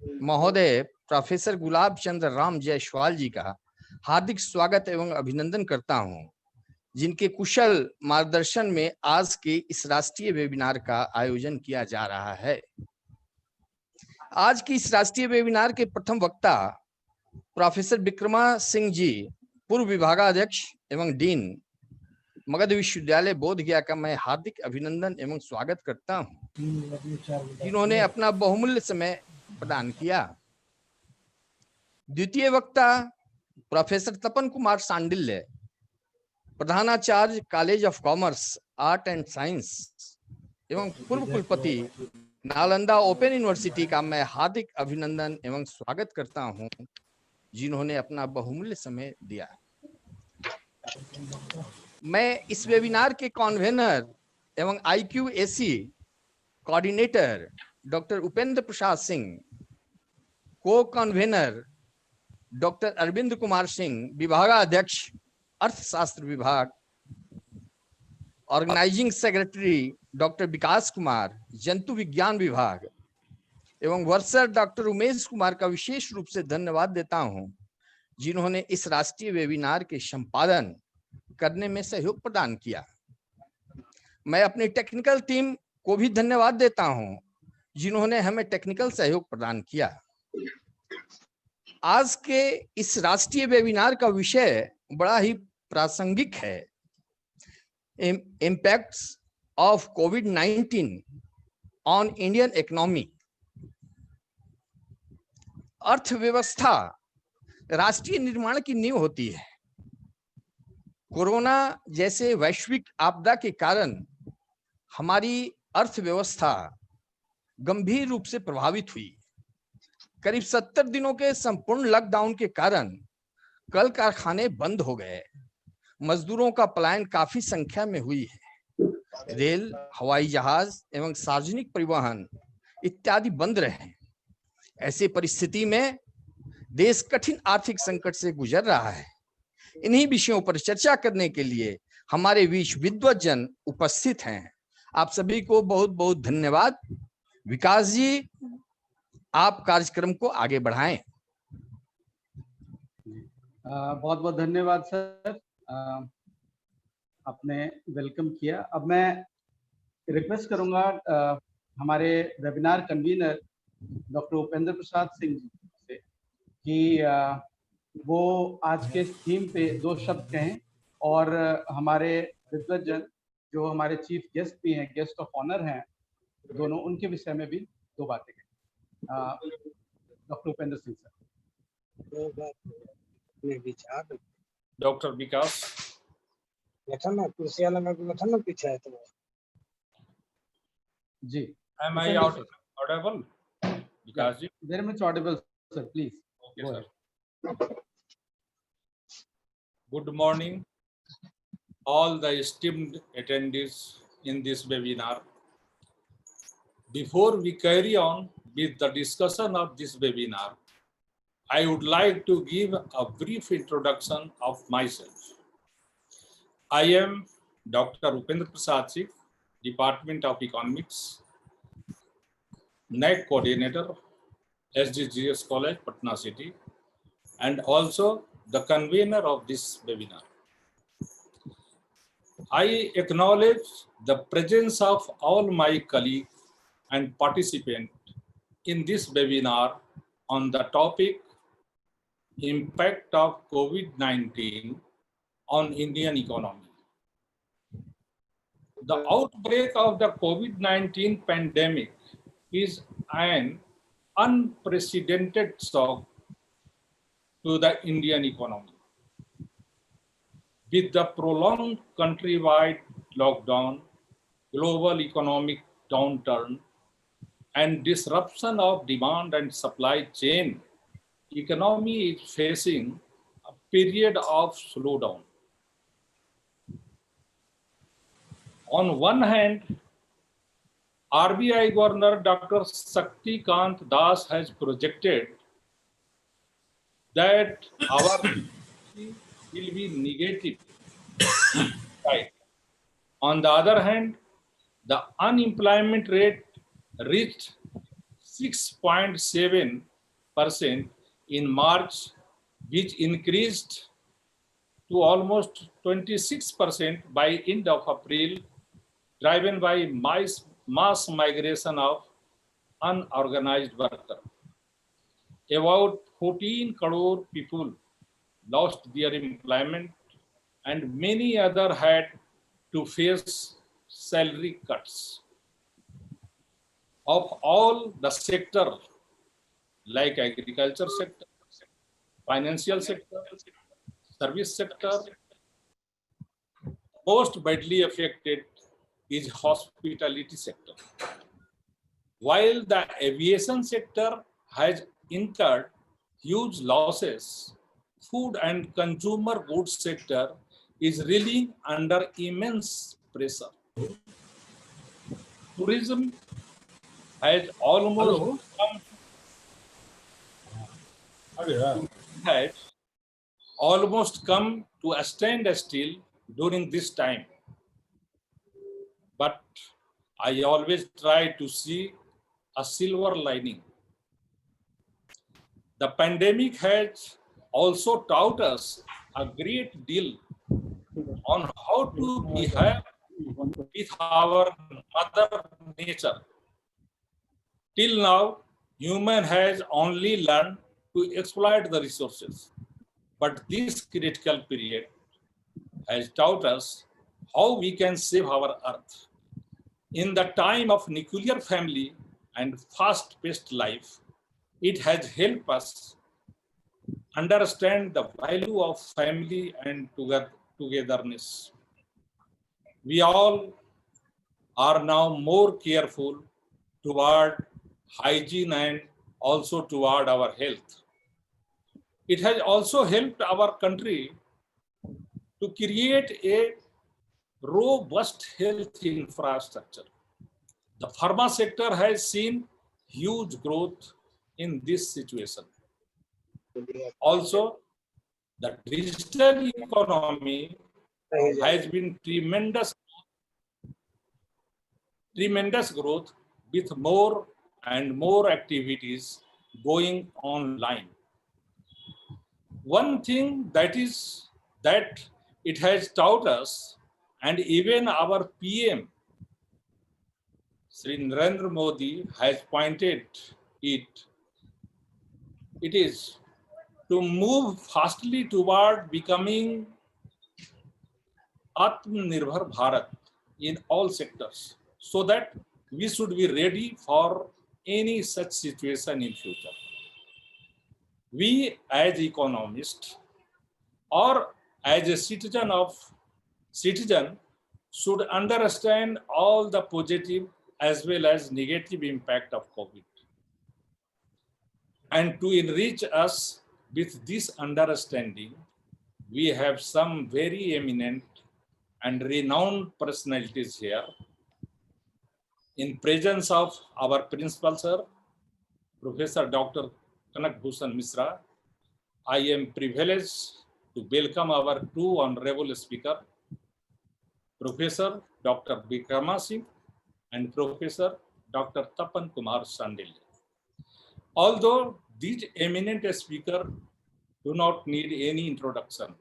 महोदय प्रोफेसर गुलाब चंद्र राम जायसवाल जी का हार्दिक स्वागत एवं अभिनंदन करता हूं, जिनके कुशल मार्गदर्शन में आज के इस राष्ट्रीय वेबिनार का आयोजन किया जा रहा है। आज की इस राष्ट्रीय वेबिनार के प्रथम वक्ता प्रोफेसर विक्रमा सिंह जी, पूर्व विभागाध्यक्ष एवं डीन, मगध विश्वविद्यालय बोधगया का मैं हार्दिक अभिनंदन एवं स्वागत करता हूं, जिन्होंने अपना बहुमूल्य समय प्रदान किया। द्वितीय वक्ता प्रोफेसर तपन कुमार सांडिल्य, प्रधानाचार्य college of commerce, art and science एवं पूर्व कुलपति नालंदा ओपन यूनिवर्सिटी का मैं हार्दिक अभिनंदन एवं स्वागत करता हूं, जिन्होंने अपना बहुमूल्य समय दिया। मैं इस वेबिनार के कॉन्वेनर एवं IQAC coordinator doctor Upendra Prasad Singh, को कन्वेनर डॉक्टर अरविंद कुमार सिंह, विभागाध्यक्ष अर्थशास्त्र विभाग, organising secretary doctor Vikas Kumar, जंतु विज्ञान विभाग एवं वर्षर डॉक्टर उमेश कुमार का विशेष रूप से धन्यवाद देता हूं, जिन्होंने इस राष्ट्रीय वेबिनार के संपादन करने में सहयोग प्रदान किया। मैं अपनी टेक्निकल टीम को भी धन्यवाद देता हूं, जिन्होंने हमें टेक्निकल सहयोग प्रदान किया। आज के इस राष्ट्रीय वेबिनार का विषय बड़ा ही प्रासंगिक है, impacts of covid on Indian economy. अर्थव्यवस्था राष्ट्रीय निर्माण की नींव होती है। कोरोना जैसे वैश्विक आपदा के कारण हमारी अर्थव्यवस्था गंभीर रूप से प्रभावित हुई। करीब 70 दिनों के संपूर्ण लॉकडाउन के कारण कल कारखाने बंद हो गए, मजदूरों का पलायन काफी संख्या में हुई है, रेल, हवाई जहाज एवं सार्वजनिक परिवहन इत्यादि बंद रहे। ऐसी परिस्थिति में देश कठिन आर्थिक संकट से गुजर रहा है। इन्हीं विषयों पर चर्चा करने के लिए हमारे बीच विद्वत जन उपस्थित हैं। आप सभी को बहुत बहुत धन्यवाद। विकास जी, आप कार्यक्रम को आगे बढ़ाएं। बहुत बहुत धन्यवाद सर, आपने वेलकम किया। अब मैं रिक्वेस्ट करूंगा हमारे webinar convener doctor Upendra Prasad Singh ji से कि वो आज के थीम पे दो शब्द कहें और हमारे विद्वत जन जो हमारे चीफ गेस्ट भी हैं, गेस्ट ऑफ ऑनर हैं दोनों, उनके विषय में भी दो बातें कहें। Doctor Upendra Singh sir. Doctor Vikas पीछे तो जी। Am I audible? Vikas ji? Very much audible, sir. Please. Okay, sir. Good morning, all the esteemed attendees in this webinar. Before we carry on with the discussion of this webinar, I would like to give a brief introduction of myself. I am Dr. Upendra Prasad Singh, Department of Economics, NAC Coordinator, SGGS College, Patna City, and also the convener of this webinar. I acknowledge the presence of all my colleagues and participants in this webinar on the topic Impact of COVID-19 on Indian economy. The outbreak of the COVID-19 pandemic is an unprecedented shock to the Indian economy. With the prolonged countrywide lockdown, global economic downturn, and disruption of demand and supply chain, economy is facing a period of slowdown. On one hand, RBI Governor Dr. Shaktikant Das has projected that our GDP will be negative. Right. On the other hand, the unemployment rate reached 6.7 in March, which increased to almost 26% by end of April, driven by mass migration of unorganized workers. About 14 crore people lost their employment and many others had to face salary cuts. Of all the sector, like agriculture sector, financial sector, service sector, most badly affected is hospitality sector. While the aviation sector has incurred huge losses, food and consumer goods sector is reeling under immense pressure. Tourism has almost had almost come to a standstill during this time. But I always try to see a silver lining. The pandemic has also taught us a great deal on how to behave with our mother nature. Till now, human has only learned to exploit the resources. But this critical period has taught us how we can save our earth. In the time of nuclear family and fast-paced life, it has helped us understand the value of family and togetherness. We all are now more careful toward hygiene and also toward our health. It has also helped our country to create a robust health infrastructure. The pharma sector has seen huge growth in this situation. Also, the digital economy has been tremendous growth with more and more activities going online. One thing that it has taught us, and even our PM, Sri Narendra Modi, has pointed it is to move fastly toward becoming Atmanirbhar Bharat in all sectors, so that we should be ready for any such situation in future. We as economists or as a citizen should understand all the positive as well as negative impact of COVID. And to enrich us with this understanding, we have some very eminent and renowned personalities here. In presence of our principal sir, Professor Dr. Kanak Bhushan Misra, I am privileged to welcome our two honorable speakers, Professor Dr. Vikrama Singh and Professor Dr. Tapan Kumar Sandilya. Although these eminent speakers do not need any introduction,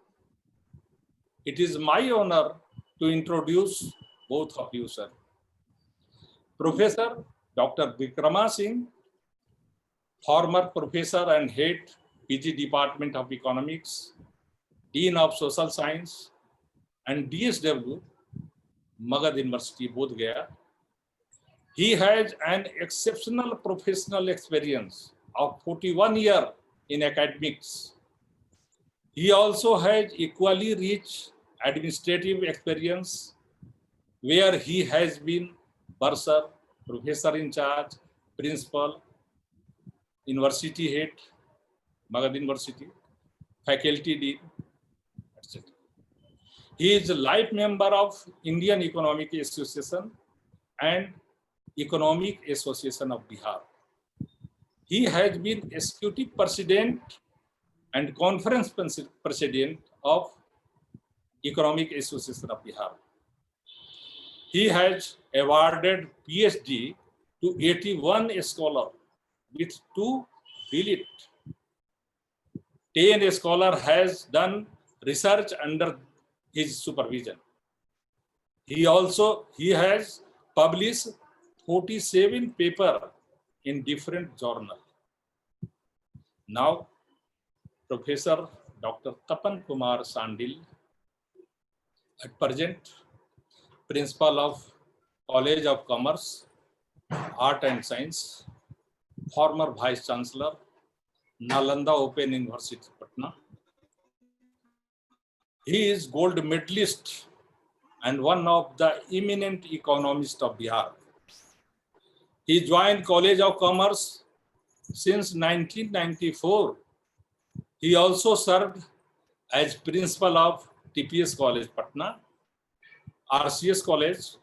it is my honor to introduce both of you, sir. Professor Dr. Vikrama Singh, former professor and head PG Department of Economics, Dean of Social Science, and DSW, Magad University, Bodh Gaya. He has an exceptional professional experience of 41 years in academics. He also has equally rich administrative experience where he has been bursar, professor in charge, principal, university head, Magad University, faculty dean, etc. He is a life member of Indian Economic Association and Economic Association of Bihar. He has been executive president and conference president of Economic Association of Bihar. He has awarded PhD to 81 scholars with 2 build it. 10 scholar has done research under his supervision. He has published 47 papers in different journals. Now, Professor Dr. Tapan Kumar Sandil, at present Principal of College of Commerce, Art and Science, former Vice Chancellor, Nalanda Open University, Patna. He is gold medalist and one of the eminent economists of Bihar. He joined College of Commerce since 1994. He also served as principal of TPS College, Patna, RCS College,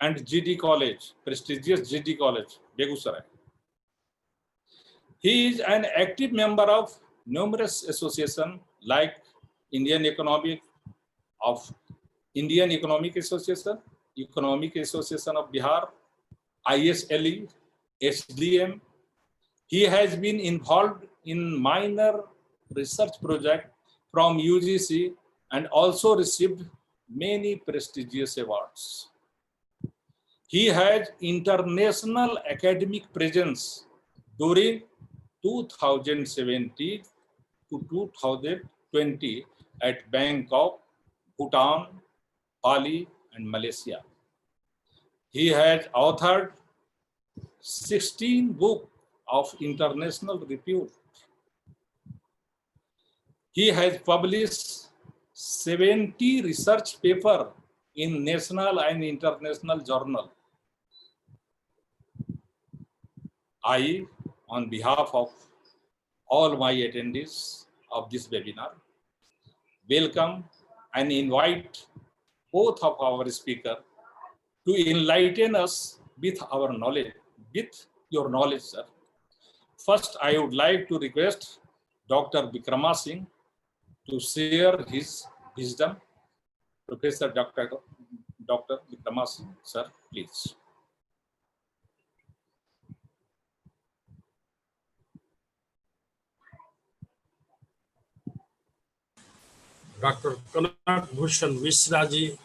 and GD College, prestigious GD College, Begusarai. He is an active member of numerous associations like Indian Economic Association, Economic Association of Bihar, ISLE, SDM. He has been involved in minor research projects from UGC and also received many prestigious awards. He has international academic presence during 2017 to 2020 at Bangkok, Bhutan, Bali, and Malaysia. He has authored 16 books of international repute. He has published 70 research papers in national and international journals. I, on behalf of all my attendees of this webinar, welcome and invite both of our speakers to enlighten us with our knowledge, with your knowledge, sir. First, I would like to request Dr. Vikrama Singh to share his wisdom. Professor Dr. Vikrama Singh, sir, please. Dr. Kanak Bhushan Mishra ji,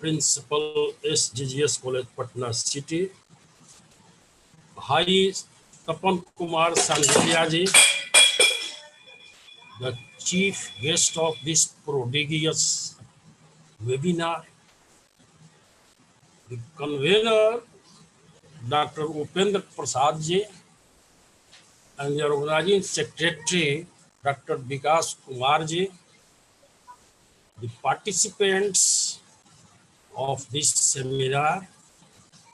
Principal SGGS College, Patna City. Bhai Tapan Kumar Sandil ji, the chief guest of this prodigious webinar. The convener, Dr. Upendra Prasad ji, and the organizing secretary, Dr. Vikas Kumar ji, the participants of this seminar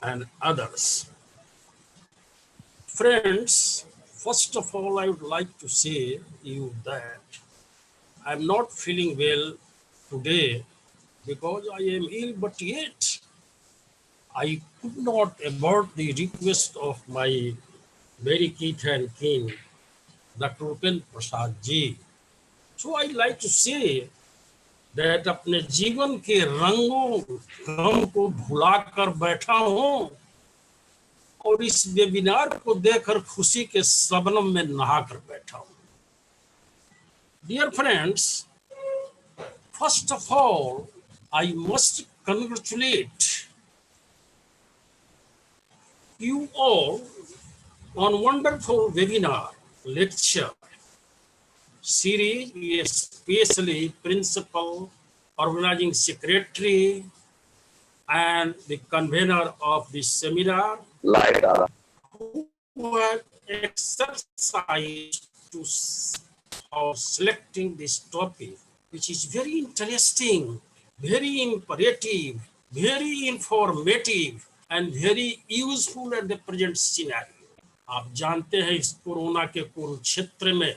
and others. Friends, first of all, I would like to say you that I'm not feeling well today because I am ill, but yet I could not abort the request of my very kith and kin, Dr. Upendra Prasad ji. So I'd like to say that अपने जीवन के रंगों गम को भुलाकर बैठा हूं और इस वेबिनार को देखकर खुशी के सबनम में नहाकर बैठा हूं. Dear friends, first of all, I must congratulate you all on wonderful webinar lecture series, especially principal, organizing secretary, and the convener of this seminar, who have exercised for selecting this topic, which is very interesting, very imperative, very informative, and very useful at the present scenario. आप जानते हैं इस corona के कुरुक्षेत्र में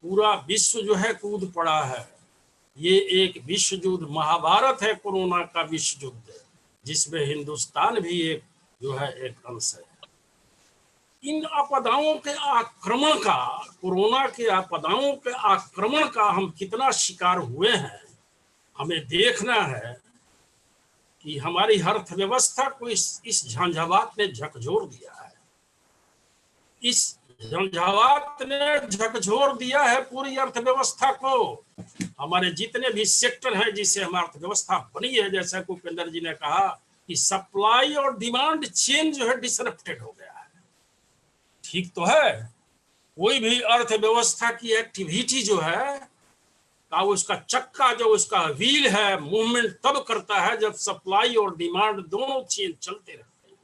पूरा विश्व जो है कूद पड़ा है. ये एक विश्व युद्ध महाभारत है, कोरोना का विश्व युद्ध, जिसमें हिंदुस्तान भी एक जो है एक अंश है. इन आपदाओं के आक्रमण का, कोरोना के आपदाओं के आक्रमण का हम कितना शिकार हुए हैं, हमें देखना है कि हमारी अर्थव्यवस्था को इस झंझावात ने झकझोर दिया है. इस झंझावात ने झकझोर दिया है पूरी अर्थव्यवस्था को। हमारे जितने भी सेक्टर हैं जिससे हमारी अर्थव्यवस्था बनी है, जैसा कि उपेंद्र जी ने कहा कि सप्लाई और डिमांड चेन जो है डिसरप्टेड हो गया है। ठीक तो है, कोई भी अर्थव्यवस्था की एक्टिविटी जो है का उसका चक्का जो उसका व्हील है मूवमेंट तब करता है जब सप्लाई और डिमांड दोनों चेन चलते रहते हैं।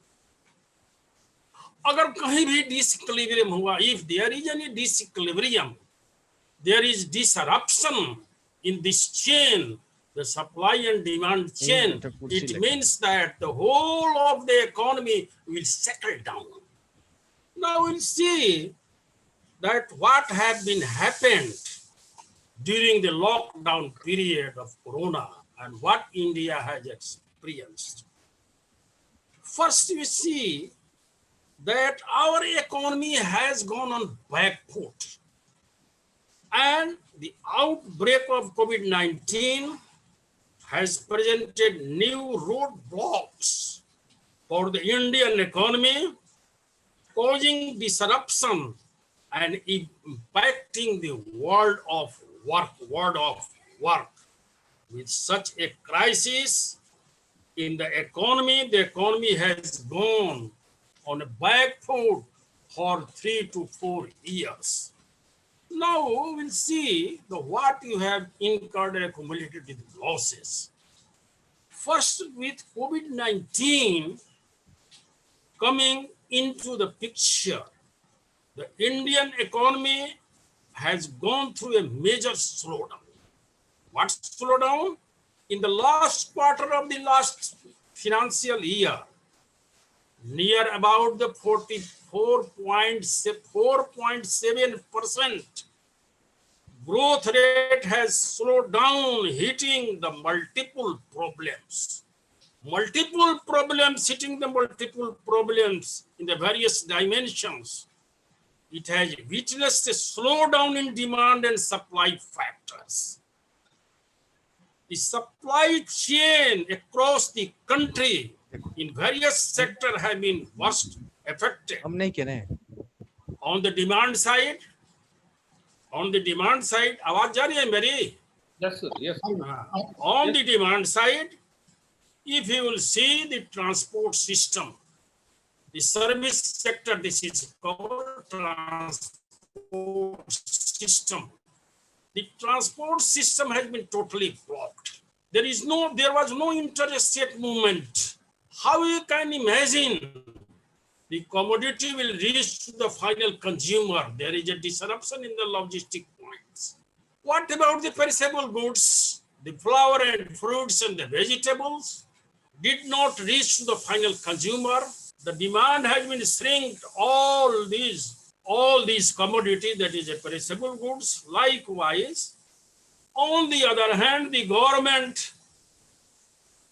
अगर कहीं भी डिसइक्विलिब्रियम हुआ, if there is any disequilibrium, there is disruption in this chain, the supply and demand chain, it means that the whole of the economy will settle down. Now we'll see that what have been happened during the lockdown period of Corona and what India has experienced. First, we see that our economy has gone on back foot. And the outbreak of COVID-19 has presented new roadblocks for the Indian economy, causing disruption and impacting the world of work. With such a crisis in the economy has gone on a back foot for 3 to 4 years. Now we'll see what you have incurred and accumulated with losses. First, with COVID-19 coming into the picture, the Indian economy has gone through a major slowdown. What slowdown? In the last quarter of the last financial year, near about the 4.7% growth rate has slowed down, hitting the multiple problems hitting the multiple problems in the various dimensions. It has witnessed a slowdown in demand and supply factors. The supply chain across the country in various sectors have been worst affected. On the demand side, आवाज जा रही है मेरी? Yes, sir. Yes. On the demand side, if you will see the transport system, the service sector, this is called transport system. The transport system has been totally blocked. There was no interstate movement. How you can imagine the commodity will reach to the final consumer? There is a disruption in the logistic points. What about the perishable goods? The flour and fruits and the vegetables did not reach to the final consumer. The demand has been shrinked. All these commodities, that is a perishable goods. Likewise, on the other hand, the government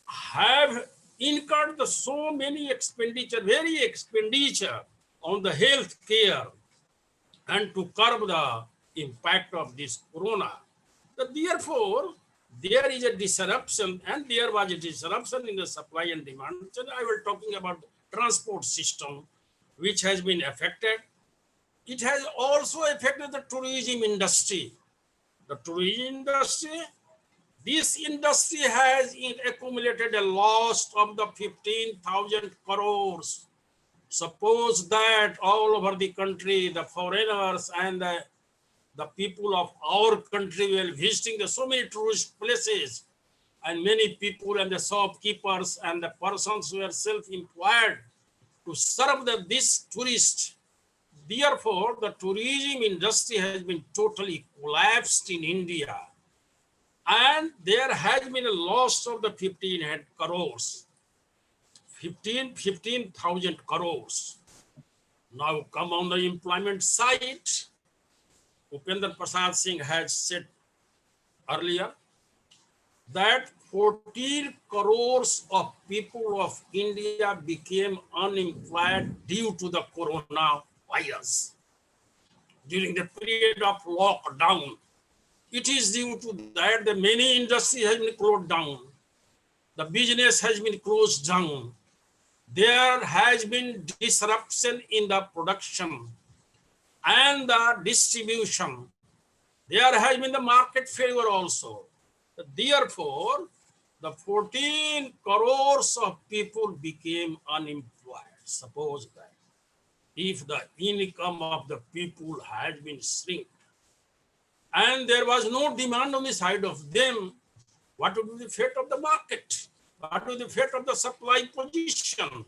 have incurred so many expenditure on the health care and to curb the impact of this corona. Therefore, there is a disruption, and there was a disruption in the supply and demand. So I was talking about the transport system, which has been affected. It has also affected the tourism industry. The tourism industry, this industry has accumulated a loss of the 15,000 crores. Suppose that all over the country, the foreigners and the people of our country were visiting so many tourist places, and many people and the shopkeepers and the persons who are self-employed to serve this tourist. Therefore, the tourism industry has been totally collapsed in India, and there has been a loss of the 15,000 crores. Now come on the employment side. Upendra Prasad Singh has said earlier that 14 crores of people of India became unemployed due to the coronavirus during the period of lockdown. It is due to that the many industries have been closed down. The business has been closed down. There has been disruption in the production. and the distribution, there has been the market failure also. Therefore, the 14 crores of people became unemployed. Suppose that if the income of the people had been shrink and there was no demand on the side of them, what would be the fate of the market? What would be the fate of the supply position?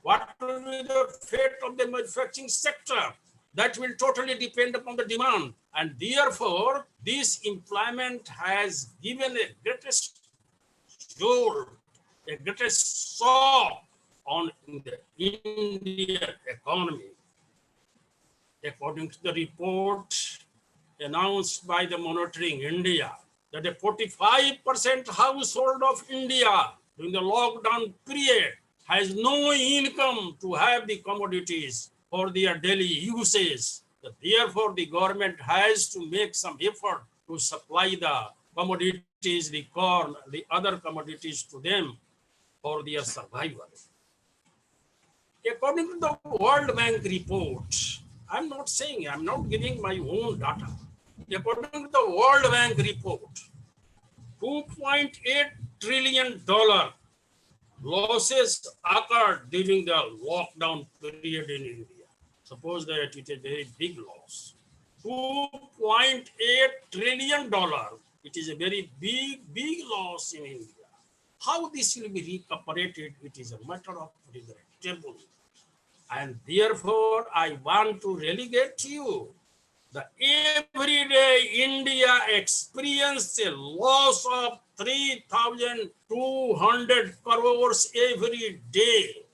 What will be the fate of the manufacturing sector? That will totally depend upon the demand. And therefore, this employment has given a greatest jolt, a greatest shock on the Indian economy. According to the report announced by the Monitoring India, that a 45% household of India during the lockdown period has no income to have the commodities for their daily uses. Therefore, the government has to make some effort to supply the commodities, the corn, the other commodities to them for their survival. According to the World Bank report, I'm not giving my own data. According to the World Bank report, $2.8 trillion losses occurred during the lockdown period in India. Suppose that it is a very big loss. $2.8 trillion. It is a very big loss in India. How this will be recuperated, it is a matter of regrettable. And therefore, I want to relegate you that every day India experienced a loss of 3,200 crores every day.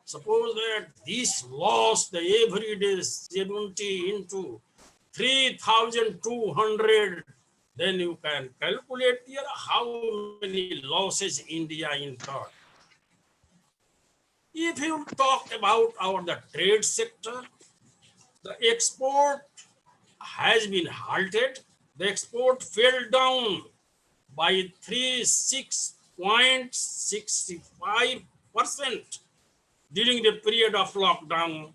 Suppose that this loss, the every day 70 into 3,200, then you can calculate here how many losses India incurred. If you talk about the trade sector, the export has been halted. The export fell down by 36.65% during the period of lockdown.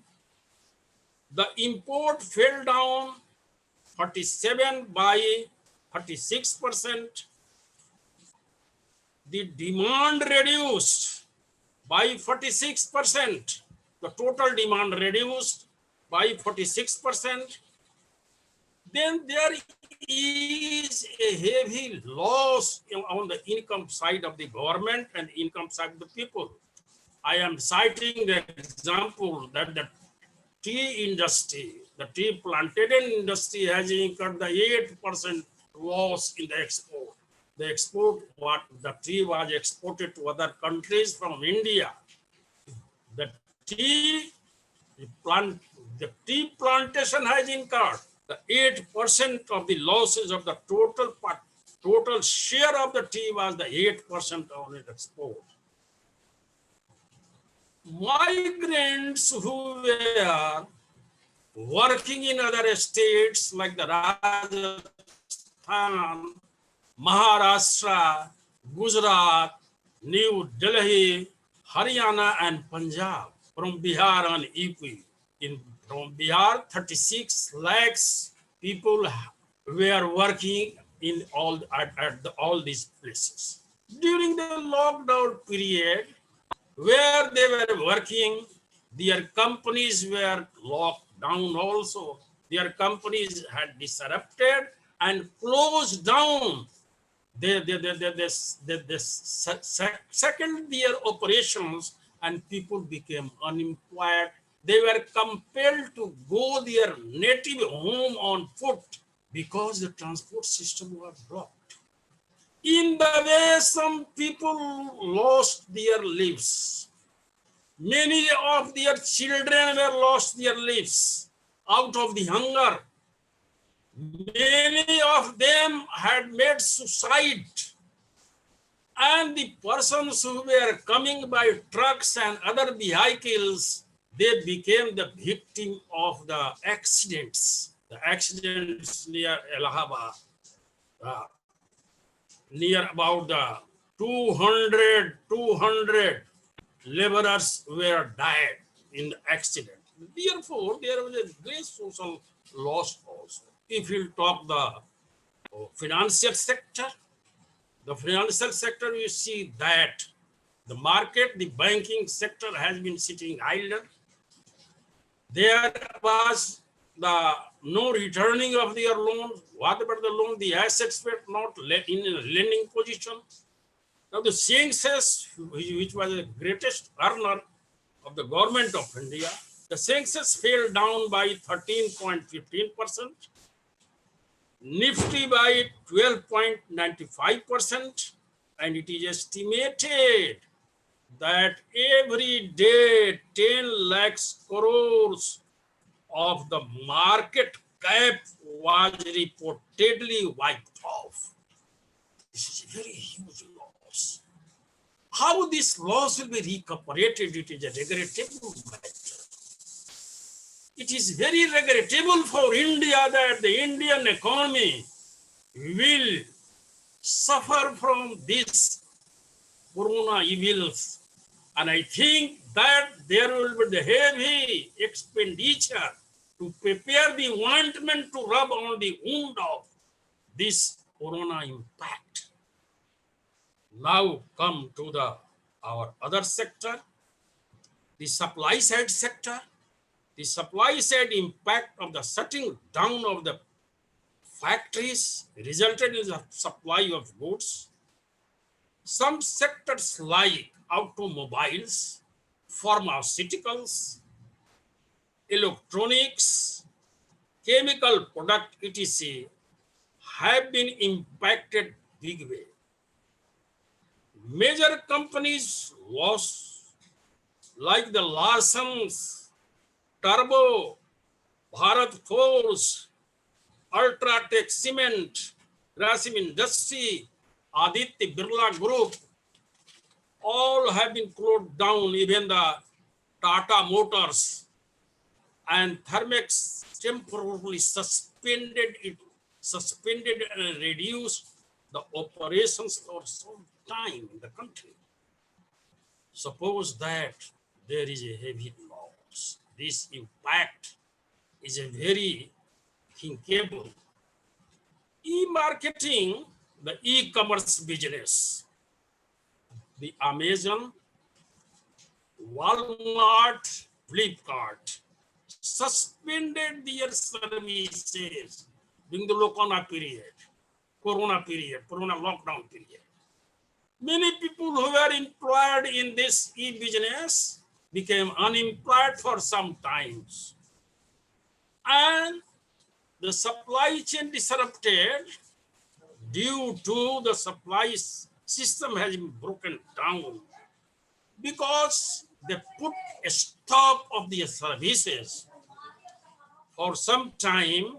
The import fell down 47 by 36%. The demand reduced by 46%. The total demand reduced by 46%. Then there is a heavy loss on the income side of the government and income side of the people. I am citing the example that the tea industry, the tea plantation industry has incurred the 8% loss in the export. The export, what the tea was exported to other countries from India. The tea plantation has incurred the 8% of the losses of the total share of the tea was the 8% on its export. Migrants who were working in other states like the Rajasthan, Maharashtra, Gujarat, New Delhi, Haryana and Punjab from Bihar and UP. From Bihar, 36 lakhs people were working in all these places. During the lockdown period, where they were working, their companies were locked down also. Their companies had disrupted and closed down. They second their operations and people became unemployed. They were compelled to go their native home on foot because the transport system was blocked. In the way, some people lost their lives. Many of their children were lost their lives out of the hunger. Many of them had made suicide. And the persons who were coming by trucks and other vehicles, they became the victim of the accidents. The accidents near Allahabad, near about the 200 laborers were died in the accident. Therefore, there was a great social loss also. If you talk the financial sector, the financial sector, you see that the market, the banking sector has been sitting idle. There was the no returning of their loans. Whatever the loan, the assets were not in a lending position. Now the census, which was the greatest earner of the government of India, the census fell down by 13.15%, Nifty by 12.95%, and it is estimated that every day 10 lakhs crores of the market cap was reportedly wiped off. This is a very huge loss. How this loss will be recuperated, it is a regrettable matter. It is very regrettable for India that the Indian economy will suffer from this corona evils. And I think that there will be the heavy expenditure to prepare the ointment to rub on the wound of this corona impact. Now come to our other sector, the supply side sector. The supply side impact of the shutting down of the factories resulted in the supply of goods. Some sectors like automobiles, pharmaceuticals, electronics, chemical product, etc. have been impacted big way. Major companies lost, like the Larsons, Turbo, Bharat Forge, Ultratech Cement, Grasim Industry, Aditya Birla Group, all have been closed down, even the Tata Motors and Thermex temporarily suspended and reduced the operations for some time in the country. Suppose that there is a heavy loss. This impact is a very thinkable. E-marketing, the e-commerce business, the Amazon, Walmart, Flipkart suspended their services during the corona period, corona lockdown period. Many people who were employed in this e-business became unemployed for some times. And the supply chain disrupted due to the supply system has been broken down because they put a stop of the services for some time,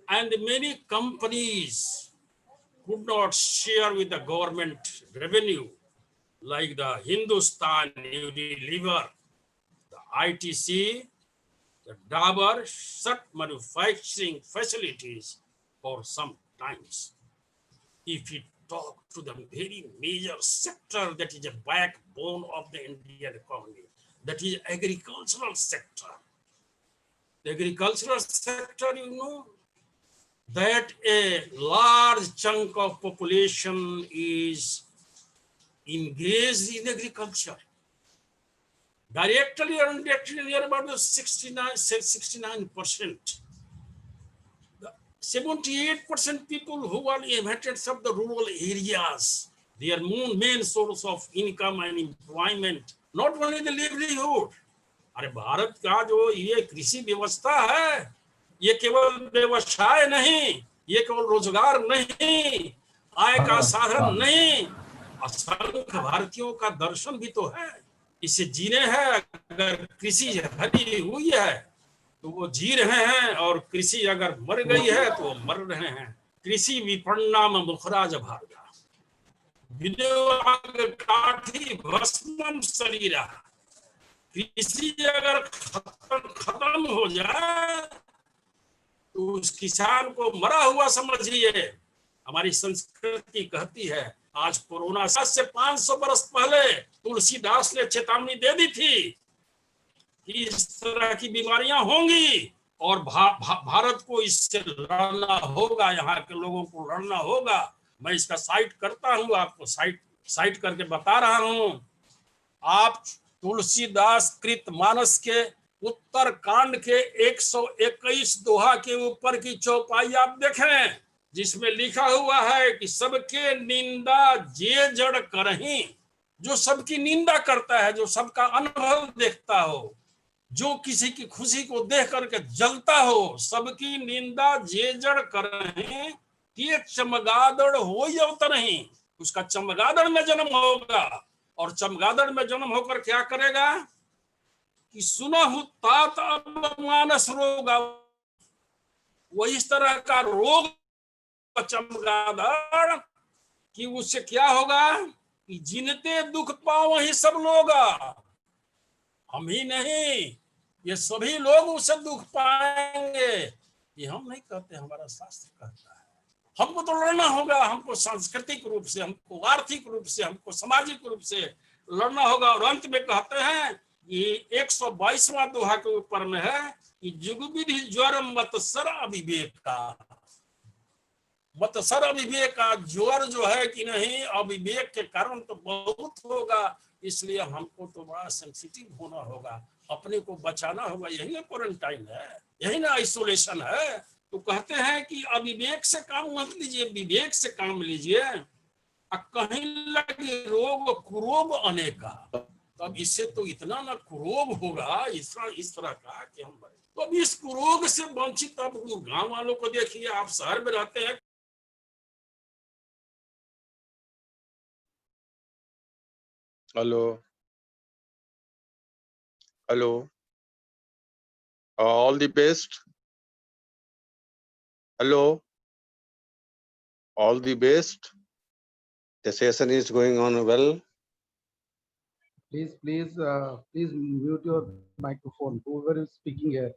and many companies could not share with the government revenue, like the Hindustan Unilever, the ITC, the Dabur shut manufacturing facilities for some times. If you talk to the very major sector that is a backbone of the Indian economy, that is agricultural sector. The agricultural sector, you know, that a large chunk of population is engaged in agriculture. Directly or indirectly, near about 69%. 78% people who are inhabitants of the rural areas, their main source of income and employment, not only the livelihood. अरे भारत का जो ये कृषि व्यवस्था है, ये केवल व्यवसाय नहीं, ये केवल रोजगार नहीं, आय का साधन नहीं, असंख्य भारतीयों का दर्शन भी तो है. इसे जीने हैं. अगर कृषि हरी हुई है तो वो जी रहे हैं, और कृषि अगर मर गई है तो वो मर रहे हैं. कृषि विपन्नम मुखराज भार्गा विनियोग काठी भस्मम शरीरा. कृषि अगर खत्म हो जाए तो उस किसान को मरा हुआ समझिए. हमारी संस्कृति कहती है, आज कोरोना से 500 बरस पहले तुलसीदास ने चेतावनी दे दी थी कि इस तरह की बीमारियां होंगी. और भारत को इससे लड़ना होगा, यहाँ के लोगों को लड़ना होगा। मैं इसका साइट करता हूँ, आपको साइट करके बता रहा हूँ। आप तुलसीदास कृत मानस के उत्तर कांड के 121 दोहा के ऊपर की चौपाई आप देखें, जिसमें लिखा हुआ है कि सबके निंदा जे जड़ करहीं। जो सबकी निंदा करता है, जो सबका अनुभव देखता हो, जो किसी की खुशी को देख करके जलता हो, सबकी निंदा जे जड़ करहीं कि चमगादड़ हो अवतरहीं। उसका चमगादड़ में जन्म होगा, और चमगादड़ में जन्म होकर क्या करेगा कि सुनहु तात अब मानस रोगा। वो इस तरह का रोग चमगादड़ कि उससे क्या होगा कि जिनते दुख पाओ ही सब लोग, हम ही नहीं, ये सभी लोग उससे दुख पाएंगे। ये हम नहीं कहते, हमारा शास्त्र कहता है। हमको तो लड़ना होगा, हमको सांस्कृतिक रूप से, हमको आर्थिक रूप से, हमको सामाजिक रूप से लड़ना होगा। और अंत में कहते हैं ये 122वां दोहा के ऊपर में है कि जुग विधि ज्वर मत्सर अविवेका। मत्सर अविवेक का ज्वर जो है कि नहीं, अविवेक के कारण तो बहुत होगा। इसलिए हमको तो बड़ा सेंसिटिव होना होगा, अपने को बचाना होगा। यही ना क्वारंटाइन है, यही ना आइसोलेशन है। तो कहते हैं कि अविवेक से काम मत लीजिए, विवेक से काम लीजिए। कहीं लगे रोग कुरोग अनेका, तब इससे तो इतना ना कुरोग होगा इस तरह का कि हम तो अब इस कुरोग से वंचित। अब गांव वालों को देखिए, आप शहर में रहते हैं। Hello, hello. All the best. Hello, all the best. The session is going on well. Please mute your microphone. Whoever is speaking here,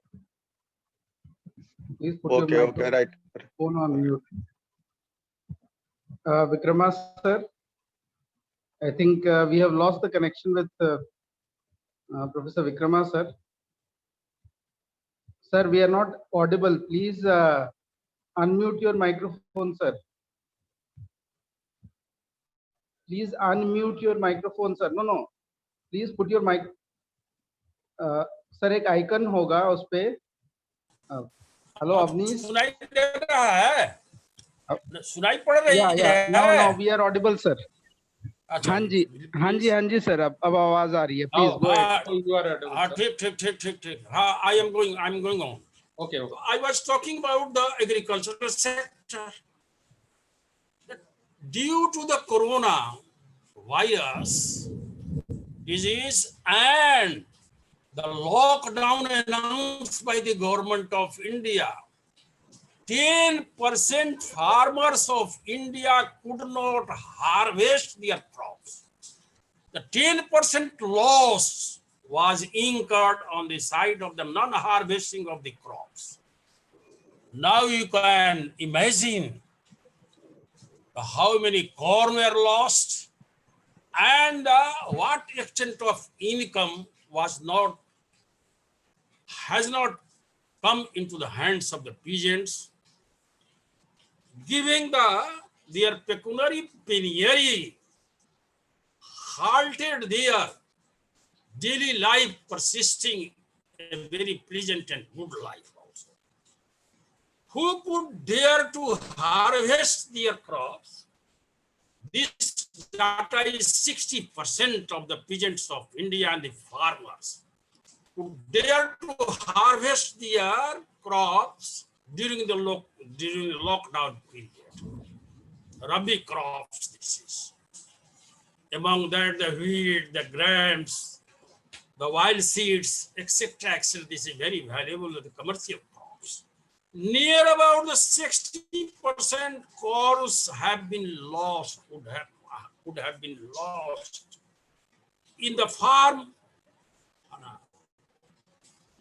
please put your Okay, microphone right. on mute. Vikrama sir, I think we have lost the connection with Professor Vikrama sir. Sir, we are not audible. Please unmute your microphone, sir. Please unmute your microphone, sir. No. Please put your mic. Sir एक icon होगा उस पे। Hello Awanish, सुनाई दे रहा है? सुनाई पड़ रही है? Now we are audible sir. अच्छा, हाँ जी सर, अब आवाज आ रही है। Please go ahead. ठीक। हाँ, I am going on. Okay. I was talking about the agricultural sector. Due to the corona virus disease and the lockdown announced by the government of India, 10% farmers of India could not harvest their crops. The 10% loss was incurred on the side of the non-harvesting of the crops. Now you can imagine how many corn were lost and what extent of income has not come into the hands of the peasants, giving their pecuniary penury halted their daily life, persisting a very pleasant and good life also. Who could dare to harvest their crops? This data is 60% of the peasants of India and the farmers who dare to harvest their crops during the lockdown period. Rabi crops, this is. Among that, the wheat, the grapes, the wild seeds, etc. This is very valuable to the commercial crops. Near about the 60% crops have been lost, would have been lost in the farm,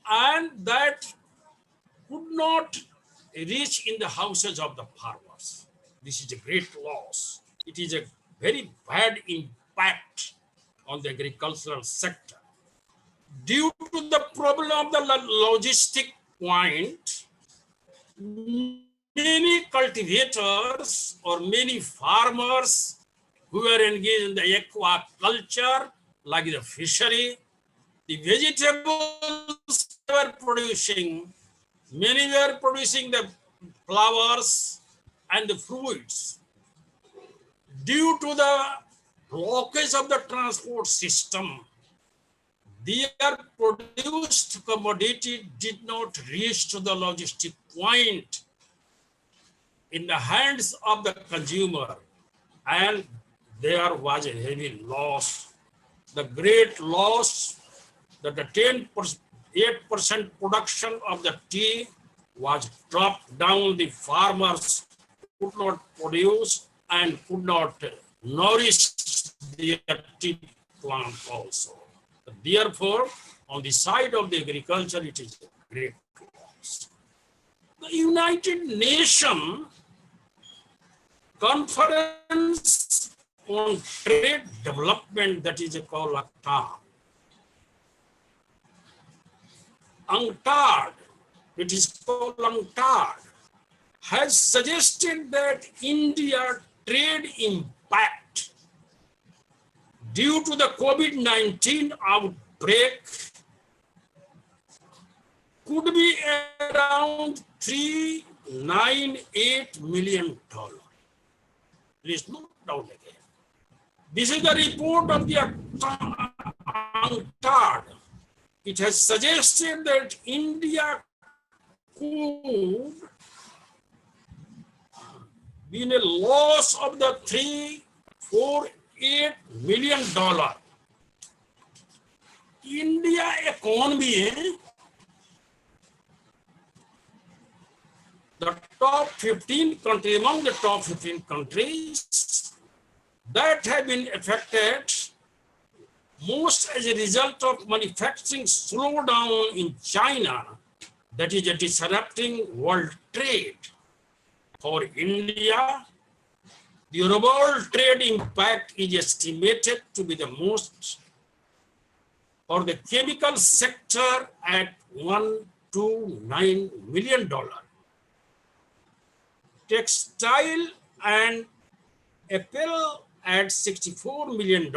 and that could not reach in the houses of the farmers. This is a great loss. It is a very bad impact on the agricultural sector. Due to the problem of the logistic point, many cultivators or many farmers who were engaged in the aquaculture, like the fishery, the vegetables they were producing, many were producing the flowers and the fruits. Due to the blockage of the transport system, their produced commodity did not reach to the logistic point in the hands of the consumer, and there was a heavy loss. The great loss that the 8% production of the tea was dropped down. The farmers could not produce and could not nourish their tea plant also. Therefore, on the side of the agriculture, it is a great loss. The United Nations Conference on Trade Development, that is called UNCTAD, it is called UNCTAD, has suggested that India trade impact due to the COVID-19 outbreak could be around $398 million. Please note down again. This is the report of the UNCTAD. It has suggested that India could be in a loss of the $348 million. India economy, the top 15 countries, among the top 15 countries that have been affected most as a result of manufacturing slowdown in China, that is disrupting world trade. For India, the overall trade impact is estimated to be the most for the chemical sector at $129 million. Textile and apparel at $64 million.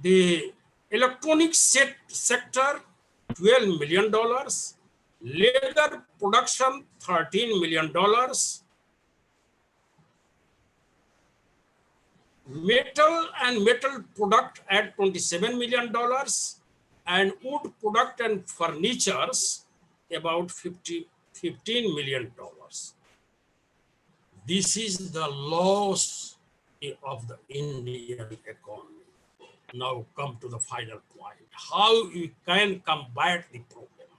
The electronics sector, $12 million. Leather production, $13 million. Metal and metal product at $27 million. And wood product and furnitures, about $15 million. This is the loss of the Indian economy. Now come to the final point. How you can combat the problem?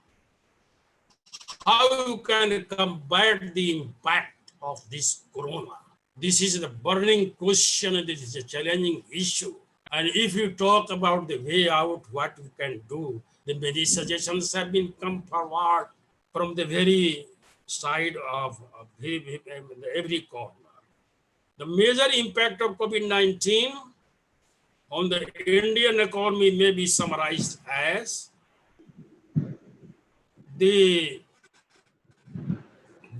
How you can combat the impact of this corona? This is the burning question and this is a challenging issue. And if you talk about the way out, what we can do, the many suggestions have been come forward from the very side of every corner. The major impact of COVID-19 on the Indian economy may be summarized as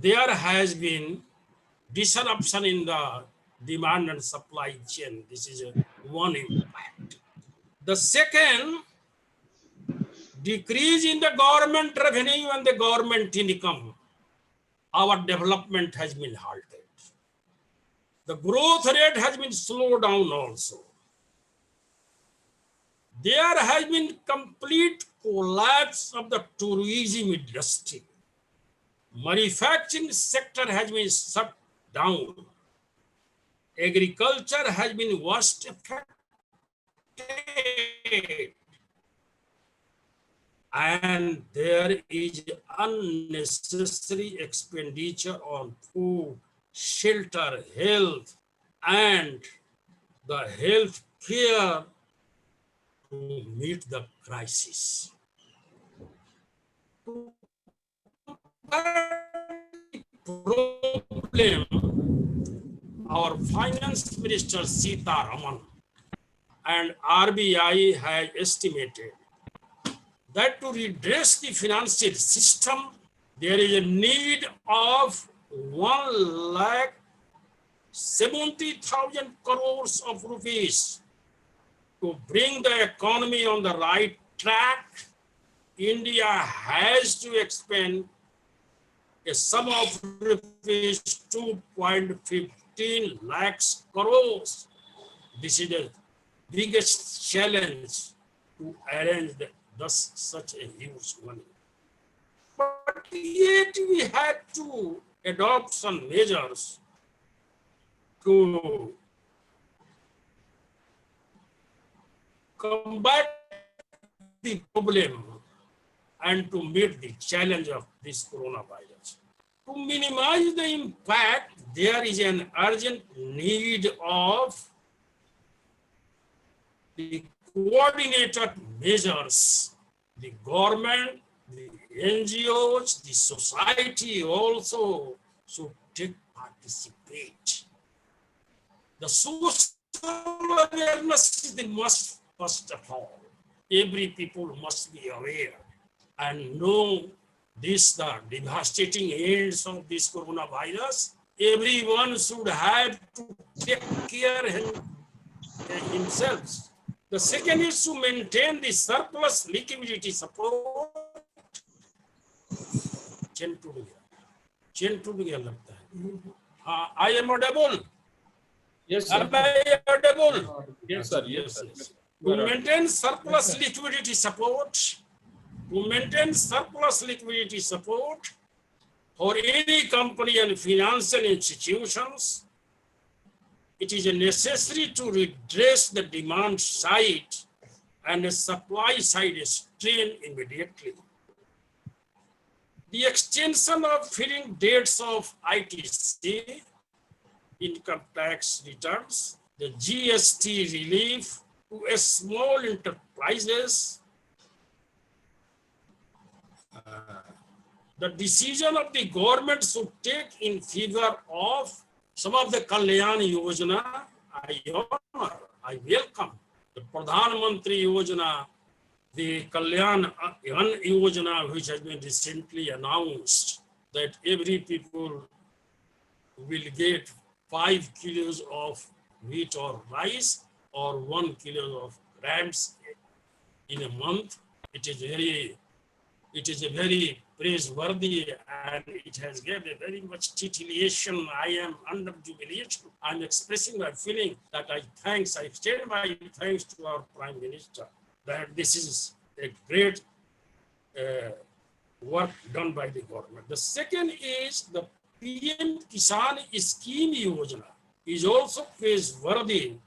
there has been disruption in the demand and supply chain. This is one impact. The second, decrease in the government revenue and the government income. Our development has been halted. The growth rate has been slowed down also. There has been complete collapse of the tourism industry. Manufacturing sector has been shut down. Agriculture has been worst affected. And there is unnecessary expenditure on food, shelter, health, and the health care to meet the crisis. Problem, our finance minister Sita Raman and RBI has estimated that to redress the financial system, there is a need of 1,70,000 crores of rupees to bring the economy on the right track. India has to expend a sum of rupees 2.15 lakhs crores. This is the biggest challenge to arrange such a huge money. But yet we had to adopt some measures to combat the problem and to meet the challenge of this coronavirus. To minimize the impact, there is an urgent need of the coordinated measures. The government, the NGOs, the society also should participate. The social awareness is the must, first of all. Every people must be aware and know the devastating ends of this coronavirus. Everyone should have to take care himself. The second is to maintain the surplus liquidity support. I am audible. Yes, sir. Am I audible? Yes, sir. Yes, sir. To maintain surplus liquidity support, for any company and financial institutions, it is necessary to redress the demand side and the supply side strain immediately. The extension of filling dates of ITC, income tax returns, the GST relief to small enterprises, the decision of the government should take in favor of some of the Kalyan Yojana, I welcome. The Pradhan Mantri Yojana, the Kalyan Yojana, which has been recently announced, that every people will get 5 kilos of wheat or rice or 1 kilo of grams in a month. It is a very praiseworthy, and it has given a very much titillation. I am under jubilation. I'm expressing my feeling that I extend my thanks to our Prime Minister that this is a great work done by the government. The second is the PM Kisan Scheme Yojana is also praiseworthy,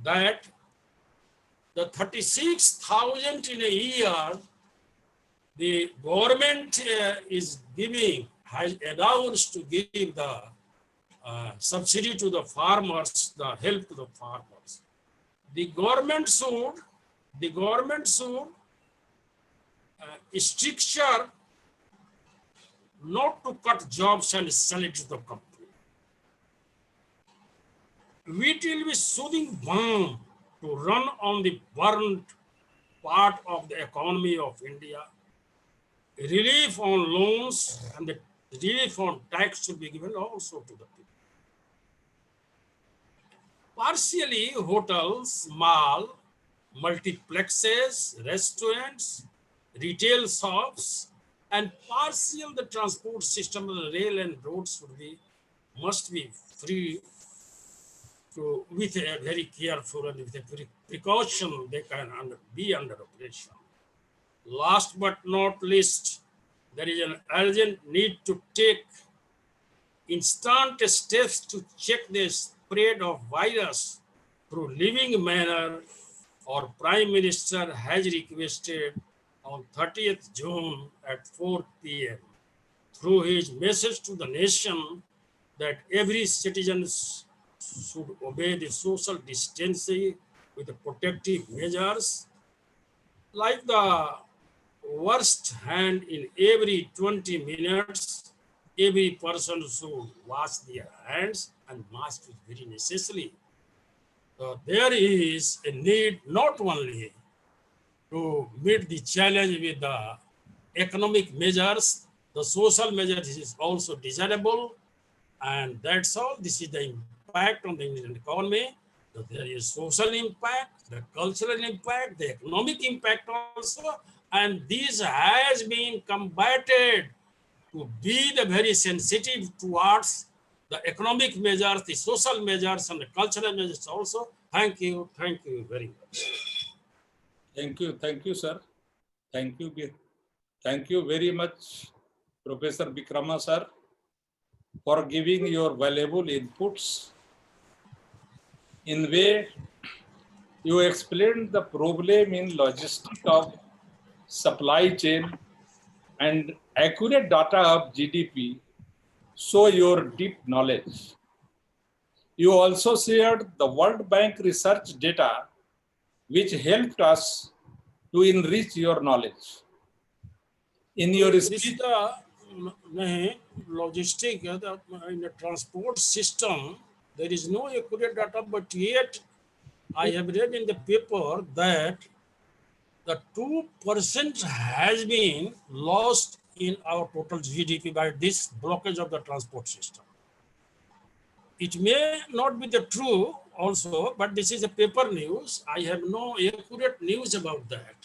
that the 36,000 in a year the government has announced to give the subsidy to the farmers, the help to the farmers. The government should structure not to cut jobs and sell it to the company. It will be soothing balm to run on the burned part of the economy of India. Relief on loans and the relief on tax should be given also to the people. Partially, hotels, mall, multiplexes, restaurants, retail shops, and partial the transport system, the rail and roads must be free with a very careful and with a precaution they can be under operation. Last but not least, there is an urgent need to take instant steps to check the spread of virus through living manner. Our Prime Minister has requested on 30th June at 4 p.m. through his message to the nation that every citizen should obey the social distancing with the protective measures, like the worst hand in every 20 minutes, every person should wash their hands, and mask is very necessary. there is a need not only to meet the challenge with the economic measures, the social measures is also desirable, and that's all. This is the impact on the Indian economy. There is social impact, the cultural impact, the economic impact also, and this has been combated to be the very sensitive towards the economic measures, the social measures, and the cultural measures also. Thank you very much. Thank you, sir. Thank you. Thank you very much, Professor Vikrama, sir, for giving your valuable inputs. In way, you explained the problem in logistics of supply chain and accurate data of GDP show your deep knowledge. You also shared the World Bank research data, which helped us to enrich your knowledge. In your This speech, is the logistic, in the transport system, there is no accurate data, but yet I have read in the paper that the 2% has been lost in our total GDP by this blockage of the transport system. It may not be the true also, but this is a paper news. I have no accurate news about that.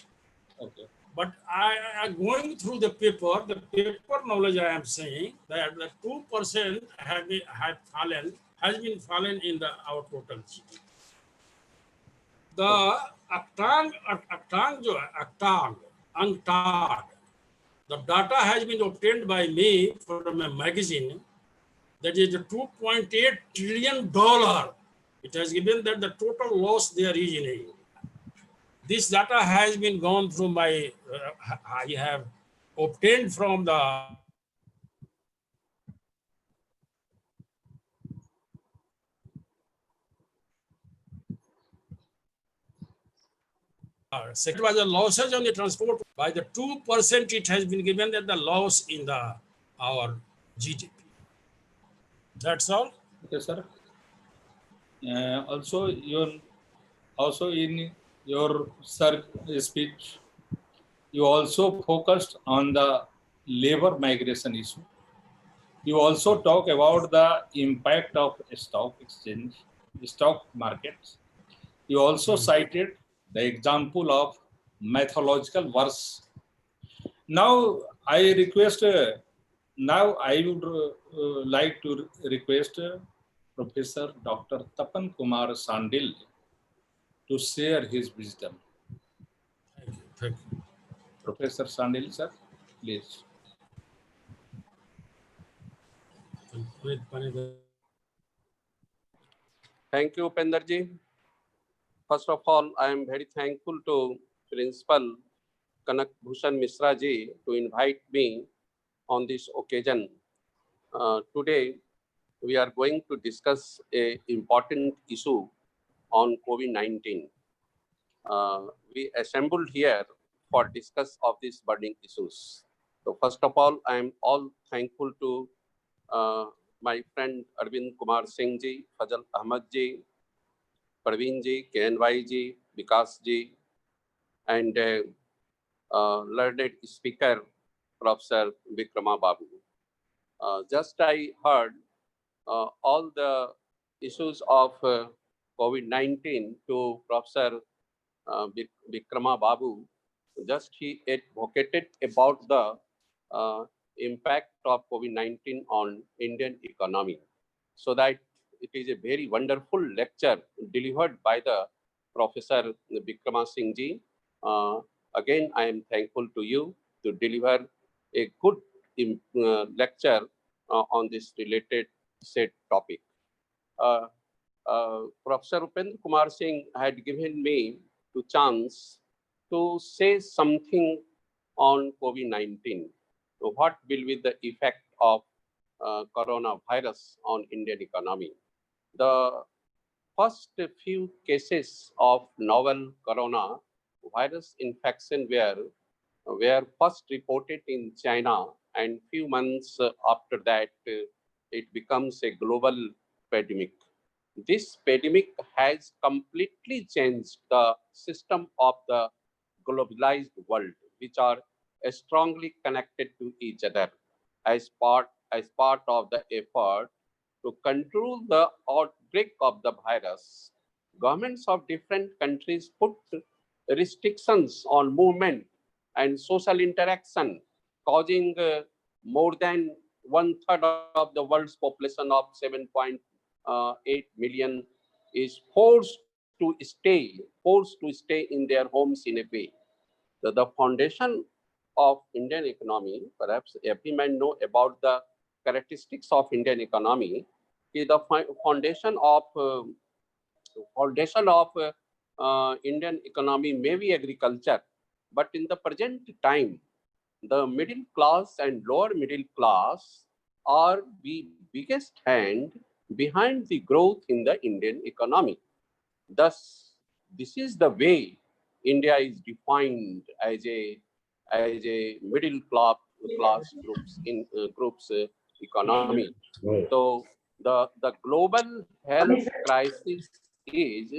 okay. But I am going through the paper knowledge I am saying that the 2% has been fallen in our total GDP. The UNCTAD, the data has been obtained by me from a magazine that is $2.8 trillion. It has given that the total loss there is in India. This data has been gone through my, I have obtained from the second was the losses on the transport by the 2%. It has been given that the loss in our GDP. That's all. Okay, sir. Also, in your speech, you also focused on the labor migration issue. You also talk about the impact of stock markets. You also cited the example of methodological verse. Now I request. Now I would like to request Professor Dr. Tapan Kumar Sandil to share his wisdom. Thank you. Professor Sandil, sir, please. Thank you, Pendarji. First of all, I am very thankful to Principal Kanak Bhushan Misra ji to invite me on this occasion. Today, we are going to discuss an important issue on COVID-19. We assembled here for discuss of these burning issues. So first of all, I am all thankful to my friend Arvind Kumar Singh ji, Fazal Ahmad ji, Parveen ji, KNY ji, Vikas ji, and learned speaker, Professor Vikrama Babu. Just I heard all the issues of COVID-19 to Professor Vikrama Babu. Just he advocated about the impact of COVID-19 on Indian economy. So that it is a very wonderful lecture delivered by the Professor Vikrama Singh ji. Again, I am thankful to you to deliver a good lecture on this related said topic. Professor Upendra Kumar Singh had given me the chance to say something on COVID-19. What will be the effect of coronavirus on Indian economy? The first few cases of novel coronavirus infection were first reported in China, and few months after that, it becomes a global pandemic. This pandemic has completely changed the system of the globalized world, which are strongly connected to each other. As part of the effort to control the outbreak of the virus, governments of different countries put restrictions on movement and social interaction, causing more than one third of the world's population of 7.8 million is forced to stay in their homes in a way. The foundation of Indian economy, perhaps every man know about the characteristics of Indian economy, is the foundation of Indian economy may be agriculture, but in the present time, the middle class and lower middle class are the biggest hand behind the growth in the Indian economy. Thus, this is the way India is defined as a middle class groups economy. So the global health crisis is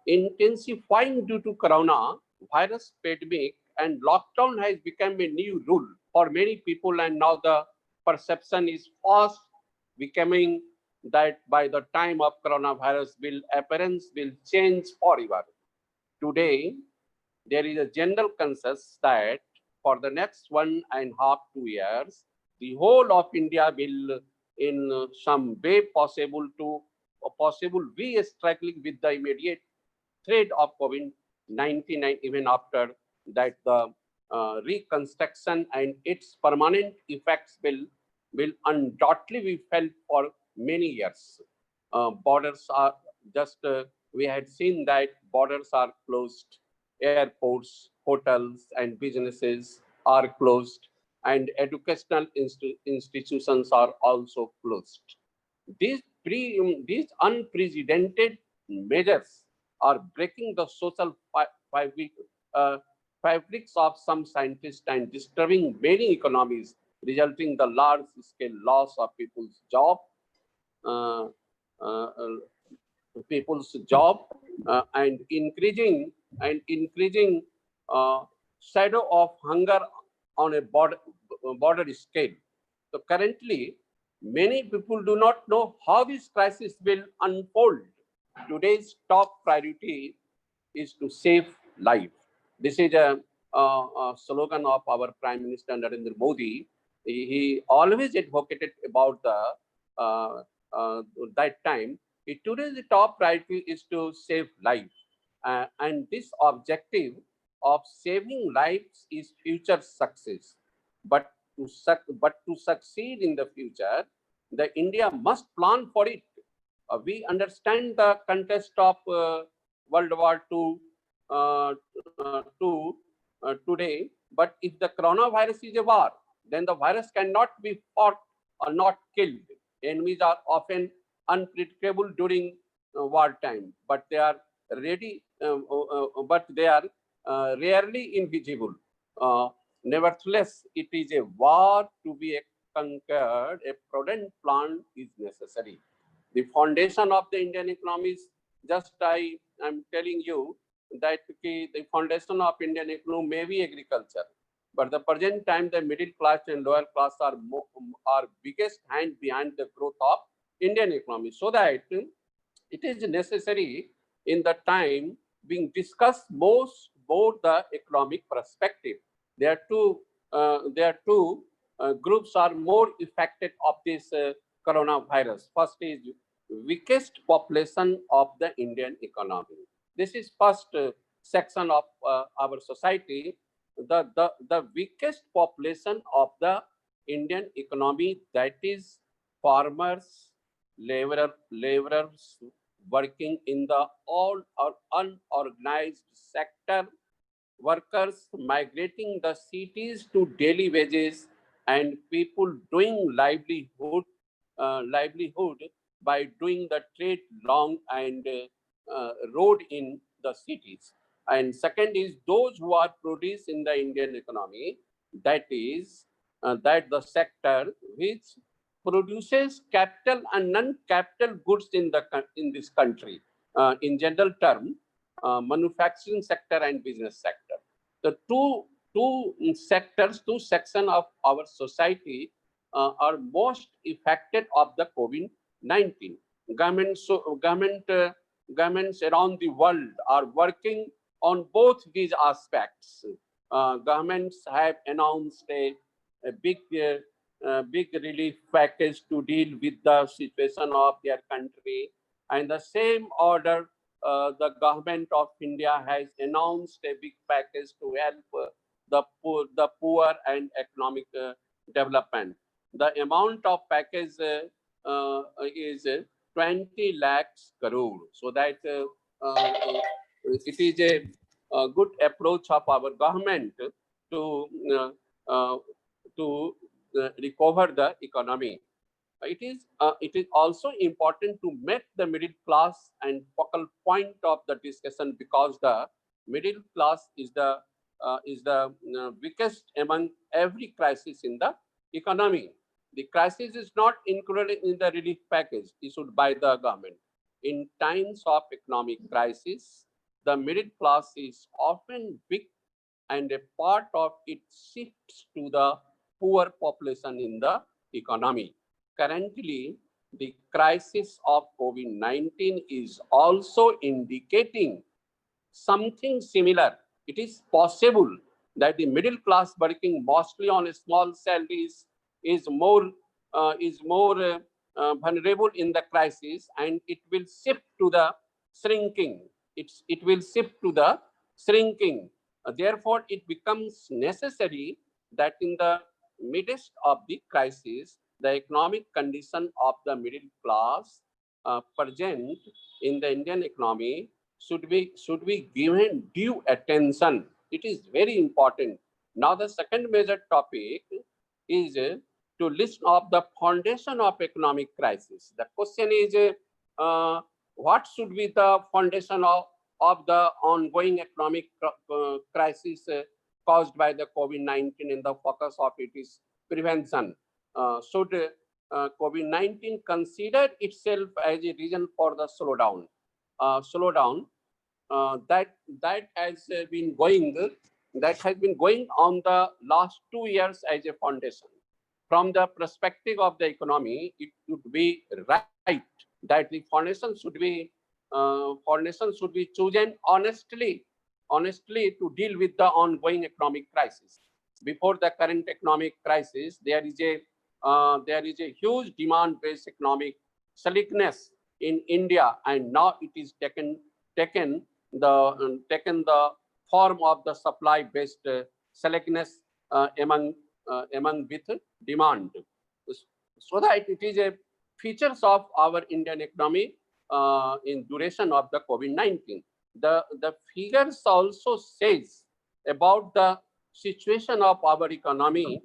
intensifying due to corona virus pandemic, and lockdown has become a new rule for many people, and now the perception is fast becoming that by the time of coronavirus will appearance will change forever. Today, there is a general consensus that for the next 1.5 to 2 years, the whole of India will, in some way possible, be struggling with the immediate threat of COVID-19, and even after that, the reconstruction and its permanent effects will undoubtedly be felt for many years. Borders are we had seen that borders are closed, airports, hotels, and businesses are closed, and educational institutions are also closed. These unprecedented measures are breaking the social uh, fabrics of some scientists and disturbing many economies, resulting in the large-scale loss of uh, uh, people's job and increasing uh, shadow of hunger on a border scale. So currently, many people do not know how this crisis will unfold. Today's top priority is to save life. This is a slogan of our Prime Minister Narendra Modi. He always advocated about the uh, that time. Today's top priority is to save life, and this objective of saving lives is future success. But to succeed in the future, the India must plan for it. We understand the context of World War II today, but if the coronavirus is a war, then the virus cannot be fought or not killed. Enemies are often unpredictable during wartime, but they are rarely invisible. Nevertheless, it is a war to be conquered. A prudent plan is necessary. The foundation of the Indian economy is just I am telling you that the foundation of Indian economy may be agriculture, but the present time the middle class and lower class are biggest hand behind the growth of Indian economy. So that it is necessary in the time being discussed most about the economic perspective. There are two groups are more affected of this coronavirus. First is weakest population of the Indian economy. This is first section of our society. The weakest population of the Indian economy, that is farmers, laborers working in the all or unorganized sector, workers migrating the cities to daily wages, and people doing livelihood by doing the trade long and road in the cities. And second is those who are produced in the Indian economy, that is that the sector which produces capital and non-capital goods in this country. In general term, manufacturing sector and business sector. The two sectors, two sections of our society are most affected of the COVID-19. Governments around the world are working on both these aspects. Governments have announced a big relief package to deal with the situation of their country. And the same order, the government of India has announced a big package to help the poor and economic development. The amount of package is 20 lakhs crore. So that it is a good approach of our government to recover the economy. It is also important to make the middle class and focal point of the discussion, because the middle class is the weakest among every crisis in the economy. The crisis is not included in the relief package issued by the government. In times of economic crisis, the middle class is often weak, and a part of it shifts to the poor population in the economy. Currently, the crisis of COVID-19 is also indicating something similar. It is possible that the middle class working mostly on small salaries is more vulnerable in the crisis, and it will shift to the shrinking. It will shift to the shrinking. Therefore, it becomes necessary that in the midst of the crisis, the economic condition of the middle class present in the Indian economy should be given due attention. It is very important. Now, the second major topic is to list of the foundation of economic crisis. The question is, what should be the foundation of the ongoing economic crisis caused by the COVID-19, and the focus of it is prevention. Should COVID-19 consider itself as a reason for the slowdown? That has been going on the last 2 years as a foundation. From the perspective of the economy, it would be right that the foundation should be chosen honestly to deal with the ongoing economic crisis. Before the current economic crisis, there is a huge demand-based economic sluggishness in India, and now it is taken the form of the supply-based sluggishness among with demand. So that it is a features of our Indian economy in duration of the COVID-19. The figures also says about the situation of our economy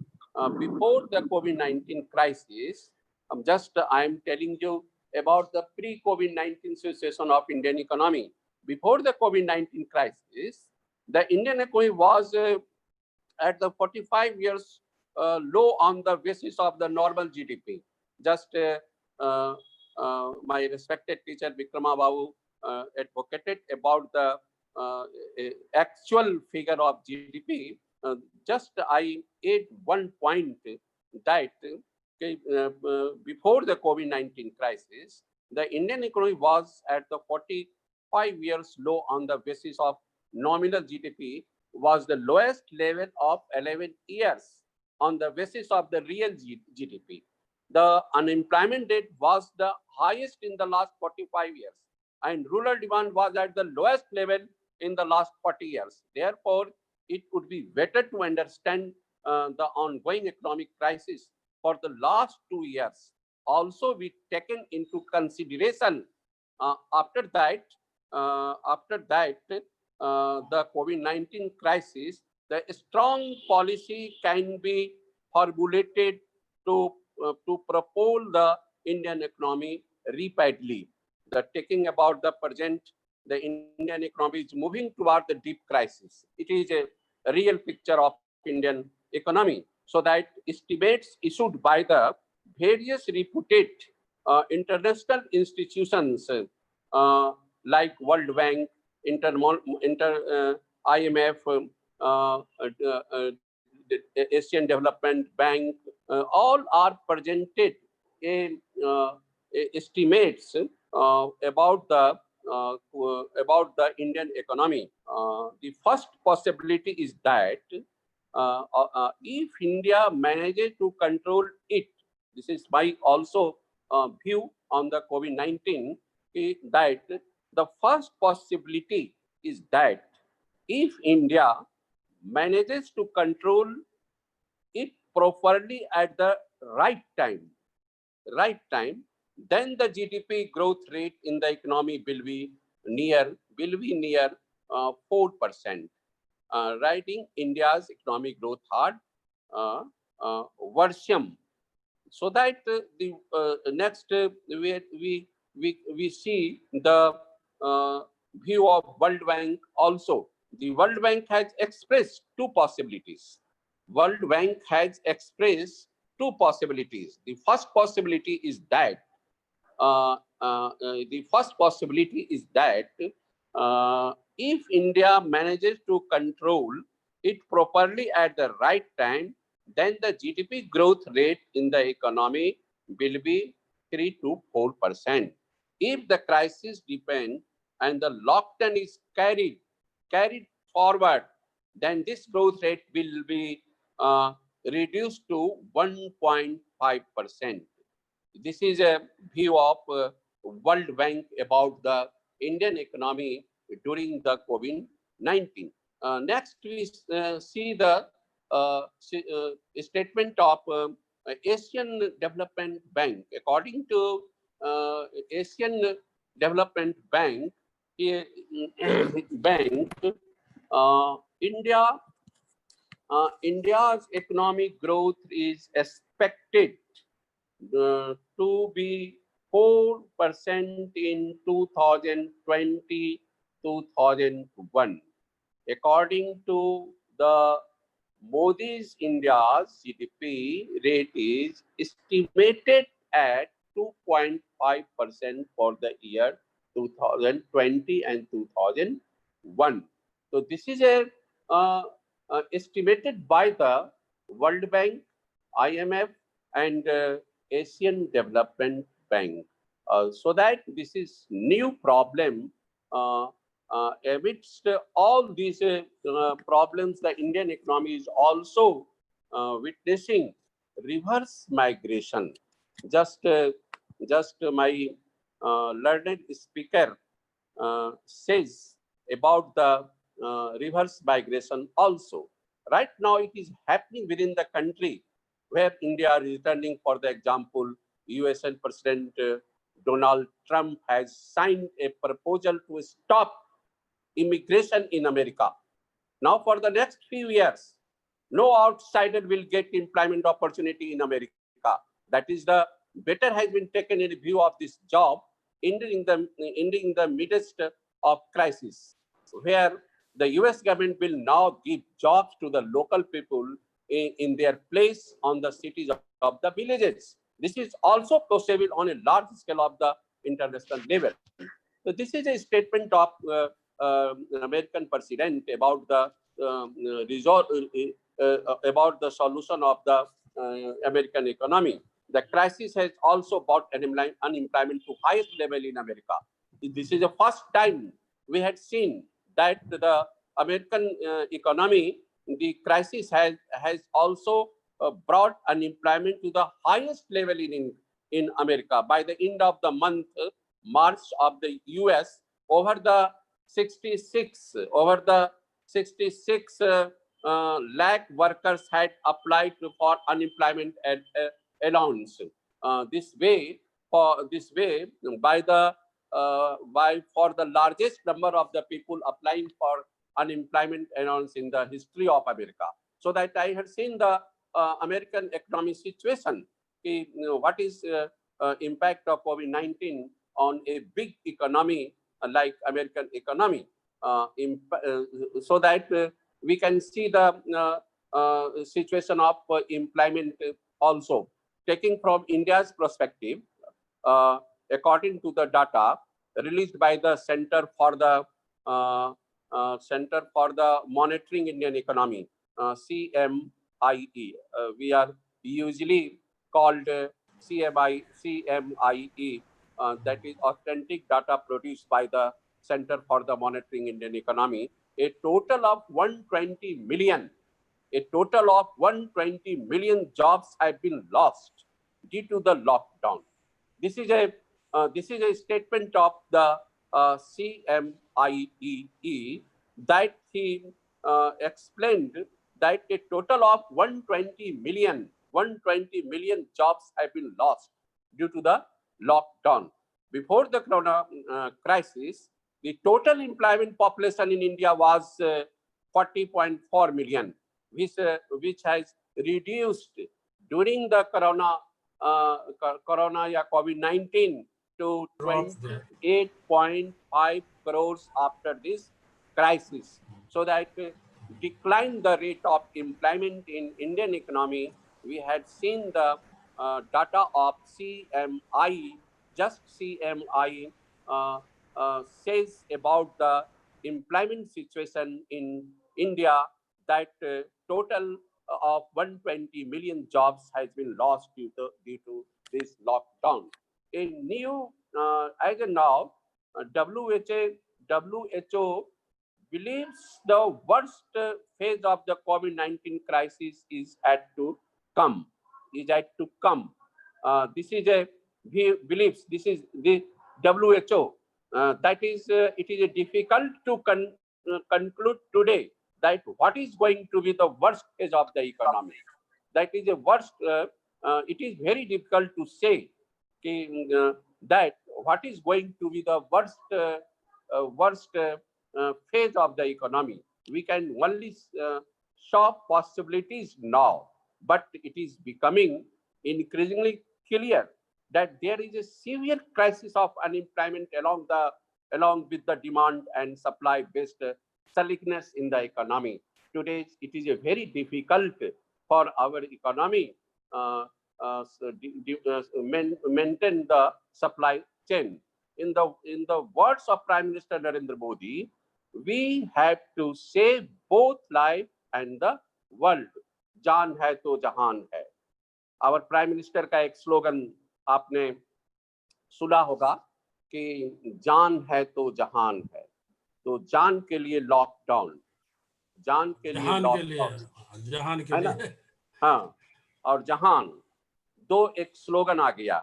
before the COVID-19 crisis. I am telling you about the pre-COVID-19 situation of Indian economy. Before the COVID-19 crisis, the Indian economy was at the 45 years low on the basis of the normal GDP. My respected teacher Vikrama Babu advocated about the actual figure of GDP. I add one point that before the COVID-19 crisis, the Indian economy was at the 45 years low on the basis of nominal GDP, was the lowest level of 11 years on the basis of the real GDP. The unemployment rate was the highest in the last 45 years, and rural demand was at the lowest level in the last 40 years. Therefore, it would be better to understand the ongoing economic crisis for the last 2 years. Also, we taken into consideration after that, the COVID-19 crisis, the strong policy can be formulated to propel the Indian economy rapidly. The taking about the present, the Indian economy is moving toward the deep crisis. It is a real picture of Indian economy. So that estimates issued by the various reputed international institutions like World Bank, IMF, the Asian Development Bank, all are presented a, estimates about the Indian economy. The first possibility is that if India manages to control it, this is my also view on the COVID-19, that the first possibility is that if India manages to control it properly at the right time, then the GDP growth rate in the economy will be near 4%, riding India's economic growth hard version. So that the next we see the view of World Bank also. The World Bank has expressed two possibilities. World Bank has expressed two possibilities. The first possibility is that if India manages to control it properly at the right time, then the GDP growth rate in the economy will be 3 to 4%. If the crisis deepens and the lockdown is carried forward, then this growth rate will be reduced to 1.5%. This is a view of World Bank about the Indian economy during the COVID-19. Next, we see the statement of Asian Development Bank. According to Asian Development Bank, India's economic growth is expected to be 4% in 2020-2021. According to the Modi's India's GDP rate is estimated at 2.5% for the year 2020 and 2001. So this is estimated by the World Bank, IMF, and Asian Development Bank. So that this is new problem amidst all these problems. The Indian economy is also witnessing reverse migration. Just my learned speaker says about the reverse migration also. Right now, it is happening within the country, where India is returning. For the example, US President Donald Trump has signed a proposal to stop immigration in America. Now, for the next few years, no outsider will get employment opportunity in America. That is the better has been taken in view of this job, ending in the midst of crisis, where the US government will now give jobs to the local people in their place on the cities of the villages. This is also possible on a large scale of the international level. So this is a statement of American president about the about the solution of the American economy. The crisis has also brought unemployment to highest level in America. This is the first time we had seen that the American economy, the crisis has also brought unemployment to the highest level in America. By the end of the month, March of the US, over the 66 lakh workers had applied for unemployment allowance. This way, for the largest number of the people applying for unemployment allowance in the history of America. So that I had seen the American economic situation. What is impact of COVID-19 on a big economy like American economy? So that we can see the situation of employment also. taking from India's perspective, according to the data released by the Center for the Monitoring Indian Economy, CMIE. We are usually called CMIE, that is authentic data produced by the Center for the Monitoring Indian Economy. A total of 120 million jobs have been lost due to the lockdown. This is a statement of the CMIE that he explained that a total of 120 million jobs have been lost due to the lockdown. Before the corona crisis, the total employment population in India was 40.4 million, which has reduced during the corona COVID-19 to 28.5 crores after this crisis. So that declined the rate of employment in Indian economy. We had seen the data of CMI, just CMI says about the employment situation in India that total of 120 million jobs has been lost due to this lockdown. A new, as of now, WHO believes the worst phase of the COVID-19 crisis is yet to come. This is a believes. This is the WHO. That is, it is difficult to conclude today that what is going to be the worst phase of the economy. That is a worst. It is very difficult to say that what is going to be the worst phase of the economy. We can only show possibilities now, but it is becoming increasingly clear that there is a severe crisis of unemployment along with the demand and supply based sluggishness in the economy. Today, it is a very difficult for our economy maintain the supply chain. In the words of Prime Minister Narendra Modi, we have to save both life and the world. जान है तो जहान है. Our Prime Minister का एक slogan आपने सुना होगा कि जान है तो जहान है. तो जान के लिए लॉकडाउन, जान के लिए लॉकडाउन, जहान के है ना? लिए. हाँ, और जहान दो एक स्लोगन आ गया.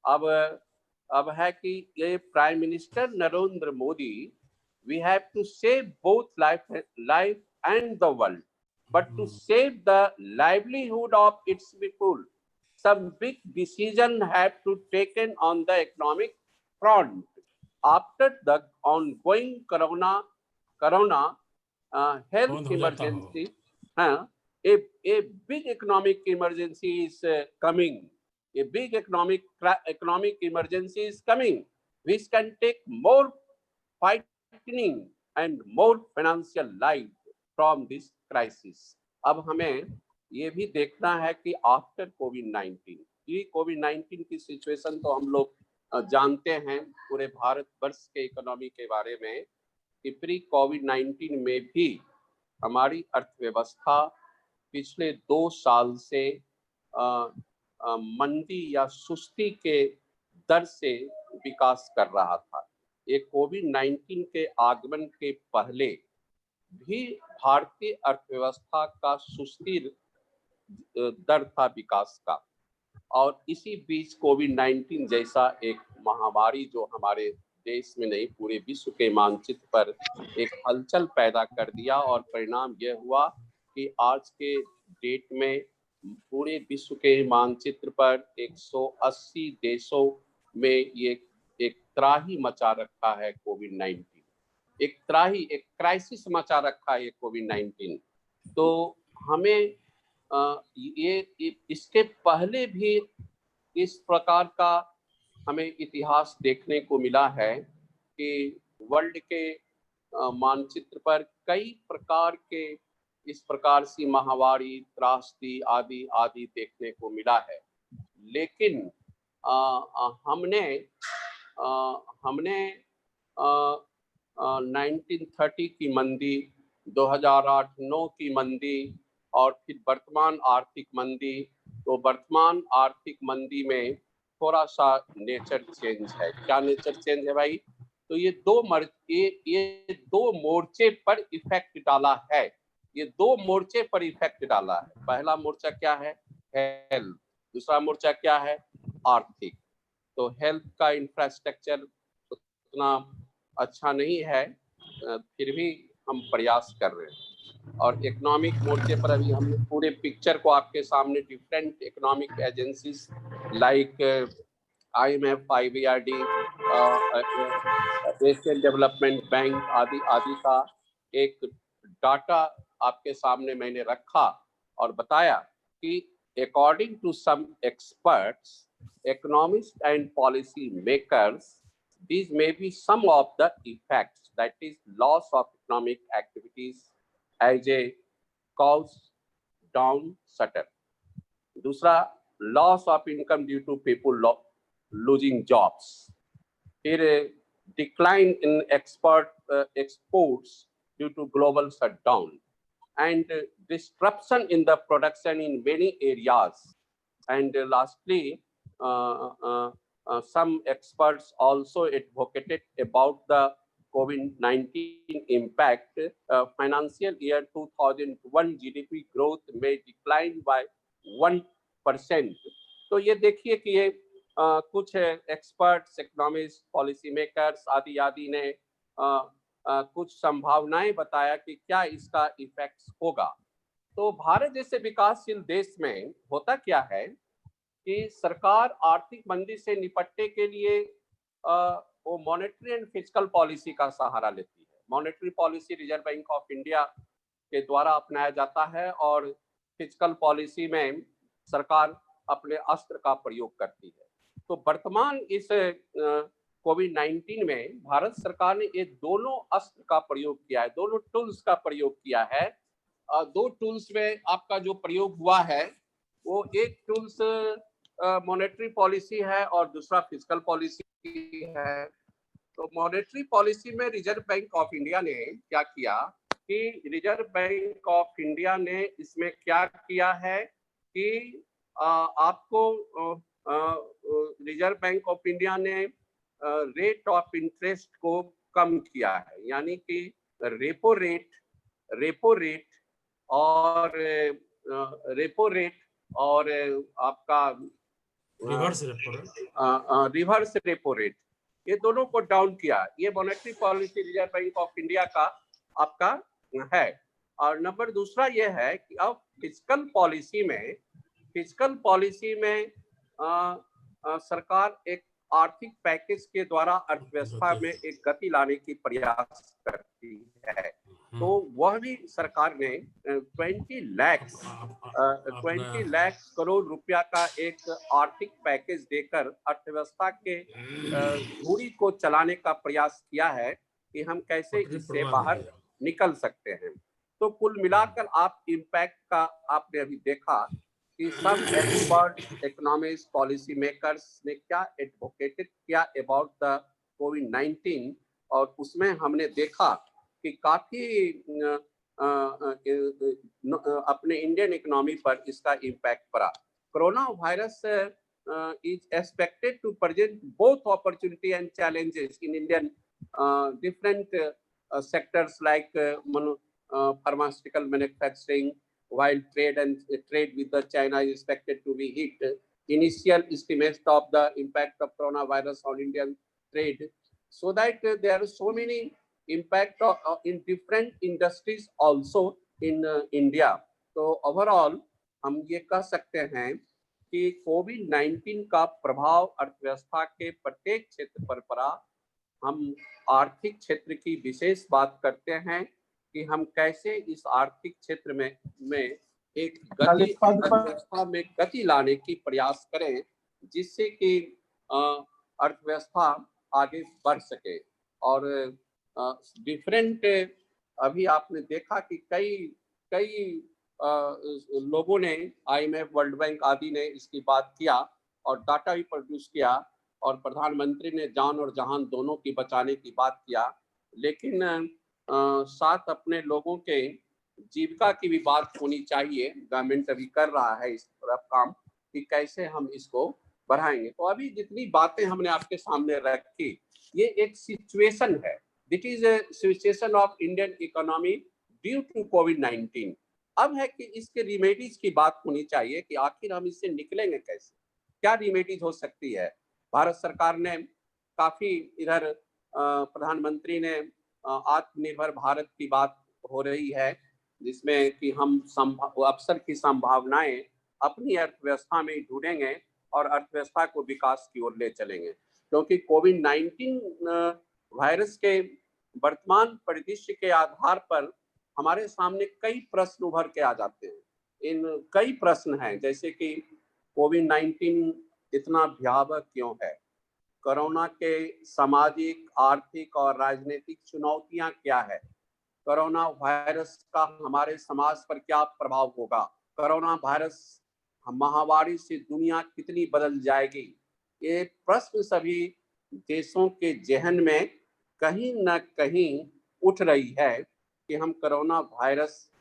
अब है कि ये prime minister Narendra Modi, we have to save both life and the world, but to save the livelihood of its people, some big decision have to taken on the economic front after the ongoing corona health emergency. A big economic emergency is coming. A big economic emergency is coming, which can take more fighting and more financial life from this crisis. अब हमें ये भी देखना है कि after कोविड-19, ये कोविड-19 की situation तो हम लोग जानते हैं पूरे भारत वर्ष के इकोनॉमी के बारे में कि प्री कोविड-19 में भी हमारी अर्थव्यवस्था पिछले 2 साल से मंदी या सुस्ती के दर से विकास कर रहा था. ये कोविड-19 के आगमन के पहले भी भारतीय अर्थव्यवस्था का सुस्ती दर था विकास का, और इसी बीच कोविड-19 जैसा एक महामारी जो हमारे देश में नहीं पूरे विश्व के मानचित्र पर एक हलचल पैदा कर दिया, और परिणाम यह हुआ कि आज के डेट में पूरे विश्व के मानचित्र पर 180 देशों में ये एक त्राही मचा रखा है कोविड-19. एक क्राइसिस मचा रखा है ये कोविड-19. तो हमें ये इसके पहले भी इस प्रकार का हमें इतिहास देखने को मिला है कि वर्ल्ड के मानचित्र पर कई प्रकार के इस प्रकार सी महामारी, त्रासदी आदि देखने को मिला है. लेकिन हमने 1930 की मंदी, 2008-9 की मंदी और फिर वर्तमान आर्थिक मंदी, तो वर्तमान आर्थिक मंदी में थोड़ा सा नेचर चेंज है। क्या नेचर चेंज है भाई? तो ये दो मोर्चे पर इफेक्ट डाला है। ये दो मोर्चे पर इफेक्ट डाला है। पहला मोर्चा क्या है? हेल्थ। दूसरा मोर्चा क्या है? आर्थिक। तो हेल्थ का इंफ्रास्ट्रक्चर उतना अच्छा नहीं है, फिर भी हम प्रयास कर रहे हैं। और इकोनॉमिक मोर्चे पर अभी हमने पूरे पिक्चर को आपके सामने different economic agencies like IMF, IBRD, Asian development bank आदि आदि का एक डाटा आपके सामने मैंने रखा और बताया कि according to some experts, economists and policy makers, these may be some of the effects, that is loss of economic activities as a cause down shutter. दूसरा, loss of income due to people losing jobs. फिर decline in exports due to global shutdown and disruption in the production in many areas. And lastly, some experts also advocated about the COVID-19 impact. Financial year 2001 GDP growth may decline by 1%. तो ये देखिए कि ये कुछ experts, economist, policy makers आदि आदि ने कुछ संभावनाएं बताया कि क्या इसका इफेक्ट्स होगा। तो भारत जैसे विकासशील देश में होता क्या है कि सरकार आर्थिक मंदी से निपटने के लिए वो मॉनेटरी एंड फिस्कल पॉलिसी का सहारा लेती है। Monetary policy reserve Bank of India के द्वारा अपनाया जाता है और फिस्कल पॉलिसी में सरकार अपने अस्त्र का प्रयोग करती है। तो वर्तमान इस कोविड-19 में भारत सरकार ने ये दोनों अस्त्र का प्रयोग किया है, दोनों टूल्स का प्रयोग किया है। दो टूल्स में आपका जो प्रयोग हुआ है वो एक टूल्स मॉनेटरी पॉलिसी है और दूसरा फिस्कल पॉलिसी है। तो मॉनेटरी पॉलिसी में रिजर्व बैंक ऑफ इंडिया ने क्या किया कि रिजर्व बैंक ऑफ इंडिया ने इसमें क्या किया है कि आपको रिजर्व बैंक ऑफ इंडिया ने रेट ऑफ इंटरेस्ट को कम किया है, यानी कि रेपो रेट और आपका रिवर्स रेपो रेट, ये दोनों को डाउन किया। ये monetary policy reserve Bank of India का आपका है। और नंबर दूसरा ये है कि अब फिस्कल पॉलिसी में सरकार एक आर्थिक पैकेज के द्वारा अर्थव्यवस्था में एक गति लाने की प्रयास करती है। तो वह भी सरकार ने 20 लाख करोड़ रुपया का एक आर्थिक पैकेज देकर अर्थव्यवस्था के धूरी को चलाने का प्रयास किया है कि हम कैसे इससे बाहर निकल सकते हैं। तो कुल मिलाकर आप इम्पैक्ट का आपने अभी देखा कि सब एक्सपर्ट, इकोनॉमिस्ट, पॉलिसी मेकर्स ने क्या एडवोकेटेड किया अबाउट द कोविड-19 और उसमें हमने देखा कि काफी अपने इंडियन इकोनॉमी पर इसका इम्पैक्ट पड़ा। Corona virus is expected to present both opportunity and challenges in Indian different sectors like pharmaceutical manufacturing, while trade with the China is expected to be hit. Initial estimates of the impact of coronavirus on Indian trade, so that there are so many impact in different industries also in India. तो overall हम ये कह सकते हैं कि कोविड-19 का प्रभाव अर्थव्यवस्था के प्रत्येक क्षेत्र पर पड़ा। हम आर्थिक क्षेत्र की विशेष बात करते हैं कि हम कैसे इस आर्थिक क्षेत्र में एक गति अर्थव्यवस्था में गति लाने की प्रयास करें, जिससे कि अर्थव्यवस्था आगे बढ़ सके। और डिफरेंट अभी आपने देखा कि कई लोगों ने, IMF, वर्ल्ड बैंक आदि ने इसकी बात किया और डाटा भी प्रोड्यूस किया और प्रधानमंत्री ने जान और जहान दोनों की बचाने की बात किया, लेकिन साथ अपने लोगों के जीविका की भी बात होनी चाहिए। गवर्नमेंट अभी कर रहा है इस तरफ काम कि कैसे हम इसको बढ़ाएंगे। तो अभी जितनी बातें हमने आपके सामने रखी, ये एक सिचुएशन है, that is a situation of Indian economy due to कोविड-19। अब है कि इसके रिमेडीज की बात होनी चाहिए कि आखिर हम इससे निकलेंगे कैसे, क्या रिमेडीज हो सकती है। भारत सरकार ने काफी इधर प्रधानमंत्री ने आत्मनिर्भर भारत की बात हो रही है, जिसमें कि हम अवसर की संभावनाएं अपनी अर्थव्यवस्था में ढूंढेंगे और अर्थव्यवस्था को विकास की ओर ले चलेंगे। क्योंकि कोविड-19 वायरस के वर्तमान परिदृश्य के आधार पर हमारे सामने कई प्रश्न उभर के आ जाते हैं। इन कई प्रश्न हैं, जैसे कि कोविड-19 इतना भयावह क्यों है, कोरोना के सामाजिक, आर्थिक और राजनीतिक चुनौतियां क्या है, कोरोना वायरस का हमारे समाज पर क्या प्रभाव होगा, कोरोना वायरस महामारी से दुनिया कितनी बदल जाएगी। ये प्रश्न सभी देशों के जेहन में कहीं न कहीं उठ रही है कि हम कोरोना वायरस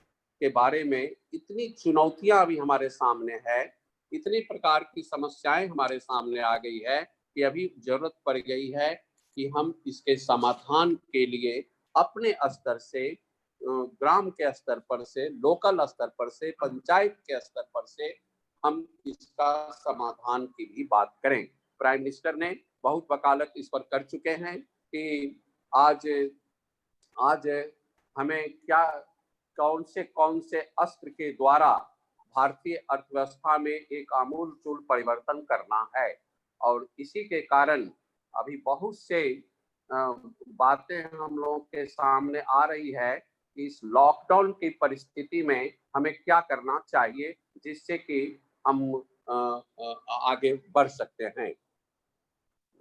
के बारे में इतनी चुनौतियां अभी हमारे सामने है, इतनी प्रकार की समस्याएं हमारे सामने आ गई है कि अभी जरूरत पड़ गई है कि हम इसके समाधान के लिए अपने स्तर से, ग्राम के स्तर पर से, लोकल स्तर पर से, पंचायत के स्तर पर से हम इसका समाधान की भी बात करें। प्राइम मिनिस्टर ने बहुत वकालत इस पर कर चुके हैं कि आज हमें क्या कौन से अस्त्र के द्वारा भारतीय अर्थव्यवस्था में एक आमूलचूल परिवर्तन करना है। और इसी के कारण अभी बहुत से बातें हम लोगों के सामने आ रही है कि इस लॉकडाउन की परिस्थिति में हमें क्या करना चाहिए जिससे कि हम आगे बढ़ सकते हैं।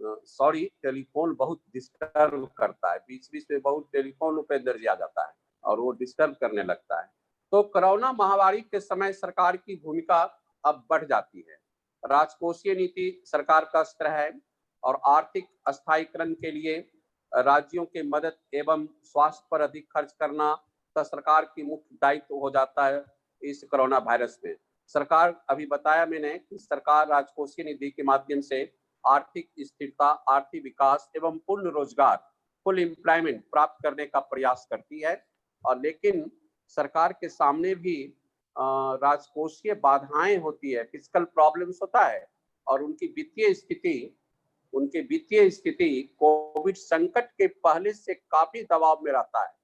सॉरी, टेलीफोन बहुत डिस्टर्ब करता है, बीच बीच में बहुत टेलीफोन उपेंद्र जी आ जाता है और वो डिस्टर्ब करने लगता है। तो कोरोना महामारी के समय सरकार की भूमिका अब बढ़ जाती है। राजकोषीय नीति सरकार का अस्त्र है और आर्थिक स्थायीकरण के लिए राज्यों के मदद एवं स्वास्थ्य पर अधिक खर्च करना तो सरकार की मुख्य दायित्व हो जाता है। इस कोरोना वायरस में सरकार, अभी बताया मैंने कि सरकार राजकोषीय निधि के माध्यम से आर्थिक स्थिरता, आर्थिक विकास एवं पूर्ण रोजगार, फुल एम्प्लॉयमेंट प्राप्त करने का प्रयास करती है। और लेकिन सरकार के सामने भी राजकोषीय बाधाएं होती है, फिस्कल प्रॉब्लम्स होता है और उनकी वित्तीय स्थिति कोविड संकट के पहले से काफी दबाव में रहता है।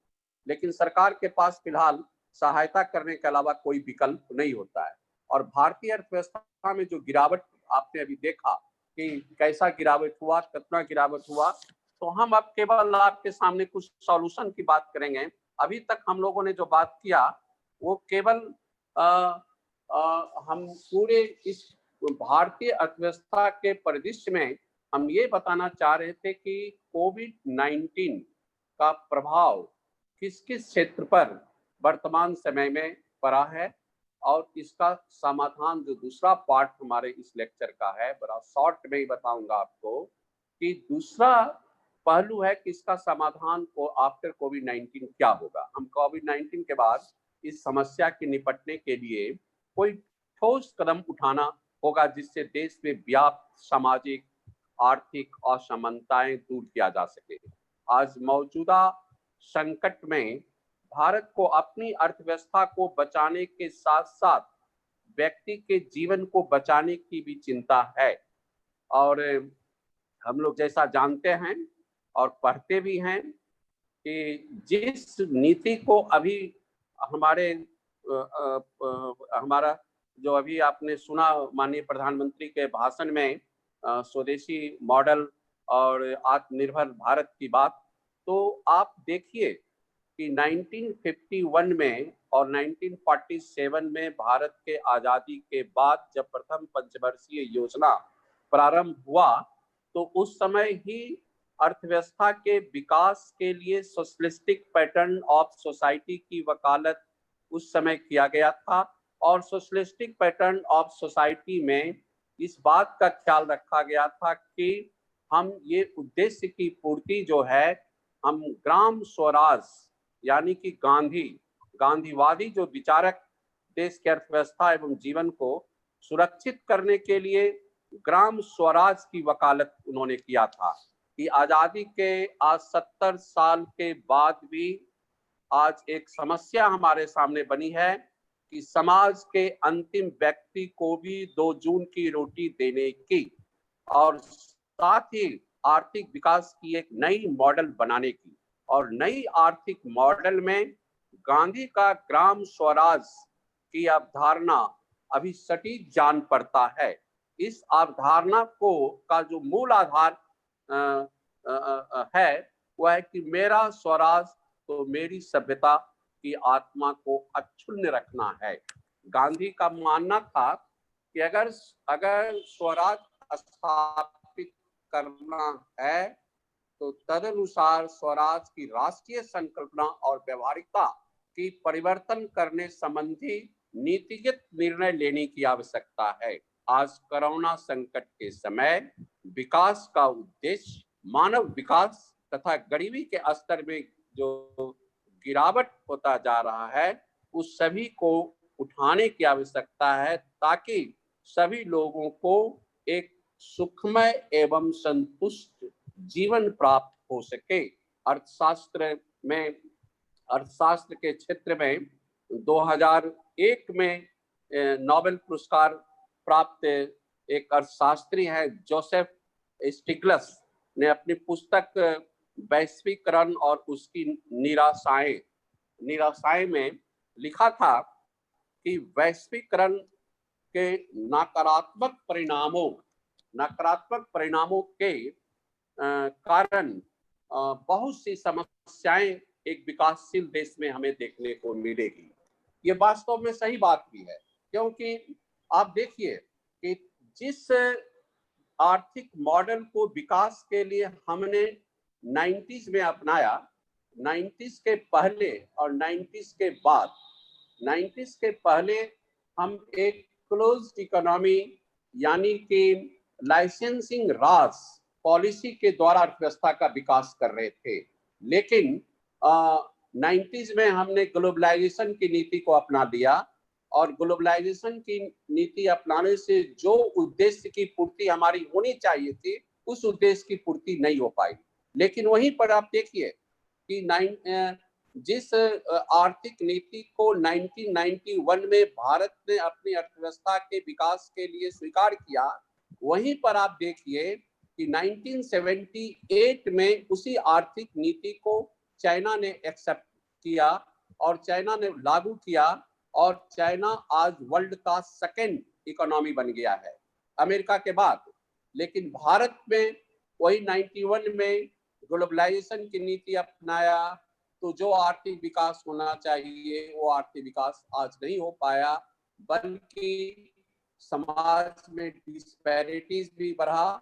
लेकिन सरकार के पास फिलहाल सहायता करने के अलावा कोई विकल्प नहीं होता है। और भारतीय अर्थव्यवस्था में जो गिरावट आपने अभी देखा कि कैसा गिरावट हुआ, कितना गिरावट हुआ, तो हम अब केवल आपके सामने कुछ सॉल्यूशन की बात करेंगे। अभी तक हम लोगों ने जो बात किया वो केवल हम पूरे इस भारतीय अर्थव्यवस्था के परिदृश्य में हम ये बताना चाह रहे थे कि कोविड-19 का प्रभाव किस किस क्षेत्र पर वर्तमान समय में पड़ा है और इसका समाधान, जो दूसरा पार्ट हमारे इस लेक्चर का है, बड़ा शॉर्ट में ही बताऊंगा आपको कि दूसरा पहलू है कि इसका समाधान को आफ्टर कोविड-19 क्या होगा। हम कोविड-19 के बाद इस समस्या के निपटने के लिए कोई ठोस कदम उठाना होगा जिससे देश में व्याप्त सामाजिक, आर्थिक असमानताएं दूर किया जा सके। आज मौजूदा संकट में भारत को अपनी अर्थव्यवस्था को बचाने के साथ साथ व्यक्ति के जीवन को बचाने की भी चिंता है। और हम लोग जैसा जानते हैं और पढ़ते भी हैं कि जिस नीति को अभी हमारा जो अभी आपने सुना माननीय प्रधानमंत्री के भाषण में, स्वदेशी मॉडल और आत्मनिर्भर भारत की बात, तो आप देखिए कि 1951 में और 1947 में भारत के आजादी के बाद जब प्रथम पंचवर्षीय योजना प्रारंभ हुआ तो उस समय ही अर्थव्यवस्था के विकास के लिए सोशलिस्टिक पैटर्न ऑफ सोसाइटी की वकालत उस समय किया गया था। और सोशलिस्टिक पैटर्न ऑफ सोसाइटी में इस बात का ख्याल रखा गया था कि हम ये उद्देश्य की पूर्ति जो है हम ग्राम स्वराज यानी कि गांधीवादी जो विचारक देश की अर्थव्यवस्था एवं जीवन को सुरक्षित करने के लिए ग्राम स्वराज की वकालत उन्होंने किया था कि आजादी के आज 70 साल के बाद भी आज एक समस्या हमारे सामने बनी है कि समाज के अंतिम व्यक्ति को भी 2 जून की रोटी देने की और साथ ही आर्थिक विकास की एक नई मॉडल बनाने की और नई आर्थिक मॉडल में गांधी का ग्राम स्वराज की अवधारणा अभी सटीक जान पड़ता है। इस अवधारणा को का जो मूल आधार है वह है कि मेरा स्वराज तो मेरी सभ्यता की आत्मा को अक्षुण्ण रखना है। गांधी का मानना था कि अगर स्वराज स्थापित करना है तो तदनुसार स्वराज की राष्ट्रीय संकल्पना और व्यवहारिकता की परिवर्तन करने संबंधी नीतिगत निर्णय लेने की आवश्यकता है। आज कोरोना संकट के समय विकास का उद्देश्य मानव विकास तथा गरीबी के स्तर में जो गिरावट होता जा रहा है उस सभी को उठाने की आवश्यकता है ताकि सभी लोगों को एक सुखमय एवं संतुष्ट जीवन प्राप्त हो सके। अर्थशास्त्र के क्षेत्र में 2001 में नोबेल पुरस्कार प्राप्त एक अर्थशास्त्री है जोसेफ स्टिग्लस ने अपनी पुस्तक वैश्वीकरण और उसकी निराशाएं में लिखा था कि वैश्वीकरण के नकारात्मक परिणामों के कारण बहुत सी समस्याएं एक विकासशील देश में हमें देखने को मिलेगी। ये वास्तव में सही बात भी है क्योंकि आप देखिए कि जिस आर्थिक मॉडल को विकास के लिए हमने 90s में अपनाया, 90s के पहले और 90s के बाद, 90s के पहले हम एक क्लोज्ड इकोनॉमी यानी कि लाइसेंसिंग राज पॉलिसी के द्वारा अर्थव्यवस्था का विकास कर रहे थे, लेकिन 90s में हमने ग्लोबलाइजेशन की नीति को अपना लिया और ग्लोबलाइजेशन की नीति अपनाने से जो उद्देश्य की पूर्ति हमारी होनी चाहिए थी उस उद्देश्य की पूर्ति नहीं हो पाई। लेकिन वहीं पर आप देखिए कि जिस आर्थिक नीति को 1991 में भारत ने अपनी अर्थव्यवस्था के विकास के लिए स्वीकार किया, वहीं पर आप देखिए कि 1978 में उसी आर्थिक नीति को चाइना ने एक्सेप्ट किया और चाइना ने लागू किया और चाइना आज वर्ल्ड का सेकंड इकोनॉमी बन गया है अमेरिका के बाद। लेकिन भारत में वही 91 में ग्लोबलाइजेशन की नीति अपनाया तो जो आर्थिक विकास होना चाहिए वो आर्थिक विकास आज नहीं हो पाया, बल्कि समाज में डिस्पैरिटीज भी बढ़ा,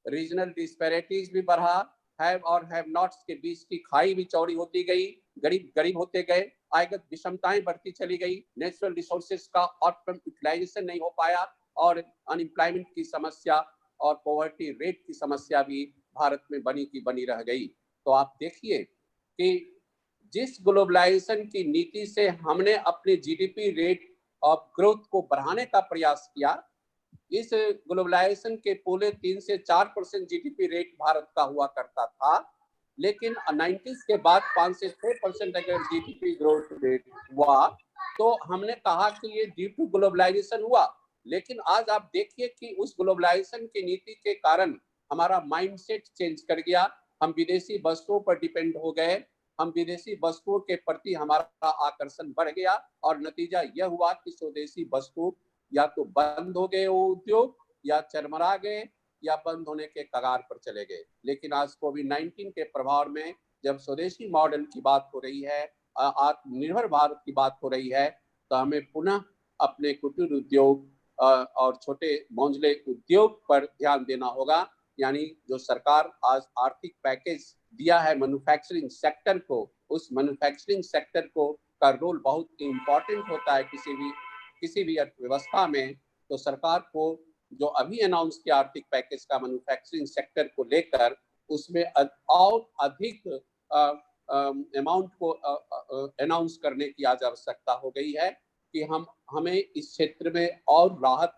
रीजनल डिस्पैरिटीज भी बढ़ा, हैव और हैव नॉट्स के बीच की खाई भी चौड़ी होती गई, गरीब होते गए, आयगत विषमताएं बढ़ती चली गई, नेचुरल रिसोर्सेज का ऑप्टिमम यूटिलाइजेशन नहीं हो पाया और अनएम्प्लॉयमेंट की समस्या और पॉवर्टी रेट की समस्या भी भारत में बनी की बनी रह गई। तो आप देखिए कि जिस ग्लोबलाइजेशन की नीति से हमने अपने जीडीपी रेट ऑफ ग्रोथ को बढ़ाने का प्रयास किया, इस ग्लोबलाइजेशन के पूरे 3 से 4% जीडीपी रेट भारत का हुआ करता था, लेकिन 90s के बाद 5 से 6% अगर जीडीपी ग्रोथ रेट हुआ तो हमने कहा कि ये ड्यू टू ग्लोबलाइजेशन हुआ। लेकिन आज आप देखिए कि उस ग्लोबलाइजेशन की नीति के कारण हमारा माइंडसेट चेंज कर गया, हम विदेशी वस्तुओं पर डिपेंड हो गए, हम विदेशी वस्तुओं के प्रति हमारा आकर्षण बढ़ गया और नतीजा यह हुआ कि स्वदेशी वस्तु या तो बंद हो गए वो उद्योग या चरमरा गए या बंद होने के कगार पर चले गए। लेकिन आज कोविड-19 के प्रभाव में जब स्वदेशी मॉडल की बात हो रही है, आत्मनिर्भर भारत की बात हो रही है, तो हमें पुनः अपने कुटीर उद्योग और छोटे मंझले उद्योग पर ध्यान देना होगा। यानी जो सरकार आज आर्थिक पैकेज दिया है मैन्युफैक्चरिंग सेक्टर को, उस मैन्युफैक्चरिंग सेक्टर को का रोल बहुत इम्पोर्टेंट होता है किसी भी अर्थव्यवस्था में। तो सरकार को जो अभी अनाउंस किया आर्थिक पैकेज का मैन्युफैक्चरिंग सेक्टर को लेकर, उसमें और अधिक अमाउंट को अनाउंस करने की आज आवश्यकता हो गई है कि हमें इस क्षेत्र में और राहत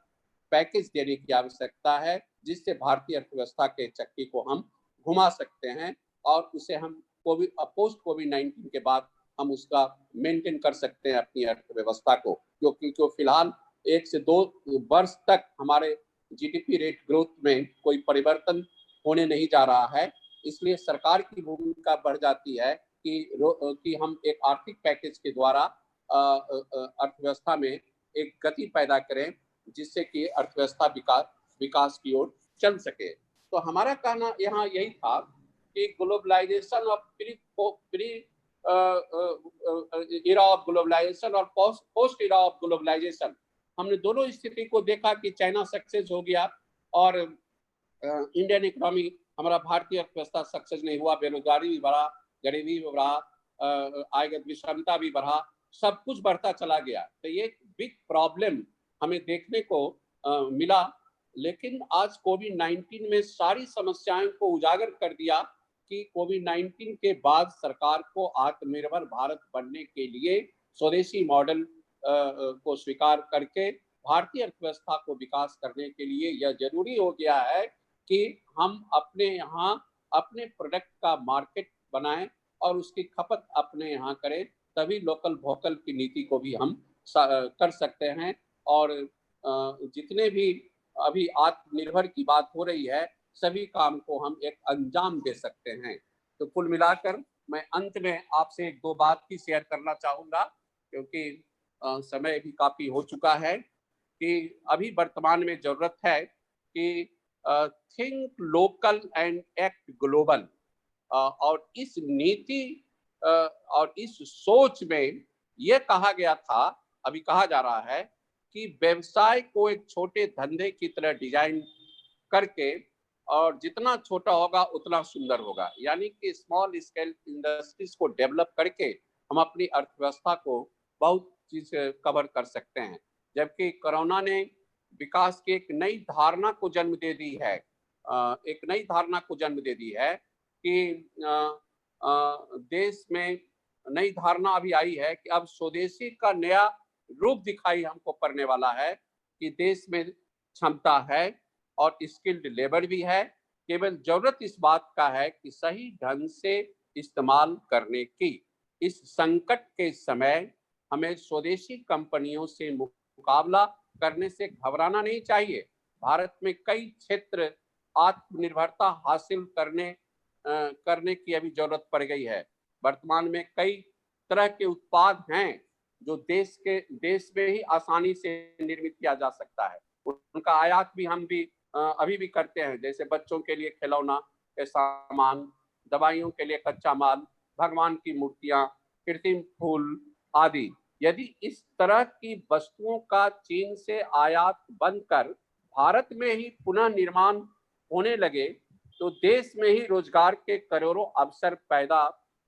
पैकेज देने की आवश्यकता है, जिससे भारतीय अर्थव्यवस्था के चक्की को हम घुमा सकते हैं और उसे हम पोस्ट कोविड-19 के बाद हम उसका मेंटेन कर सकते हैं अपनी अर्थव्यवस्था को, क्योंकि फिलहाल 1 से 2 वर्ष तक हमारे जीडीपी रेट ग्रोथ में कोई परिवर्तन होने नहीं जा रहा है। इसलिए सरकार की भूमिका बढ़ जाती है कि हम एक आर्थिक पैकेज के द्वारा अर्थव्यवस्था में एक गति पैदा करें, जिससे कि अर्थव्यवस्था विकास की ओर चल सके। तो हमारा कहना यहाँ यही था कि ग्लोबलाइजेशन और प्री इरा ऑफ ग्लोबलाइजेशन और पोस्ट इरा ऑफ ग्लोबलाइजेशन, हमने दोनों स्थिति को देखा कि चाइना सक्सेस हो गया और इंडियन इकोनॉमी, हमारा भारतीय अर्थव्यवस्था सक्सेस नहीं हुआ, बेरोजगारी भी बढ़ा, गरीबी भी बढ़ा, आयगत विषमता भी बढ़ा, सब कुछ बढ़ता चला गया। तो ये बिग प्रॉब्लम हमें देखने को मिला। लेकिन आज कोविड-19 में सारी समस्याओं को उजागर कर दिया कि कोविड-19 के बाद सरकार को आत्मनिर्भर भारत बनने के लिए स्वदेशी मॉडल को स्वीकार करके भारतीय अर्थव्यवस्था को विकास करने के लिए यह जरूरी हो गया है कि हम अपने यहाँ अपने प्रोडक्ट का मार्केट बनाएं और उसकी खपत अपने यहाँ करें, तभी लोकल वोकल की नीति को भी हम कर सकते हैं। और जितने भी अभी आत्मनिर्भर की बात हो रही है, सभी काम को हम एक अंजाम दे सकते हैं। तो कुल मिलाकर मैं अंत में आपसे 1-2 बात की शेयर करना चाहूँगा, क्योंकि समय भी काफ़ी हो चुका है, कि अभी वर्तमान में ज़रूरत है कि think local and act global. और इस नीति और इस सोच में यह कहा गया था, अभी कहा जा रहा है कि व्यवसाय को एक छोटे धंधे की तरह डिजाइन करके, और जितना छोटा होगा उतना सुंदर होगा, यानी कि स्मॉल स्केल इंडस्ट्रीज को डेवलप करके हम अपनी अर्थव्यवस्था को बहुत चीज कवर कर सकते हैं। जबकि कोरोना ने विकास की एक नई धारणा को जन्म दे दी है, एक नई धारणा को जन्म दे दी है कि देश में नई धारणा अभी आई है कि अब स्वदेशी का नया रूप दिखाई हमको पड़ने वाला है कि देश में क्षमता है और स्किल्ड लेबर भी है, केवल जरूरत इस बात का है कि सही ढंग से इस्तेमाल करने की। इस संकट के समय हमें स्वदेशी कंपनियों से मुकाबला करने से घबराना नहीं चाहिए। भारत में कई क्षेत्र आत्मनिर्भरता हासिल करने की अभी जरूरत पड़ गई है। वर्तमान में कई तरह के उत्पाद हैं जो देश में ही आसानी से निर्मित किया जा सकता है, उनका आयात भी हम भी अभी भी करते हैं, जैसे बच्चों के लिए खिलौना के सामान, दवाइयों के लिए कच्चा माल, भगवान की मूर्तियां, कृत्रिम फूल आदि। यदि इस तरह की वस्तुओं का चीन से आयात बंद कर भारत में ही पुनः निर्माण होने लगे तो देश में ही रोजगार के करोड़ों अवसर पैदा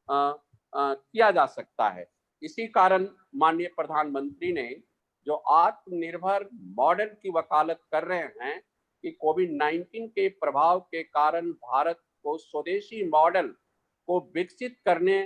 किया जा सकता है। इसी कारण माननीय प्रधानमंत्री ने जो आत्मनिर्भर मॉडल की वकालत कर रहे हैं कि कोविड-19 के प्रभाव के कारण भारत को स्वदेशी मॉडल को विकसित करने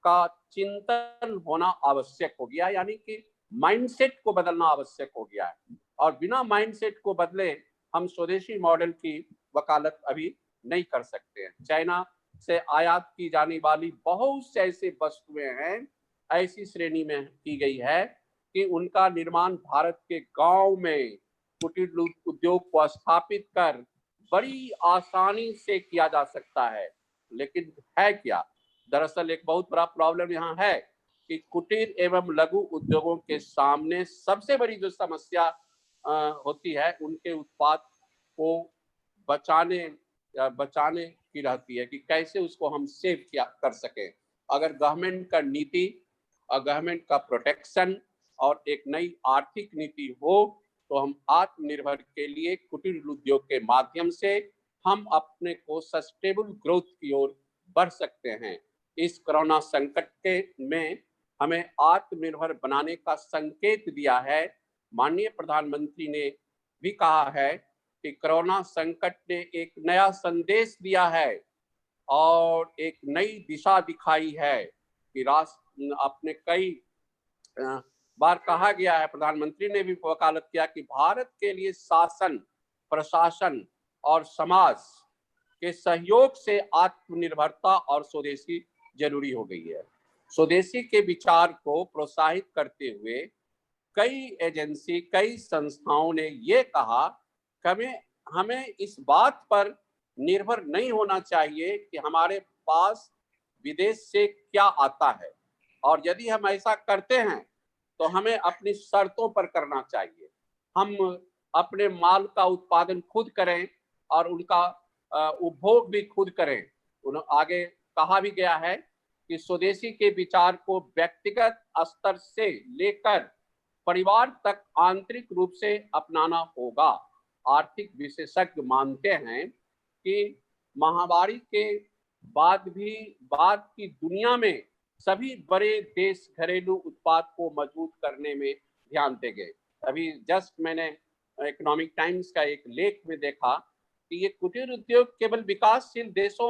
का चिंतन होना आवश्यक हो गया, यानी कि माइंडसेट को बदलना आवश्यक हो गया है। और बिना माइंडसेट को बदले हम स्वदेशी मॉडल की वकालत अभी नहीं कर सकते हैं। चाइना से आयात की जाने वाली बहुत से ऐसे वस्तुएं हैं, ऐसी श्रेणी में की गई है कि उनका निर्माण भारत के गांव में कुटीर उद्योग को स्थापित कर बड़ी आसानी से किया जा सकता है। लेकिन है क्या, दरअसल एक बहुत बड़ा प्रॉब्लम यहाँ है कि कुटीर एवं लघु उद्योगों के सामने सबसे बड़ी जो समस्या होती है उनके उत्पाद को बचाने की रहती है कि कैसे उसको हम सेव कर सकें। अगर गवर्नमेंट का नीति और गवर्नमेंट का प्रोटेक्शन और एक नई आर्थिक नीति हो तो हम आत्मनिर्भर के लिए कुटीर उद्योग के माध्यम से हम अपने को सस्टेनेबल ग्रोथ की ओर बढ़ सकते हैं। इस कोरोना संकट के में हमें आत्मनिर्भर बनाने का संकेत दिया है। माननीय प्रधानमंत्री ने भी कहा है कि कोरोना संकट ने एक नया संदेश दिया है और एक नई दिशा दिखाई है कि राष्ट्र अपने कई बार कहा गया है, प्रधानमंत्री ने भी वकालत किया कि भारत के लिए शासन, प्रशासन और समाज के सहयोग से आत्मनिर्भरता और स्वदेशी जरूरी हो गई है। स्वदेशी के विचार को प्रोत्साहित करते हुए कई एजेंसी, कई संस्थाओं ने ये कहा कि हमें इस बात पर निर्भर नहीं होना चाहिए कि हमारे पास विदेश से क्या आता है, और यदि हम ऐसा करते हैं तो हमें अपनी शर्तों पर करना चाहिए। हम अपने माल का उत्पादन खुद करें और उनका उपभोग भी खुद करें। आगे कहा भी गया है कि स्वदेशी के विचार को व्यक्तिगत स्तर से लेकर परिवार तक आंतरिक रूप से अपनाना होगा। आर्थिक विशेषज्ञ मानते हैं कि महामारी के बाद की दुनिया में सभी बड़े देश घरेलू उत्पाद को मजबूत करने में ध्यान देंगे। अभी जस्ट मैंने इकोनॉमिक टाइम्स का एक लेख में देखा कि ये कुटीर उद्योग केवल विकासशील देशों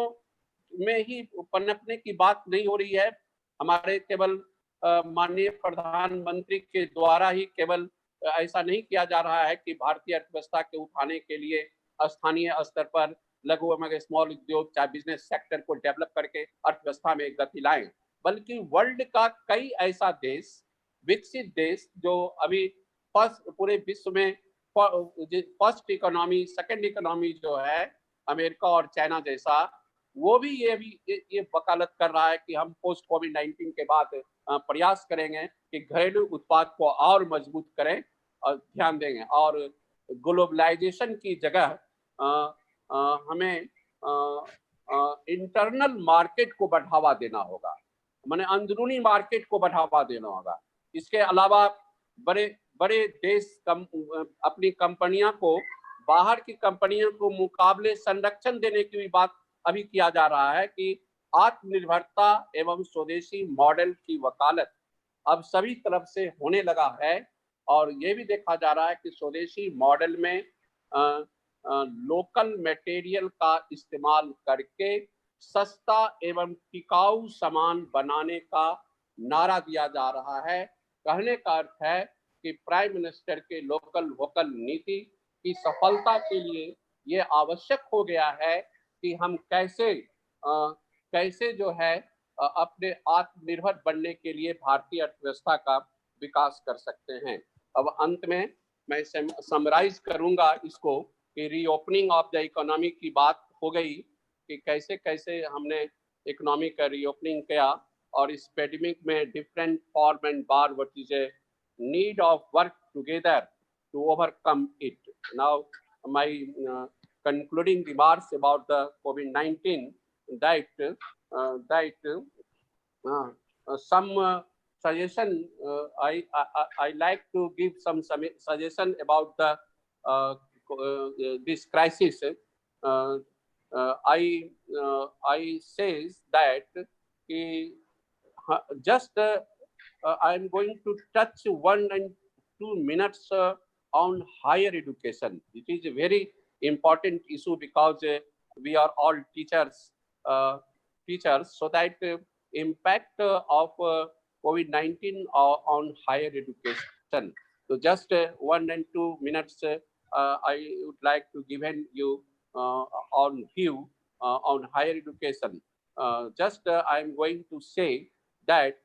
में ही पनपने की बात नहीं हो रही है। हमारे केवल माननीय प्रधानमंत्री के द्वारा ही केवल ऐसा नहीं किया जा रहा है कि भारतीय अर्थव्यवस्था के उठाने के लिए स्थानीय स्तर पर लघु एवं स्मॉल उद्योग, चाहे बिजनेस सेक्टर को डेवलप करके अर्थव्यवस्था में गति लाएं, बल्कि वर्ल्ड का कई ऐसा देश, विकसित देश जो अभी पूरे विश्व में फर्स्ट इकोनॉमी, सेकंड इकोनॉमी जो है अमेरिका और चाइना जैसा, वो भी ये वकालत कर रहा है कि हम पोस्ट कोविड-19 के बाद प्रयास करेंगे कि घरेलू उत्पाद को और मजबूत करें और ध्यान देंगे, और ग्लोबलाइजेशन की जगह हमें इंटरनल मार्केट को बढ़ावा देना होगा, माने अंदरूनी मार्केट को बढ़ावा देना होगा। इसके अलावा बड़े बड़े देश अपनी कंपनियां को बाहर की कंपनियों को मुकाबले संरक्षण देने की भी बात अभी किया जा रहा है कि आत्मनिर्भरता एवं स्वदेशी मॉडल की वकालत अब सभी तरफ से होने लगा है। और ये भी देखा जा रहा है कि स्वदेशी मॉडल में लोकल मटेरियल का इस्तेमाल करके सस्ता एवं टिकाऊ सामान बनाने का नारा दिया जा रहा है। कहने का अर्थ है कि प्राइम मिनिस्टर के लोकल वोकल नीति की सफलता के लिए ये आवश्यक हो गया है कि हम कैसे जो है अपने आत्मनिर्भर बनने के लिए भारतीय अर्थव्यवस्था का विकास कर सकते हैं। अब अंत में मैं समराइज करूंगा इसको कि रीओपनिंग ऑफ द इकोनॉमी की बात हो गई कि कैसे कैसे हमने इकोनॉमी का रीओपनिंग किया, और इस पेंडेमिक में different form and bar what is a need of work together to overcome it. Now my concluding remarks about the COVID-19 some suggestion I like to give some suggestion about the this crisis. I says that just I am going to touch 1 and 2 minutes on higher education. It is a very important issue because we are all teachers, so that impact of COVID-19 on higher education. So just 1 and 2 minutes I would like to give you on view on higher education. I am going to say that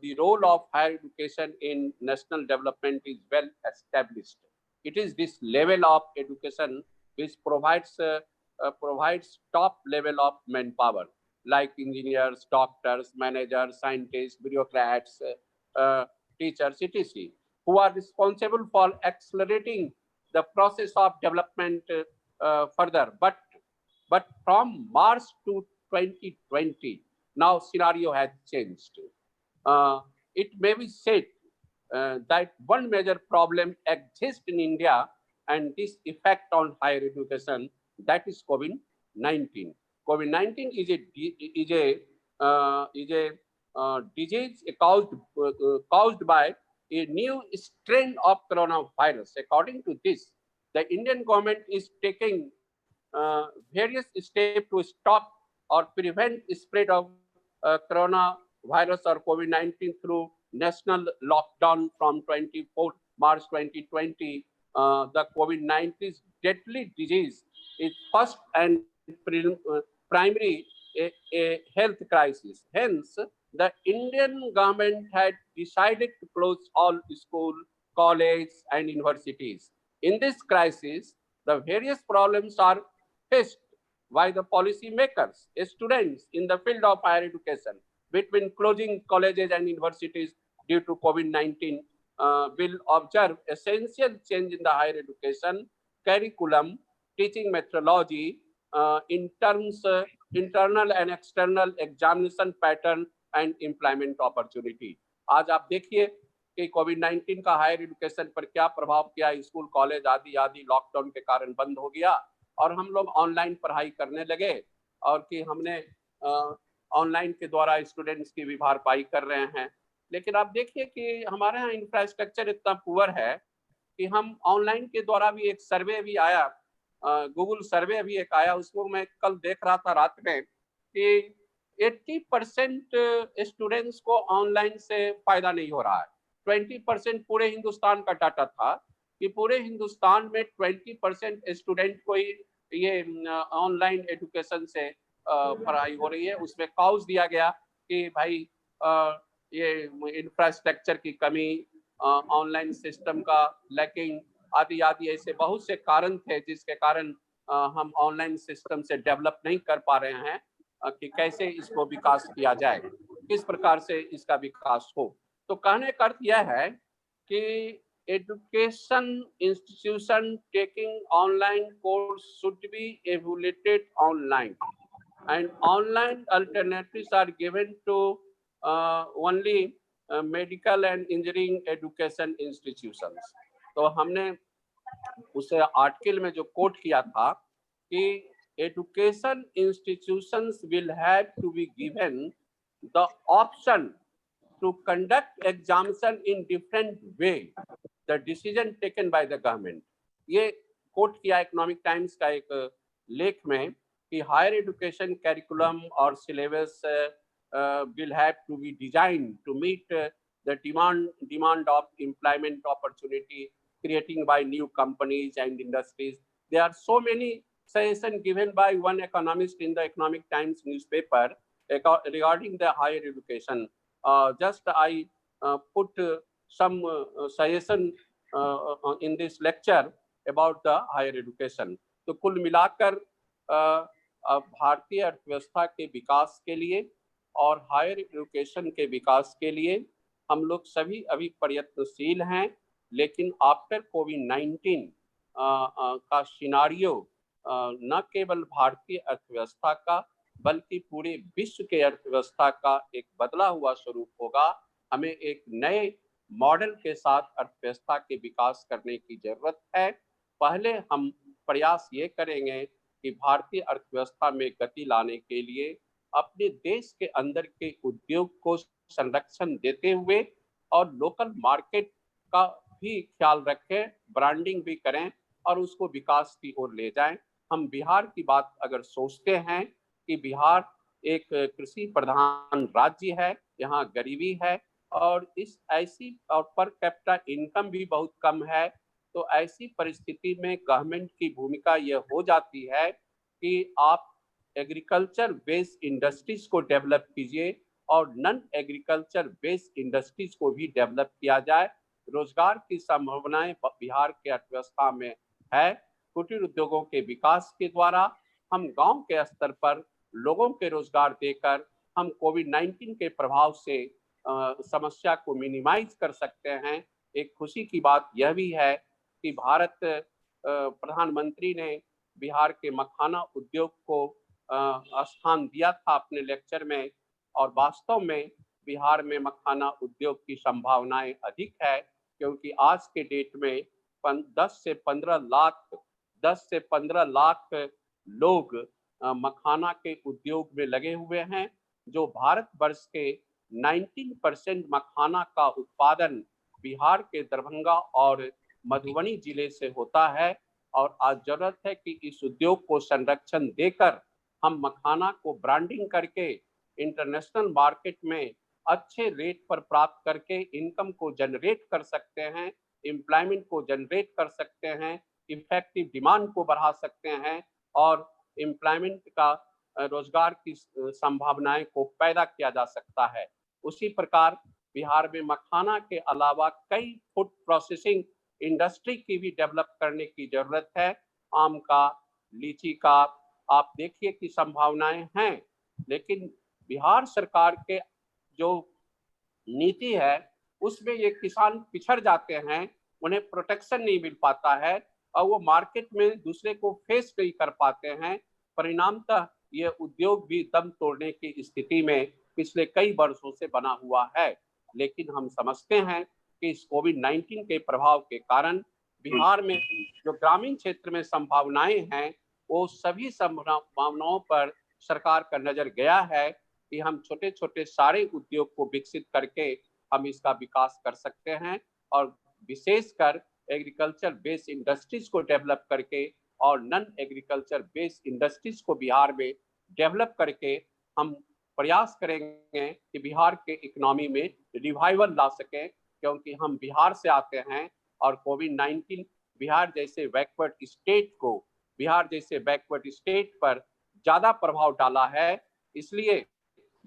the role of higher education in national development is well established. It is this level of education which provides top level of manpower like engineers, doctors, managers, scientists, bureaucrats, teachers, etc., who are responsible for accelerating the process of development further. But from March to 2020, now scenario has changed. It may be said that one major problem exists in India, and this effect on higher education, that is COVID-19. COVID-19 is a disease caused by a new strain of coronavirus. According to this, The Indian government is taking various steps to stop or prevent spread of coronavirus or COVID-19 through national lockdown from 24 March 2020. The COVID-19 deadly disease is first and primary a health crisis. Hence, the Indian government had decided to close all schools, colleges, and universities. In this crisis, the various problems are faced by the policy makers, students in the field of higher education. Between closing colleges and universities due to COVID-19, will observe essential change in the higher education curriculum, teaching methodology, in terms internal and external examination pattern and employment opportunity. आज आप देखिए कि कोविड-19 का higher education पर क्या प्रभाव किया, school college आदि आदि लॉकडाउन के कारण बंद हो गया और हम लोग ऑनलाइन पढ़ाई करने लगे और कि हमने ऑनलाइन के द्वारा स्टूडेंट्स की भी भरपाई कर रहे हैं। लेकिन आप देखिए कि हमारे यहाँ इंफ्रास्ट्रक्चर इतना पुअर है कि हम ऑनलाइन के द्वारा भी एक सर्वे भी आया, गूगल सर्वे भी एक आया, उसको मैं कल देख रहा था रात में कि 80% स्टूडेंट्स को ऑनलाइन से फायदा नहीं हो रहा है। 20% पूरे हिंदुस्तान का डाटा था कि पूरे हिंदुस्तान में 20% स्टूडेंट को ही ये ऑनलाइन एजुकेशन से पढ़ाई हो रही है। उसमें काउज दिया गया कि भाई ये इंफ्रास्ट्रक्चर की कमी, ऑनलाइन सिस्टम का लैकिंग आदि आदि ऐसे बहुत से कारण थे जिसके कारण हम ऑनलाइन सिस्टम से डेवलप नहीं कर पा रहे हैं कि कैसे इसको विकास किया जाए, किस प्रकार से इसका विकास हो। तो कहने का अर्थ यह है कि education institution taking online course should be evaluated online and online alternatives are given to only medical and engineering education institutions. तो हमने उसे आर्टिकल में जो कोट किया था कि education institutions will have to be given the option to conduct examination in different way, the decision taken by the government. ये coat किया इकोनॉमिक टाइम्स का एक लेख में कि हायर एजुकेशन कैरिकुलम और syllabus will have to be designed to meet the demand of employment opportunity creating by new companies and industries. There are so many suggestions given by one economist in the Economic Times newspaper regarding the higher education. Just I put some suggestion in this lecture about the higher education. तो कुल मिलाकर भारतीय अर्थव्यवस्था के विकास के लिए और higher education के विकास के लिए हम लोग सभी अभी प्रयत्नशील हैं, लेकिन आफ्टर कोविड-19 का सिनारियो न केवल भारतीय अर्थव्यवस्था का बल्कि पूरे विश्व के अर्थव्यवस्था का एक बदला हुआ स्वरूप होगा। हमें एक नए मॉडल के साथ अर्थव्यवस्था के विकास करने की जरूरत है। पहले हम प्रयास ये करेंगे कि भारतीय अर्थव्यवस्था में गति लाने के लिए अपने देश के अंदर के उद्योग को संरक्षण देते हुए और लोकल मार्केट का भी ख्याल रखें, ब्रांडिंग भी करें और उसको विकास की ओर ले जाएं। हम बिहार की बात अगर सोचते हैं कि बिहार एक कृषि प्रधान राज्य है, यहाँ गरीबी है और इस ऐसी और पर कैपिटा इनकम भी बहुत कम है, तो ऐसी परिस्थिति में गवर्नमेंट की भूमिका यह हो जाती है कि आप एग्रीकल्चर बेस्ड इंडस्ट्रीज को डेवलप कीजिए और नॉन एग्रीकल्चर बेस्ड इंडस्ट्रीज को भी डेवलप किया जाए। रोजगार की संभावनाएं बिहार के अर्थव्यवस्था में है। कुटीर उद्योगों के विकास के द्वारा हम गांव के स्तर पर लोगों के रोजगार देकर हम कोविड-19 के प्रभाव से समस्या को मिनिमाइज कर सकते हैं। एक खुशी की बात यह भी है कि भारत प्रधानमंत्री ने बिहार के मखाना उद्योग को स्थान दिया था अपने लेक्चर में और वास्तव में बिहार में मखाना उद्योग की संभावनाएं अधिक है, क्योंकि आज के डेट में 10 से 15 लाख लोग मखाना के उद्योग में लगे हुए हैं। जो भारतवर्ष के 19% मखाना का उत्पादन बिहार के दरभंगा और मधुबनी जिले से होता है। और आज जरूरत है कि इस उद्योग को संरक्षण देकर हम मखाना को ब्रांडिंग करके इंटरनेशनल मार्केट में अच्छे रेट पर प्राप्त करके इनकम को जनरेट कर सकते हैं, एम्प्लॉयमेंट को जनरेट कर सकते हैं, इफेक्टिव डिमांड को बढ़ा सकते हैं और एम्प्लॉयमेंट का रोजगार की संभावनाएं को पैदा किया जा सकता है। उसी प्रकार बिहार में मखाना के अलावा कई फूड प्रोसेसिंग इंडस्ट्री की भी डेवलप करने की जरूरत है। आम का, लीची का आप देखिए कि संभावनाएं हैं, लेकिन बिहार सरकार के जो नीति है उसमें ये किसान पिछड़ जाते हैं, उन्हें प्रोटेक्शन नहीं मिल पाता है और वो मार्केट में दूसरे को फेस नहीं कर पाते हैं। परिणामतः ये उद्योग भी दम तोड़ने की स्थिति में पिछले कई वर्षों से बना हुआ है। लेकिन हम समझते हैं कि इस कोविड-19 के प्रभाव के कारण बिहार में जो ग्रामीण क्षेत्र में संभावनाएं हैं वो सभी संभावनाओं पर सरकार का नजर गया है कि हम छोटे छोटे सारे उद्योग को विकसित करके हम इसका विकास कर सकते हैं और विशेषकर एग्रीकल्चर बेस्ड इंडस्ट्रीज को डेवलप करके और नॉन एग्रीकल्चर बेस्ड इंडस्ट्रीज को बिहार में डेवलप करके हम प्रयास करेंगे कि बिहार के इकोनॉमी में रिवाइवल ला सकें, क्योंकि हम बिहार से आते हैं और कोविड-19 बिहार जैसे बैकवर्ड स्टेट पर ज्यादा प्रभाव डाला है। इसलिए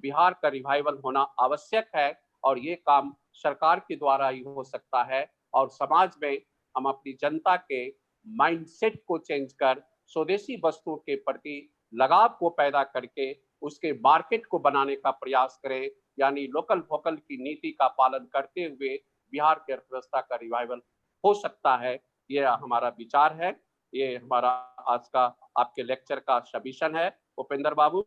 बिहार का रिवाइवल होना आवश्यक है और ये काम सरकार के द्वारा ही हो सकता है और समाज में हम अपनी जनता के माइंडसेट को चेंज कर स्वदेशी वस्तुओं के प्रति लगाव को पैदा करके उसके मार्केट को बनाने का प्रयास करें, यानी लोकल वोकल की नीति का पालन करते हुए बिहार की अर्थव्यवस्था का रिवाइवल हो सकता है। ये हमारा विचार है, ये हमारा आज का आपके लेक्चर का सब्मिशन है। उपेंद्र बाबू,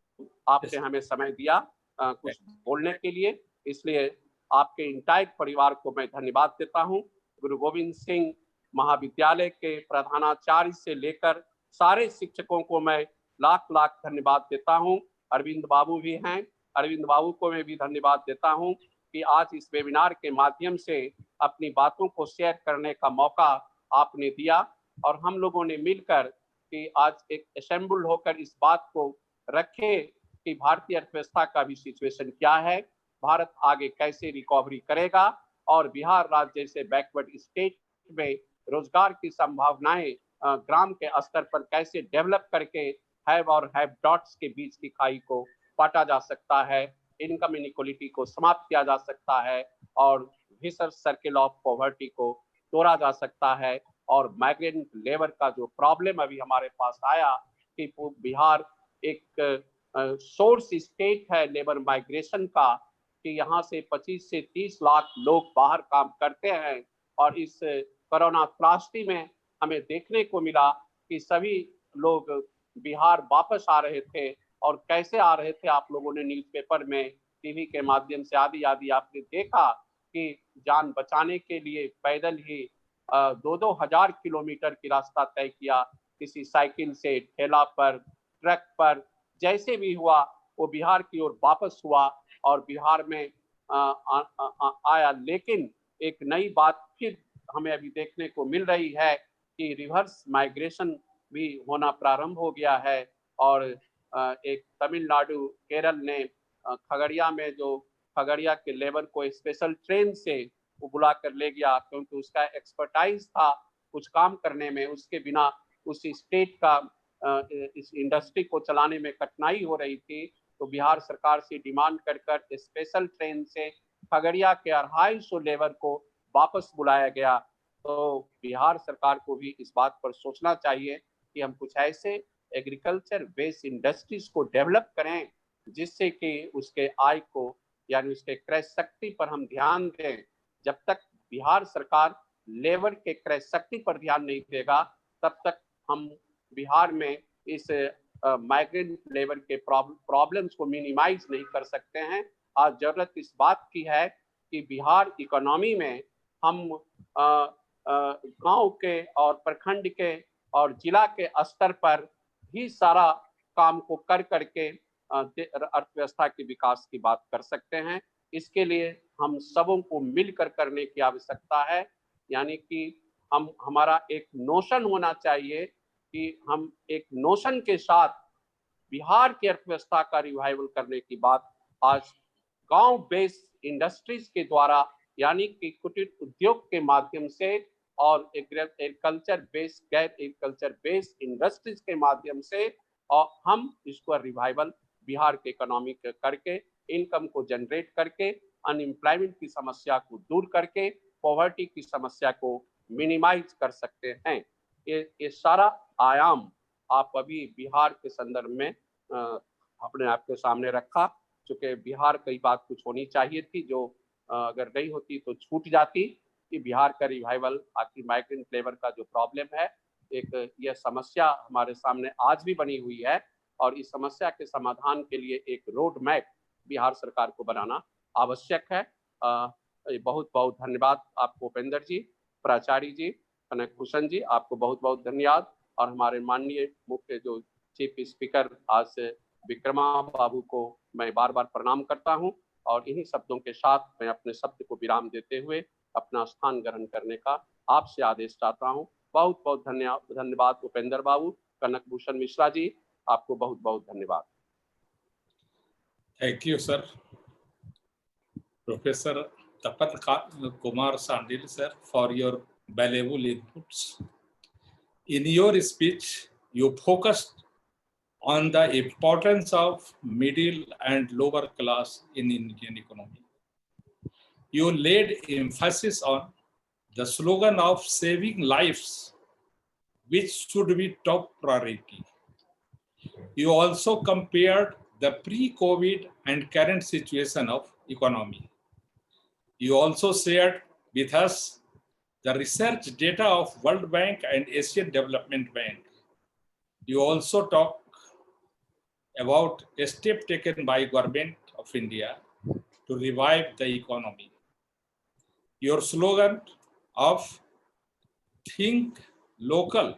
आपने हमें समय दिया कुछ बोलने के लिए, इसलिए आपके इंटायर परिवार को मैं धन्यवाद देता हूँ। गुरु गोविंद सिंह महाविद्यालय के प्रधानाचार्य से लेकर सारे शिक्षकों को मैं लाख लाख धन्यवाद देता हूँ। अरविंद बाबू भी हैं, अरविंद बाबू को मैं भी धन्यवाद देता हूँ कि आज इस वेबिनार के माध्यम से अपनी बातों को शेयर करने का मौका आपने दिया और हम लोगों ने मिलकर कि आज एक असेंबल होकर इस बात को रखे कि भारतीय अर्थव्यवस्था का भी सिचुएशन क्या है, भारत आगे कैसे रिकवरी करेगा और बिहार राज्य जैसे बैकवर्ड स्टेट में रोजगार की संभावनाएं ग्राम के स्तर पर कैसे डेवलप करके हैव और हैव डॉट्स के बीच की खाई को पाटा जा सकता है, इनकम इनइक्वालिटी को समाप्त किया जा सकता है और विशेष सर्किल ऑफ पॉवर्टी को तोड़ा जा सकता है और माइग्रेंट लेबर का जो प्रॉब्लम अभी हमारे पास आया कि बिहार एक सोर्स स्टेट है लेबर माइग्रेशन का, कि यहाँ से 25 से 30 लाख लोग बाहर काम करते हैं और इस कोरोना त्रासदी में हमें देखने को मिला कि सभी लोग बिहार वापस आ रहे थे और कैसे आ रहे थे आप लोगों ने न्यूज़पेपर में, टीवी के माध्यम से आदि आदि आपने देखा कि जान बचाने के लिए पैदल ही 2-2 हजार किलोमीटर की रास्ता तय किया, किसी साइकिल से, ठेला पर, ट्रक पर, जैसे भी हुआ वो बिहार की ओर वापस हुआ और बिहार में आया। लेकिन एक नई बात फिर हमें अभी देखने को मिल रही है कि रिवर्स माइग्रेशन भी होना प्रारंभ हो गया है और एक तमिलनाडु, केरल ने खगड़िया में जो खगड़िया के लेबर को स्पेशल ट्रेन से वो बुला कर ले गया क्योंकि उसका एक्सपर्टाइज था कुछ काम करने में, उसके बिना उस स्टेट का इस इंडस्ट्री को चलाने में कठिनाई हो रही थी। तो बिहार सरकार से डिमांड कर स्पेशल ट्रेन से खगड़िया के 250 लेबर को वापस बुलाया गया। तो बिहार सरकार को भी इस बात पर सोचना चाहिए कि हम कुछ ऐसे एग्रीकल्चर बेस्ड इंडस्ट्रीज को डेवलप करें जिससे कि उसके आय को यानी उसके क्रय शक्ति पर हम ध्यान दें। जब तक बिहार सरकार लेबर के क्रय शक्ति पर ध्यान नहीं देगा तब तक हम बिहार में इस माइग्रेंट लेबर के प्रॉब्लम्स को मिनिमाइज नहीं कर सकते हैं। आज जरूरत इस बात की है कि बिहार इकोनॉमी में हम गांव के और प्रखंड के और जिला के स्तर पर ही सारा काम को कर करके अर्थव्यवस्था के विकास की बात कर सकते हैं। इसके लिए हम सबों को मिलकर करने की आवश्यकता है, यानी कि हमारा एक नोशन होना चाहिए कि हम एक नोशन के साथ बिहार की अर्थव्यवस्था का रिवाइवल करने की बात आज गांव बेस्ड इंडस्ट्रीज के द्वारा यानी कि कुटीर उद्योग के माध्यम से और एग्रीकल्चर बेस्ड गैर एग्रीकल्चर बेस्ड इंडस्ट्रीज के माध्यम से और हम इसको रिवाइवल बिहार के इकोनॉमी करके इनकम को जनरेट करके अनएम्प्लॉयमेंट की समस्या को दूर करके पॉवर्टी की समस्या को मिनिमाइज कर सकते हैं। ये सारा आयाम आप अभी बिहार के संदर्भ में अपने आप के सामने रखा, चूंकि बिहार कई बात कुछ होनी चाहिए थी जो अगर नहीं होती तो छूट जाती कि बिहार का रिवाइवल आखिर माइग्रेंट लेबर का जो प्रॉब्लम है एक यह समस्या हमारे सामने आज भी बनी हुई है और इस समस्या के समाधान के लिए एक रोड मैप बिहार सरकार को बनाना आवश्यक है। बहुत बहुत धन्यवाद आपको उपेंद्र जी, प्राचार्य जी, कनक भूषण जी, आपको बहुत बहुत धन्यवाद और हमारे माननीय मुख्य जो चीफ स्पीकर आज से विक्रमा बाबू को मैं बार बार प्रणाम करता हूं और इन्हीं शब्दों के साथ मैं अपने शब्द को विराम देते हुए अपना स्थान ग्रहण करने का आपसे आदेश चाहता हूं। बहुत बहुत धन्यवाद उपेंद्र बाबू, कनक भूषण मिश्रा जी, आपको बहुत बहुत धन्यवाद। Thank you sir. Professor Tapat Kumar Sandil sir, for your valuable inputs. In your speech, you focused on the importance of middle and lower class in Indian economy. You laid emphasis on the slogan of saving lives, which should be top priority. You also compared the pre-COVID and current situation of economy. You also shared with us the research data of World Bank and Asian Development Bank. You also talk about a step taken by Government of India to revive the economy. Your slogan of think local,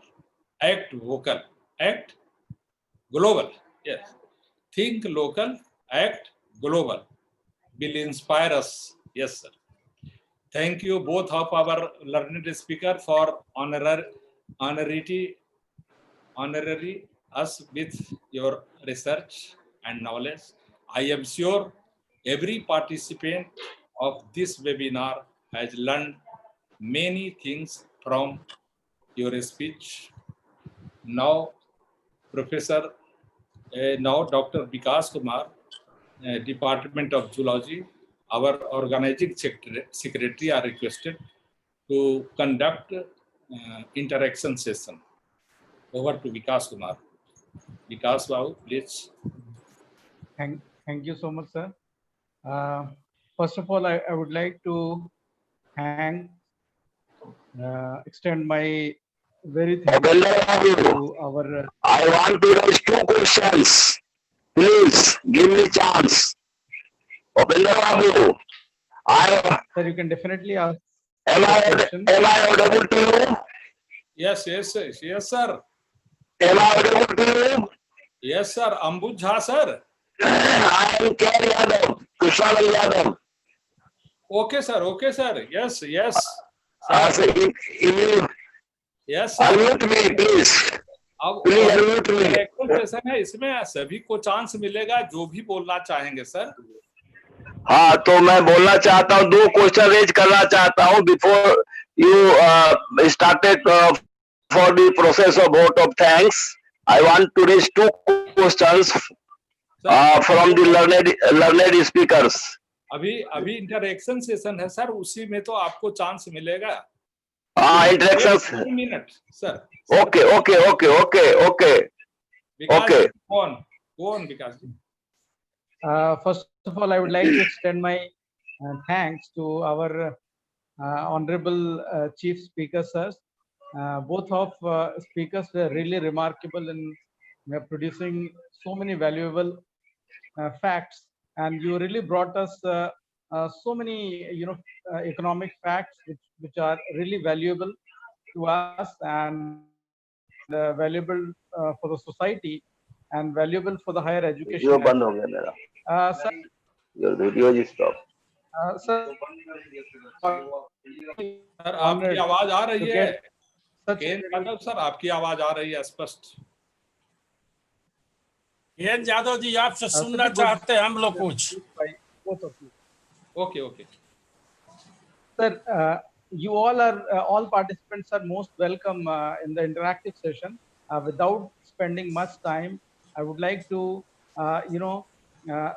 act vocal, act global. Yes, think local, act global will inspire us. Yes, sir. Thank you both of our learned speaker for honorary us with your research and knowledge. I am sure every participant of this webinar has learned many things from your speech. Now, Dr. Vikas Kumar, Department of Zoology, our organizing secretary are requested to conduct interaction session. Over to Vikas Kumar. Vikas Babu, please. Thank you so much, sir. First of all, I would like to extend my very thanks to our. I want to raise two questions. Please give me chance. Upendra Babu, Sir, you can definitely ask. am I audible to you? Yes, sir. Am I audible to you? Yes, sir. Ambud Jha, sir. I am K. Yadav, Kushal Yadav. Okay, sir. Yes. So Yes, sir. unmute me, please. अब Please unmute me. Session है, इसमें सभी को chance मिलेगा जो भी बोलना चाहेंगे सर। हाँ, तो मैं बोलना चाहता हूँ, दो क्वेश्चन रेज करना चाहता हूँ before you started for the process of vote of thanks. I want to raise two questions from the learned speakers. अभी इंटरेक्शन सेशन है सर, उसी में तो आपको चांस मिलेगा। Interaction. 2 minute sir. Okay. Go on, Vikas. First of all, I would like to extend my thanks to our honorable chief speaker, sirs. Both of speakers were really remarkable in producing so many valuable facts, and you really brought us so many economic facts which are really valuable to us and valuable for the society and valuable for the higher education. Video बंद हो गया मेरा. Sir, Your video is stopped. Sir, sir आपकी आवाज आ रही है such केन Yadav sir, आपकी आवाज आ रही है स्पष्ट। केन यादव जी आपसे सुनना such a good- चाहते हैं हम लोग कुछ। both of you. Okay okay Sir, you all participants are most welcome in the interactive session. Without spending much time, I would like to,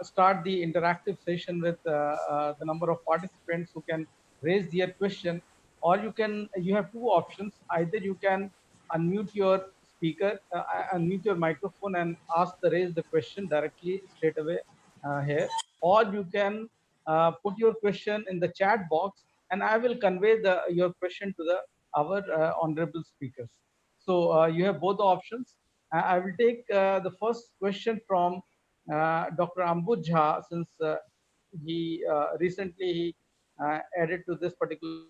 start the interactive session with the number of participants who can raise their question, or you have two options. Either you can unmute your speaker, unmute your microphone and raise the question directly straight away here, or you can put your question in the chat box and I will convey your question to our honorable speakers. So you have both the options. I will take the first question from Dr. Ambud Jha, since he recently added to this particular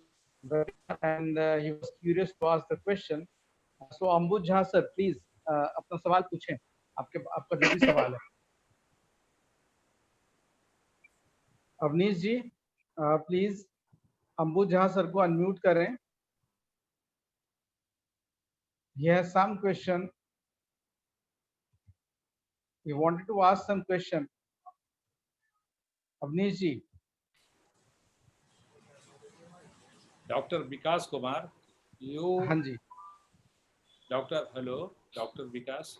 webinar and he was curious to ask the question. So Ambud Jha sir, please अपना सवाल पूछें. आपका जो भी सवाल है. अवनीश जी, please Ambuj Jha sir को unmute करें. He has some question. He wanted to ask some question. Avneesh ji. Doctor Vikas Kumar, you हाँ जी. Doctor, hello doctor Vikas.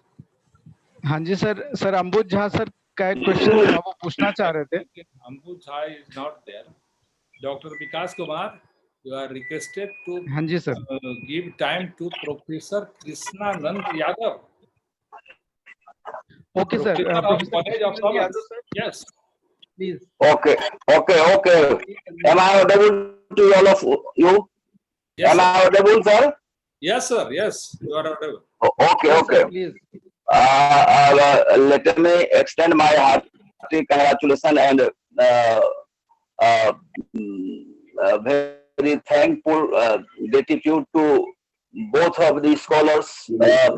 हाँ जी sir. Sir Ambuj Jha sir का एक क्वेश्चन था, वो पूछना चाह रहे थे. Ambuj Jha is not there. Doctor Vikas Kumar, you are requested to हाँ जी sir. give time to Professor Krishnanand Yadav. Okay sir. Professor of College of Krishnanand Yadav, Commerce. sir. Yes. Please. Okay. Am I audible to all of you? Yes, Am sir. I audible, sir? Yes, sir. Yes, you are audible. Okay, Yes, okay. sir, please. Let me extend my hearty congratulations and very thankful gratitude to both of the scholars,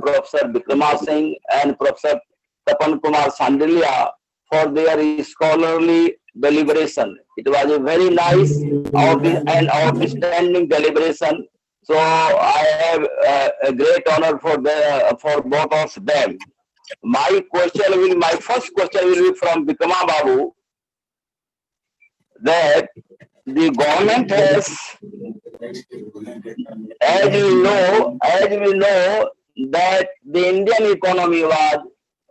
Professor Bikrama Singh and Professor Tapan Kumar Sandilya, for their scholarly deliberation. It was a very nice and outstanding deliberation. So I have a great honor for both of them. My first question will be from Bikrama Babu, that the government has, as we know that the Indian economy was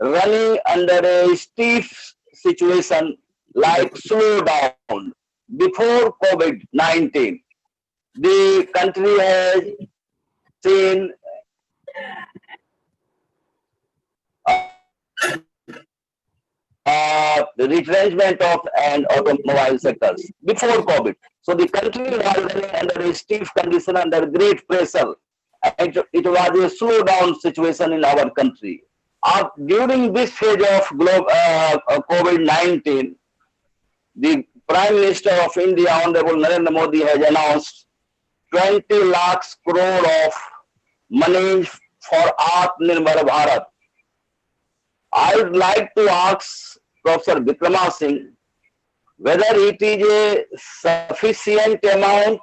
running under a stiff situation, like slowdown before COVID-19. The country has seen the retrenchment of and automobile sectors before COVID. So the country was running under a stiff condition, under great pressure. And it was a slowdown situation in our country. During this phase of COVID-19, the Prime Minister of India, Honorable Narendra Modi, has announced 20 lakhs crore of money for Atmanirbhar Bharat. I would like to ask Professor Bikrama Singh whether it is a sufficient amount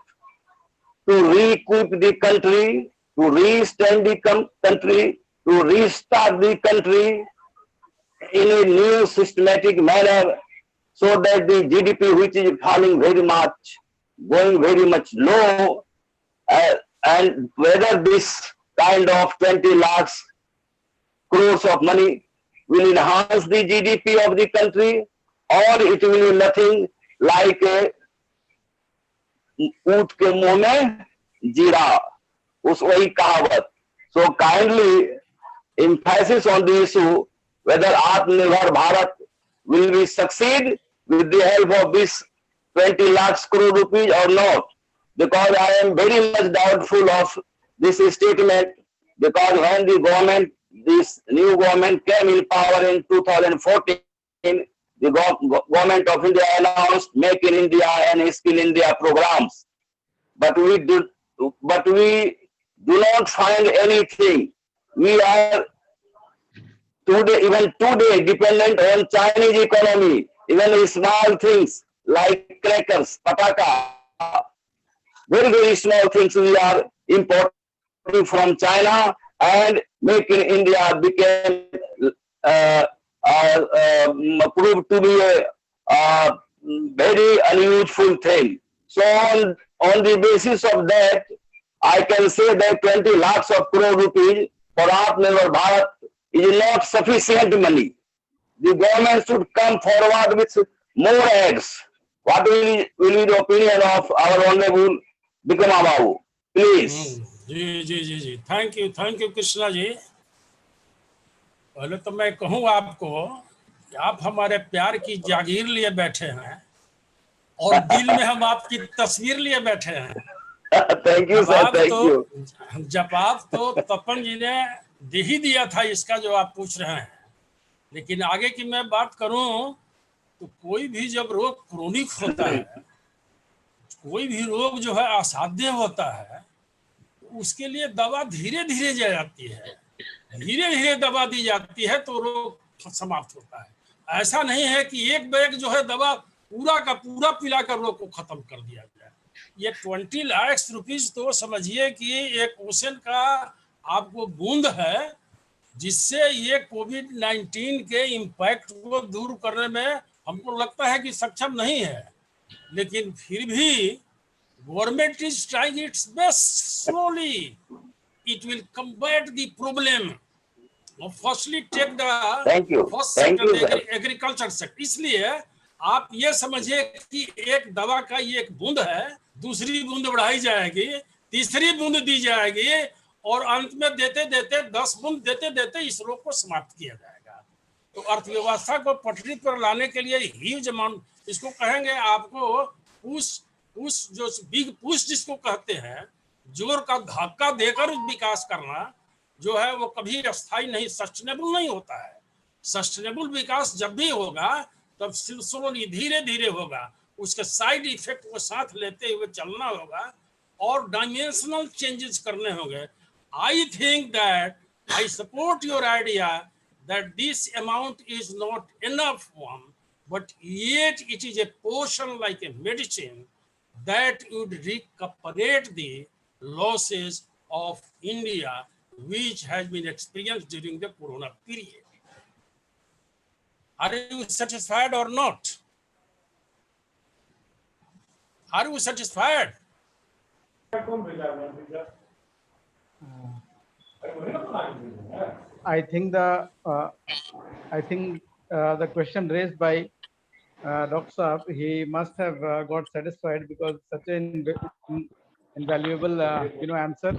to re-equip the country, to re-stand the country, to restart the country in a new systematic manner, so that the GDP, which is falling very much, going very much low, and whether this kind of 20 lakhs crores of money will enhance the GDP of the country, or it will be nothing like a ऊंट के मुंह में जीरा, उस वही कहावत. So kindly emphasis on the issue whether Atmanirbhar Bharat will be succeed with the help of this 20 lakhs crore rupees or not, because I am very much doubtful of this statement, because when the government, this new government came in power in 2014, the government of India announced Make in India and Skill India programs, but we do not find anything. We are even today dependent on Chinese economy, even small things like crackers, pataka, very, very small things we are importing from China, and make in India became uh, proved to be a very unuseful thing. So on the basis of that, I can say that 20 lakhs of crore rupees for Atmanirbhar Bharat is not sufficient money. The government should come forward with more eggs. What will be the opinion of our honorable Bikram Babu? Please. जी जी जी जी, thank you Krishna ji. पहले तो मैं कहूँ आपको कि आप हमारे प्यार की जागीर लिए बैठे हैं और दिल में हम आपकी तस्वीर लिए बैठे हैं। Thank you sir, thank you. जवाब तो तपन जी ने दे ही दिया था इसका जो आप पूछ रहे हैं, लेकिन आगे की मैं बात करूं तो कोई भी जब रोग क्रोनिक होता है, कोई भी रोग जो है असाध्य होता है, उसके लिए दवा धीरे धीरे दी जाती है, धीरे धीरे दवा दी जाती है तो रोग समाप्त होता है। ऐसा नहीं है कि एक बैग जो है दवा पूरा का पूरा पिलाकर रोग को खत्म कर दिया जाए। ये 20 लाख रुपीज तो समझिए कि एक ओशन का आपको बूंद है, जिससे ये कोविड-19 के इम्पैक्ट को दूर करने में हमको लगता है कि सक्षम नहीं है, लेकिन फिर भी government is trying it's best. Slowly it will combat the problem. Firstly take the first sector, agriculture sector। इसलिए आप ये समझिए कि एक दवा का ये एक बूंद है, दूसरी बूंद बढ़ाई जाएगी, तीसरी बूंद दी जाएगी और अंत में देते देते 10 बूंद देते देते इस रोग को समाप्त किया जाएगा। तो अर्थव्यवस्था को पटरी पर लाने के लिए ह्यूज अमाउंट, इसको कहेंगे आपको पुश जो बिग पुश जिसको कहते हैं, जोर का धक्का देकर विकास करना जो है वो कभी अस्थायी नहीं, सस्टेनेबल नहीं होता है। सस्टेनेबल विकास जब भी होगा तब स्लोली धीरे धीरे होगा, उसके साइड इफेक्ट को साथ लेते हुए चलना होगा और डायमेंशनल चेंजेस करने होंगे। I think that I support your idea that this amount is not enough one, but yet it is a portion like a medicine that would recuperate the losses of India which has been experienced during the corona period. Are you satisfied or not? Are you satisfied? I think the question raised by Dr. Saab, he must have got satisfied because such an invaluable answer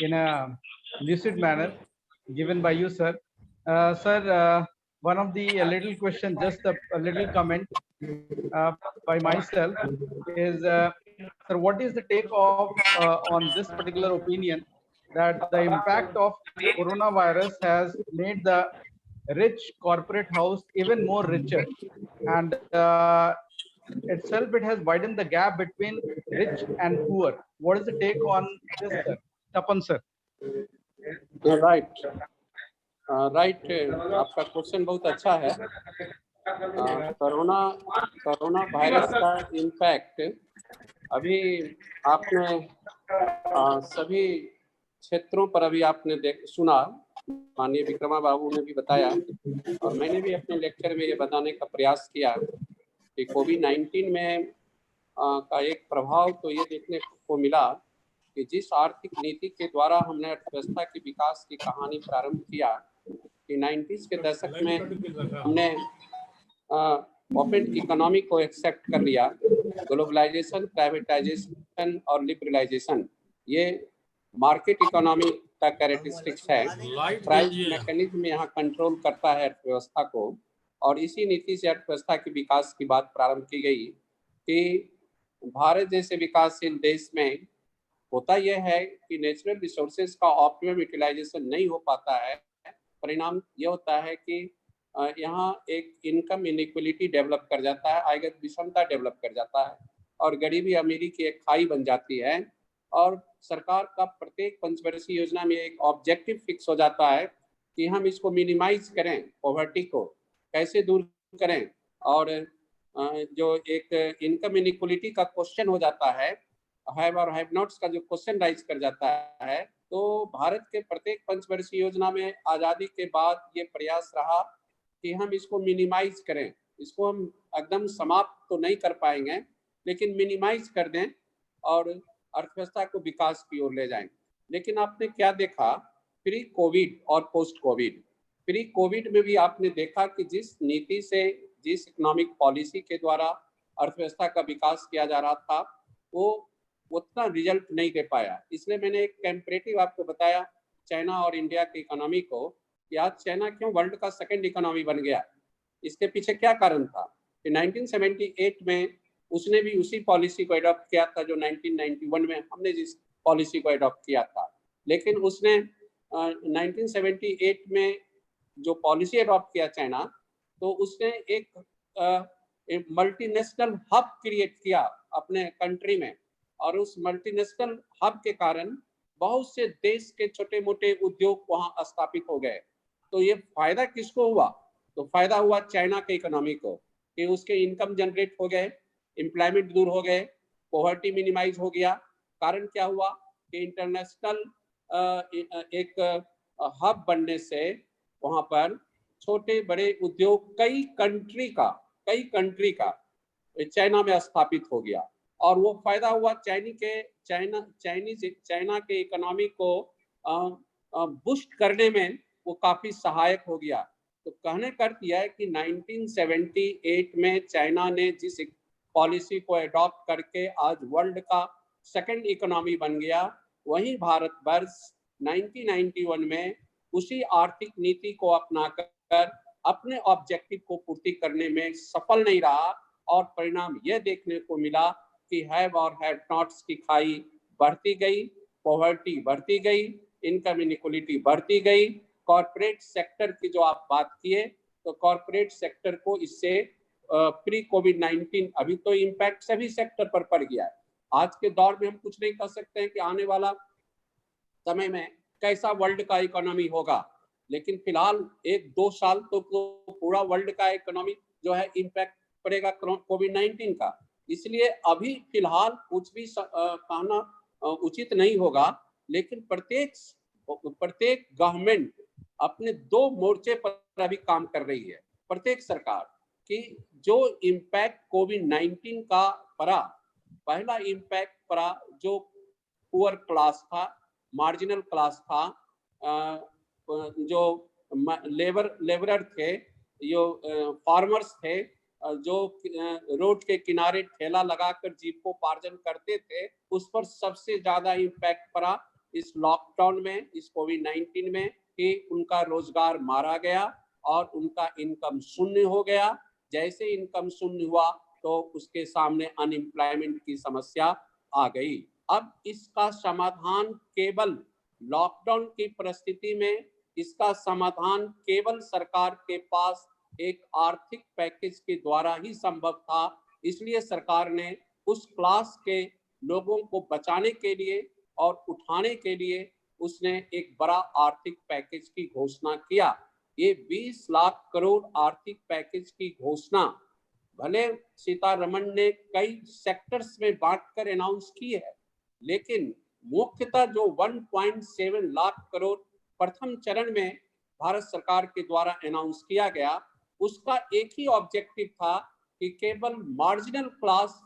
in a lucid manner given by you, sir. Sir, one of the little question, just a little comment by myself is, sir, what is the take of on this particular opinion that the impact of coronavirus has made the rich corporate house even more richer, and itself it has widened the gap between rich and poor. What is the take on this, sir? Tapan sir. Right आपका question बहुत अच्छा है। Corona virus का impact अभी आपने सभी क्षेत्रों पर अभी आपने सुना, माननीय विक्रमा बाबू ने भी बताया और मैंने भी अपने लेक्चर में ये बताने का प्रयास किया कि कोविड-19 में का एक प्रभाव तो ये देखने को मिला कि जिस आर्थिक नीति के द्वारा हमने अर्थव्यवस्था के विकास की कहानी प्रारंभ किया कि 90s के दशक में हमने ओपन इकोनॉमी को एक्सेप्ट कर लिया। ग्लोबलाइजेशन, प्राइवेटाइजेशन और लिबरलाइजेशन ये मार्केट इकोनॉमी का कैरेक्टरिस्टिक्स है। प्राइस मैकेनिज्म यहाँ कंट्रोल करता है अर्थव्यवस्था को और इसी नीति से अर्थव्यवस्था के विकास की बात प्रारंभ की गई कि भारत जैसे विकासशील देश में होता यह है कि नेचुरल रिसोर्सेज का ऑप्टिमम यूटिलाइजेशन नहीं हो पाता है। परिणाम ये होता है कि यहाँ एक इनकम इनइक्वलिटी डेवलप कर जाता है, आयगत विषमता डेवलप कर जाता है और गरीबी अमीरी की एक खाई बन जाती है और सरकार का प्रत्येक पंचवर्षीय योजना में एक ऑब्जेक्टिव फिक्स हो जाता है कि हम इसको मिनिमाइज करें, पॉवर्टी को कैसे दूर करें और जो एक इनकम इनइक्वलिटी का क्वेश्चन हो जाता है, हैव और हैव नॉट्स का जो क्वेश्चन राइज कर जाता है, तो भारत के प्रत्येक पंचवर्षीय योजना में आज़ादी के बाद ये प्रयास रहा कि हम इसको मिनिमाइज करें। इसको हम एकदम समाप्त तो नहीं कर पाएंगे, लेकिन मिनिमाइज कर दें और अर्थव्यवस्था को विकास की ओर ले जाएं। लेकिन आपने क्या देखा, प्री कोविड और पोस्ट कोविड, प्री कोविड में भी आपने देखा कि जिस नीति से, जिस इकोनॉमिक पॉलिसी के द्वारा अर्थव्यवस्था का विकास किया जा रहा था, वो उतना रिजल्ट नहीं दे पाया। इसलिए मैंने एक कंपैरेटिव आपको बताया चाइना और इंडिया की इकोनॉमी को, कि आज चाइना क्यों वर्ल्ड का सेकंड इकोनॉमी बन गया। इसके पीछे क्या कारण था कि 1978 में उसने भी उसी पॉलिसी को एडॉप्ट किया था जो 1991 में हमने जिस पॉलिसी को एडॉप्ट किया था। लेकिन उसने 1978 में जो पॉलिसी एडॉप्ट किया चाइना, तो उसने एक मल्टीनेशनल हब क्रिएट किया अपने कंट्री में, और उस मल्टीनेशनल हब के कारण बहुत से देश के छोटे मोटे उद्योग वहां स्थापित हो गए। तो ये फायदा किसको हुआ? तो फायदा हुआ चाइना के इकोनॉमी को, कि उसके इनकम जनरेट हो गए, एम्प्लॉयमेंट दूर हो गए, पॉवर्टी मिनिमाइज हो गया। कारण क्या हुआ कि इंटरनेशनल एक हब बनने से वहां पर छोटे बड़े उद्योग कई कंट्री का चाइना में स्थापित हो गया, और वो फायदा हुआ चाइना के इकोनॉमी को बूस्ट करने में वो काफी सहायक हो गया। तो कहने का अर्थ यह है कि 1978 में चाइना ने जिस पॉलिसी को एडॉप्ट करके आज वर्ल्ड का सेकंड इकोनॉमी बन गया, वहीं भारत वर्ष 1991 में उसी आर्थिक नीति को अपनाकर अपने ऑब्जेक्टिव को पूर्ति करने में सफल नहीं रहा, और परिणाम यह देखने को मिला कि हैव और हैव नॉट्स की खाई बढ़ती गई, पॉवर्टी बढ़ती गई, इनकम इनइक्वलिटी बढ़ती गई। कॉर्पोरेट सेक्टर की जो आप बात किए, तो कॉर्पोरेट सेक्टर को इससे प्री कोविड-19 अभी तो इम्पैक्ट सभी सेक्टर पर पड़ गया है। आज के दौर में हम कुछ नहीं कर सकते हैं कि आने वाला समय में कैसा वर्ल्ड का इकोनॉमी होगा, लेकिन फिलहाल 1-2 साल तो पूरा वर्ल्ड का इकोनॉमी जो है इम्पैक्ट पड़ेगा कोविड-19 का। इसलिए अभी फिलहाल कुछ भी कहना उचित नहीं होगा, लेकिन प्रत्येक गवर्नमेंट अपने 2 मोर्चे पर अभी काम कर रही है, प्रत्येक सरकार, कि जो इम्पैक्ट कोविड-19 का पड़ा, पहला इम्पैक्ट पड़ा जो पुअर क्लास था, मार्जिनल क्लास था, जो लेबरर थे, जो फार्मर्स थे, जो रोड के किनारे ठेला लगाकर जीविकोपार्जन करते थे, उस पर सबसे ज्यादा इम्पैक्ट पड़ा इस लॉकडाउन में, इस कोविड-19 में, कि उनका रोजगार मारा गया और उनका इनकम शून्य हो गया। जैसे इनकम शून्य हुआ तो उसके सामने अनएम्प्लॉयमेंट की समस्या आ गई। अब इसका समाधान केवल लॉकडाउन की परिस्थिति में, इसका समाधान केवल सरकार के पास एक आर्थिक पैकेज के द्वारा ही संभव था। इसलिए सरकार ने उस क्लास के लोगों को बचाने के लिए और उठाने के लिए उसने एक बड़ा आर्थिक पैकेज की घोषणा किया। ये 20 लाख करोड़ आर्थिक पैकेज की घोषणा भले सीतारमण ने कई सेक्टर्स में बांटकर अनाउंस की है, लेकिन मुख्यतः जो 1.7 लाख करोड़ प्रथम चरण में भारत सरकार के द्वारा अनाउंस किया गया, उसका एक ही ऑब्जेक्टिव था कि केवल marginal class,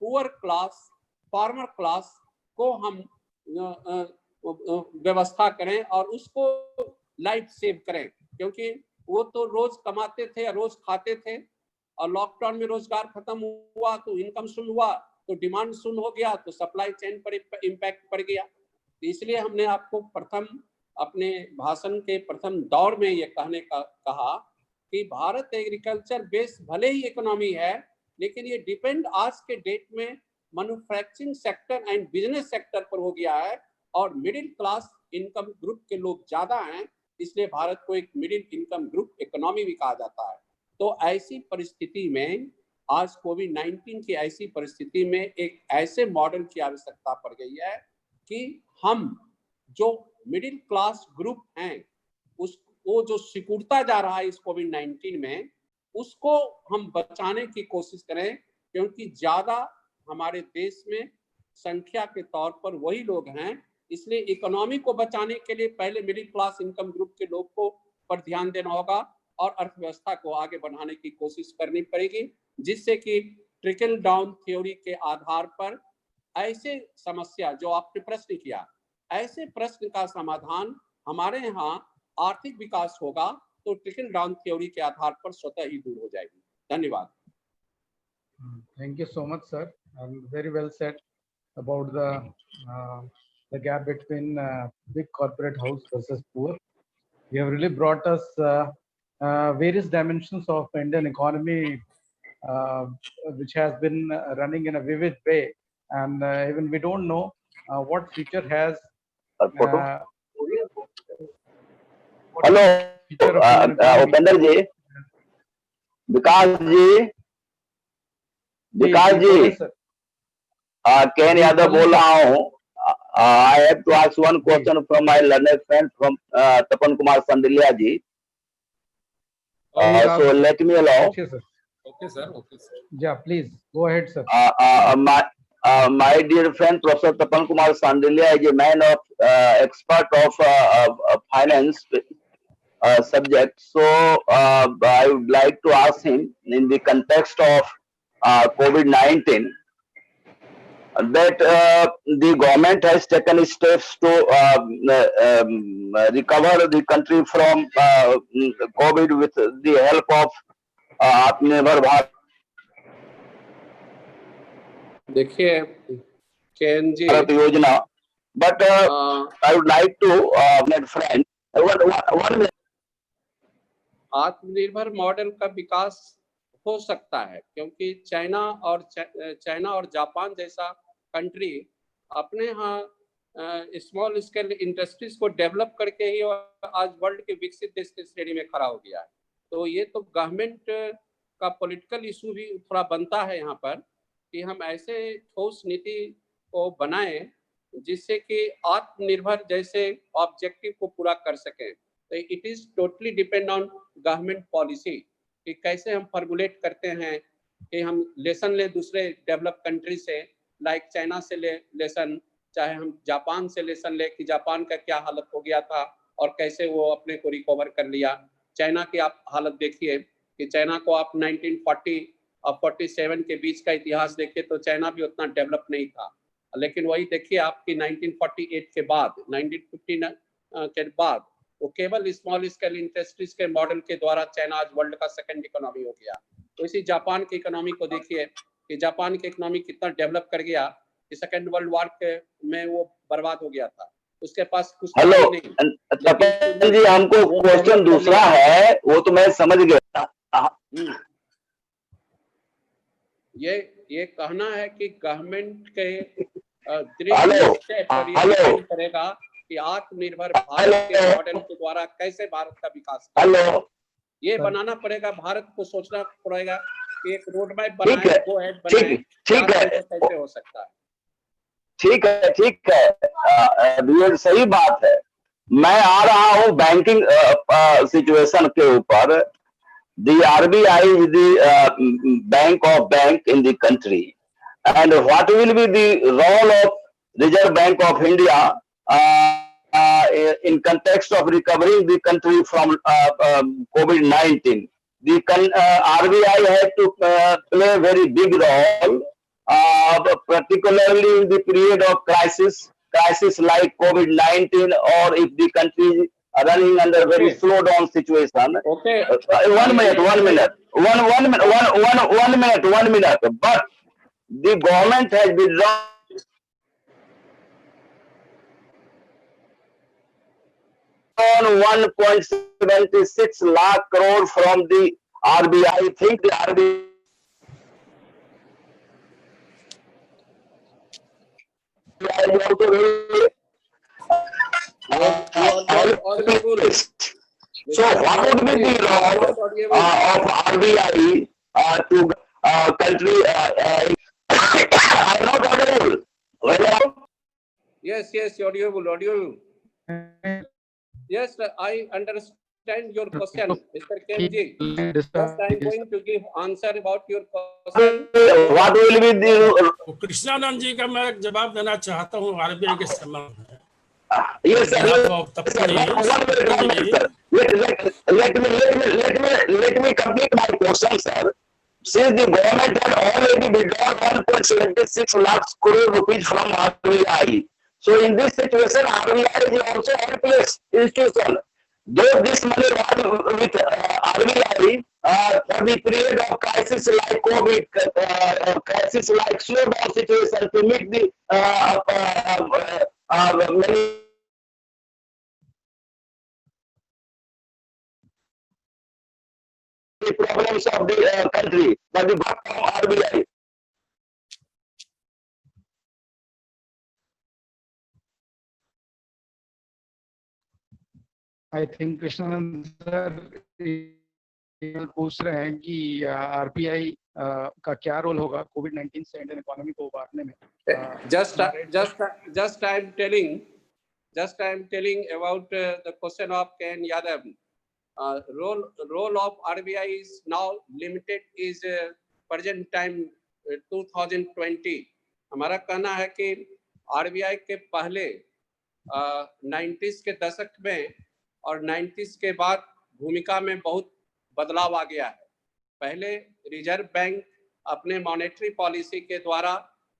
poor class, farmer class को हम व्यवस्था करें और उसको लाइफ सेव करें, क्योंकि वो तो रोज कमाते थे, रोज खाते थे, और लॉकडाउन में रोजगार खत्म हुआ तो इनकम शून्य हुआ, तो डिमांड शून्य हो गया, तो सप्लाई चेन पर इम्पैक्ट पड़ गया। इसलिए हमने आपको प्रथम अपने भाषण के प्रथम दौर में ये कहने का कहा कि भारत एग्रीकल्चर बेस्ड भले ही इकोनॉमी है, लेकिन ये डिपेंड आज के डेट में manufacturing sector and business sector पर हो गया है, और मिडिल क्लास इनकम ग्रुप के लोग ज्यादा हैं, इसलिए भारत को एक मिडिल इनकम ग्रुप इकोनॉमी भी कहा जाता है। तो ऐसी परिस्थिति में, आज कोविड-19 की ऐसी परिस्थिति में एक ऐसे मॉडल की आवश्यकता पड़ गई है कि हम जो मिडिल क्लास ग्रुप हैं, वो जो सिकुड़ता जा रहा है इस कोविड-19 में, उसको हम बचाने की कोशिश करें, क्योंकि ज्यादा हमारे देश में संख्या के तौर पर वही लोग हैं। इसलिए इकोनॉमी को बचाने के लिए पहले मिडिल क्लास इनकम ग्रुप के लोग को पर ध्यान देना होगा और अर्थव्यवस्था को आगे बढ़ाने की कोशिश करनी पड़ेगी, जिससे कि ट्रिकल डाउन थ्योरी के आधार पर ऐसे समस्या जो आपने प्रश्न किया, ऐसे प्रश्न का समाधान हमारे यहाँ आर्थिक विकास होगा तो ट्रिकल डाउन थ्योरी के आधार पर स्वतः ही दूर हो जाएगी। धन्यवाद। Thank you so much, sir, and very well said about the gap between big corporate house versus poor. You have really brought us various dimensions of Indian economy, which has been running in a vivid way, and even we don't know what future has. Hello Future of Indian economy. Upendra ji, Vikas ji, केन यादव बोल रहा हूँ। I have to ask one question from my learned friend from Tapan Kumar Sandilia ji. So let me allow. Okay, sir. Okay, sir. Okay, sir. Yeah, please go ahead, sir. My dear friend Professor Tapan Kumar Sandilia is a man of expert of finance subject. So I would like to ask him in the context of COVID-19 that the government has taken steps to recover the country from COVID with the help of Atmanirbhar Bharat. देखिए केन जी, योजना, but I would like to my friend one आत्मनिर्भर model का विकास हो सकता है, क्योंकि China और Japan जैसा कंट्री अपने यहाँ स्मॉल स्केल इंडस्ट्रीज को डेवलप करके ही आज वर्ल्ड के विकसित देश की श्रेणी में खड़ा हो गया है। तो ये तो गवर्नमेंट का पॉलिटिकल इशू भी थोड़ा बनता है यहाँ पर कि हम ऐसे ठोस नीति को बनाएं जिससे कि आत्मनिर्भर जैसे ऑब्जेक्टिव को पूरा कर सकें। तो it is totally depend on government policy कि कैसे हम फॉर्मुलेट करते हैं कि हम लेसन ले दूसरे डेवलप कंट्री से, लाइक चाइना से ले लेसन, चाहे हम जापान से लेसन ले कि जापान का क्या हालत हो गया था और कैसे वो अपने को रिकवर कर लिया। चाइना की आप हालत देखिए कि चाइना को आप 1940 और 47 के बीच का इतिहास देखिए तो चाइना भी उतना डेवलप नहीं था, लेकिन वही देखिए आपकी 1948 के बाद 1950 के बाद वो केवल स्मॉल स्केल इंडस्ट्रीज के मॉडल के द्वारा चाइना आज वर्ल्ड का सेकंड इकोनॉमी हो गया। तो इसी जापान की इकोनॉमी को देखिए कि जापान की इकोनॉमी कितना डेवलप कर गया कि सेकंड वर्ल्ड वॉर में वो बर्बाद हो गया था, उसके पास कुछ हेलो नहीं। जी, हमको क्वेश्चन दूसरा है, वो तो मैं समझ गया। ये कहना है कि गवर्नमेंट के दृढ़ स्टेप करेगा कि आत्मनिर्भर भारत के मॉडल के द्वारा कैसे भारत का विकास करें। ये बनाना पड़ेगा, भारत को सोचना पड़ेगा कि एक रोड मैप बनाए, गो हेड बनाए, कैसे हो सकता है। ठीक है, सही बात है। मैं आ रहा हूँ बैंकिंग सिचुएशन के ऊपर। The RBI is the bank of bank in the country, and what will be the role of Reserve Bank of India in context of recovering the country from COVID-19? The RBI had to play a very big role, particularly in the period of crisis like COVID-19, or if the country running under very slow down situation. Okay. One minute. But the government has withdrawn 1.76 lakh crore from the RBI. I think the RBI. So what would be the role of RBI to country? I'm not audible. Yes, audible. Yes, I understand. understand your question, Mr. Kenji. Just I am going to give answer about your question. What will be the तो कृष्णानंद जी का मैं जवाब देना चाहता हूँ RBI के संबंध में। yes sir, behalf yes, of sir. Tapani, Let me complete my question, sir. Since the government had already withdrawn 1.76 lakhs crore rupees from RBI, so in this situation, RBI is also a helpless institution. Though this money was with RBI for the period of crisis like COVID, crisis like slowdown situation to meet the many problems of the country, but the RBI. I think Krishnanand sir पूछ रहे हैं कि RBI का क्या role होगा कोविड-19 से Indian economy को उबारने में। Just I am telling about the question of Ken Yadav. Role of RBI is now limited is present time 2020. हमारा कहना है कि RBI के पहले 90s के दशक में और 90s के बाद भूमिका में बहुत बदलाव आ गया है। पहले रिजर्व बैंक अपने मॉनेटरी पॉलिसी के द्वारा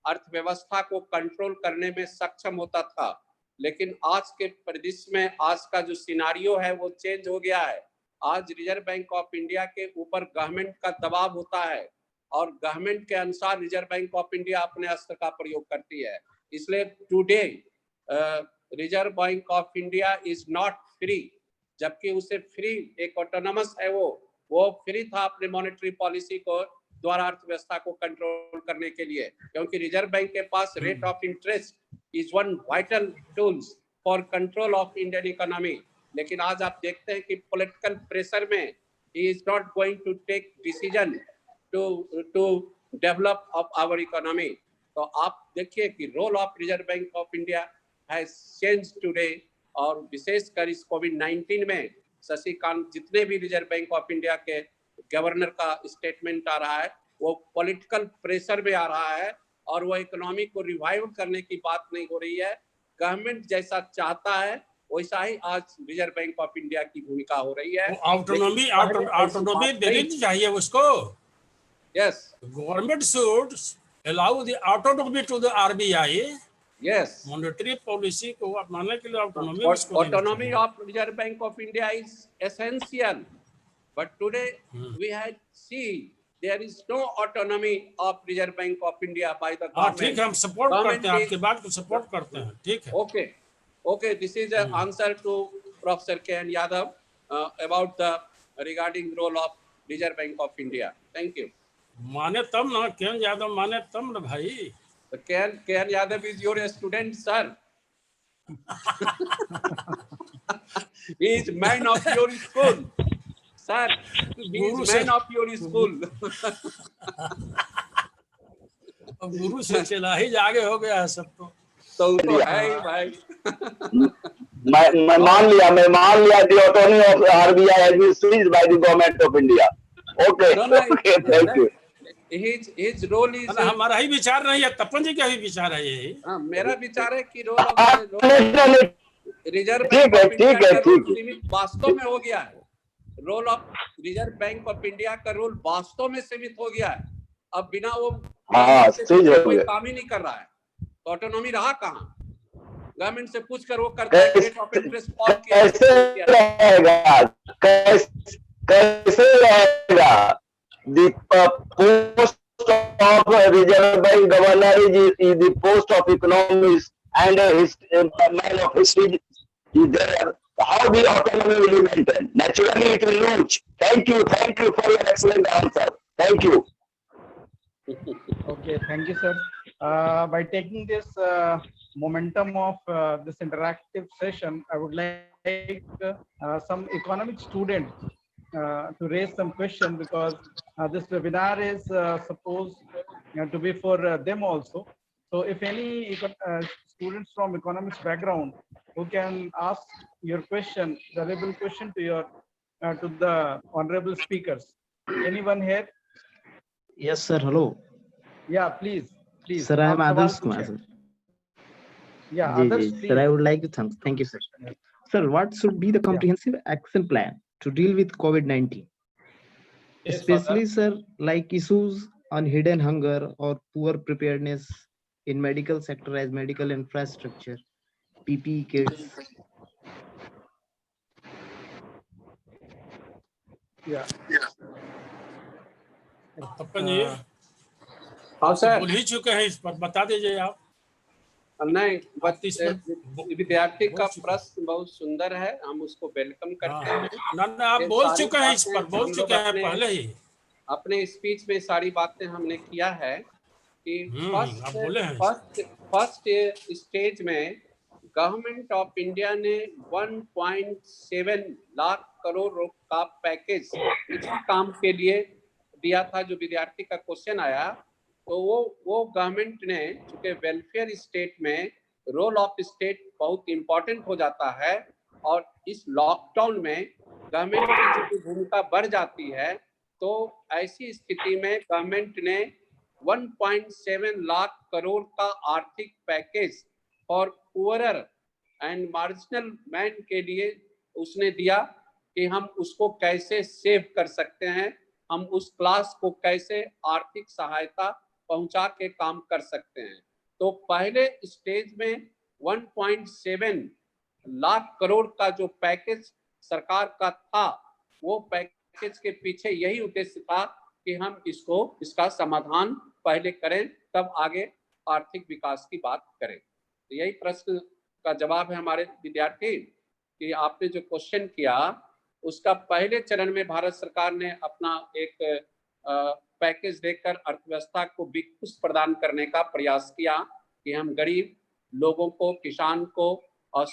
अर्थव्यवस्था को कंट्रोल करने में सक्षम होता था, लेकिन आज के परिदृश्य में आज का जो सिनारियो है वो चेंज हो गया है। आज रिजर्व बैंक ऑफ इंडिया के ऊपर गवर्नमेंट का दबाव होता है और गवर्नमेंट के अनुसार रिजर्व बैंक ऑफ इंडिया अपने अस्त्र का प्रयोग करती है। इसलिए today reserve Bank of India is not free, जबकि उसे फ्री एक ऑटोनमस है, वो फ्री था अपने मॉनेटरी पॉलिसी को द्वारा अर्थव्यवस्था को कंट्रोल करने के लिए, क्योंकि रिजर्व बैंक के पास rate of interest is one vital tools for control of Indian economy. लेकिन आज आप देखते हैं कि पॉलिटिकल प्रेशर में he is not going to take decision to develop of our economy. तो आप देखिए कि role of Reserve Bank of India has change today, और विशेषकर इस कोविड-19 में शशिकांत जितने भी रिजर्व बैंक ऑफ इंडिया के गवर्नर का स्टेटमेंट आ रहा है वो पॉलिटिकल प्रेशर में आ रहा है और वो इकोनॉमी को रिवाइव करने की बात नहीं हो रही है। गवर्नमेंट जैसा चाहता है वैसा ही आज रिजर्व बैंक ऑफ इंडिया की भूमिका हो रही है। ऑटोनॉमी देनी चाहिए उसको। Yes, government should allow the autonomy to the RBI. Yes, monetary policy को अपनाने के लिए autonomy of Reserve Bank of India is essential, but today we had see there is no autonomy of Reserve Bank of India by the government. ठीक है, हम support करते हैं, आपके बात को सपोर्ट करते हैं, ठीक है। Okay, this is an answer to Professor Ken Yadav about the regarding role of Reserve Bank of India. Thank you. माने तब ना, केन यादव माने तब ना भाई। Ken Yadav is your student, sir. He is man of your school, sir. He is man of your school. गुरु से चला ही जागे हो गया है सब तो है ही भाई। मैं मान लिया the autonomy of RBI has been seized by the government of India. Okay, thank you. His role is हमारा ही विचार नहीं है, तपन जी का ही विचार है ये। मेरा विचार है कि रिजर्व बैंक ऑफ इंडिया का रोल सीमित वास्तव में हो गया है। Role of Reserve Bank of India का रोल वास्तव में सीमित हो गया है। अब बिना वो कोई काम ही नहीं कर रहा है, तो ऑटोनॉमी रहा कहाँ? गवर्नमेंट से पूछ कर वो करता है। रेट ऑफ इंटरेस्ट कैसे रहेगा? The post of Reserve Bank Governor is the post of economist, and his man of history is there. How the autonomy will be maintained? Naturally, it will lose. Thank you for your excellent answer. Thank you. Okay, thank you, sir. By taking this momentum of this interactive session, I would like some economic students to raise some question, because this webinar is supposed to be for them also. So if any students from economics background who can ask your question, valuable question to your to the honorable speakers. Anyone here? Yes, sir. Hello. Yeah, please. Sir, I am आप सवाल Adarsh Kumar, पूछें. sir. Yeah, Ji, others, ji. Sir, please. I would like to thank you, sir. Yeah. Sir, what should be the comprehensive action plan to deal with COVID-19? Yes, Especially, sir, like issues on hidden hunger or poor preparedness in medical sector as medical infrastructure, PPE kits. Yeah. तपन जी हाँ तो sir. बोल ही चुके हैं, इस पर बता दीजिए आप। नहीं, आप तो इस पर विद्यार्थी का बोल चुके हैं। प्रश्न बहुत सुंदर है, हम उसको वेलकम करते हाँ, हैं। ना आप ये बोल सारी चुके हैं, इस बातें पर बोल हम चुके लोग हैं पहले ही। अपने स्पीच में सारी बातें हमने किया है कि आप बोले हैं। फर्स्ट स्टेज में गवर्नमेंट ऑफ इंडिया ने 1.7 लाख करोड़ का पैकेज इसी काम के लिए दिया था। जो विद्यार्थी का क्वेश्चन आया, तो वो गवर्नमेंट ने, चूंकि वेलफेयर स्टेट में रोल ऑफ स्टेट बहुत इंपॉर्टेंट हो जाता है और इस लॉकडाउन में गवर्नमेंट की चूंकि भूमिका बढ़ जाती है, तो ऐसी स्थिति में गवर्नमेंट ने 1.7 लाख करोड़ का आर्थिक पैकेज और पुअरर एंड मार्जिनल मैन के लिए उसने दिया कि हम उसको कैसे सेव कर सकते हैं, हम उस क्लास को कैसे आर्थिक सहायता पहुंचा के काम कर सकते हैं। तो पहले स्टेज में 1.7 लाख करोड़ का जो पैकेज सरकार का था, वो पैकेज के पीछे यही उद्देश्य था कि हम इसका समाधान पहले करें, तब आगे आर्थिक विकास की बात करें। तो यही प्रश्न का जवाब है हमारे विद्यार्थी कि आपने जो क्वेश्चन किया, उसका पहले चरण में भारत सरकार ने अपना एक पैकेज देकर अर्थव्यवस्था को विकास प्रदान करने का प्रयास किया कि हम गरीब लोगों को, किसान को और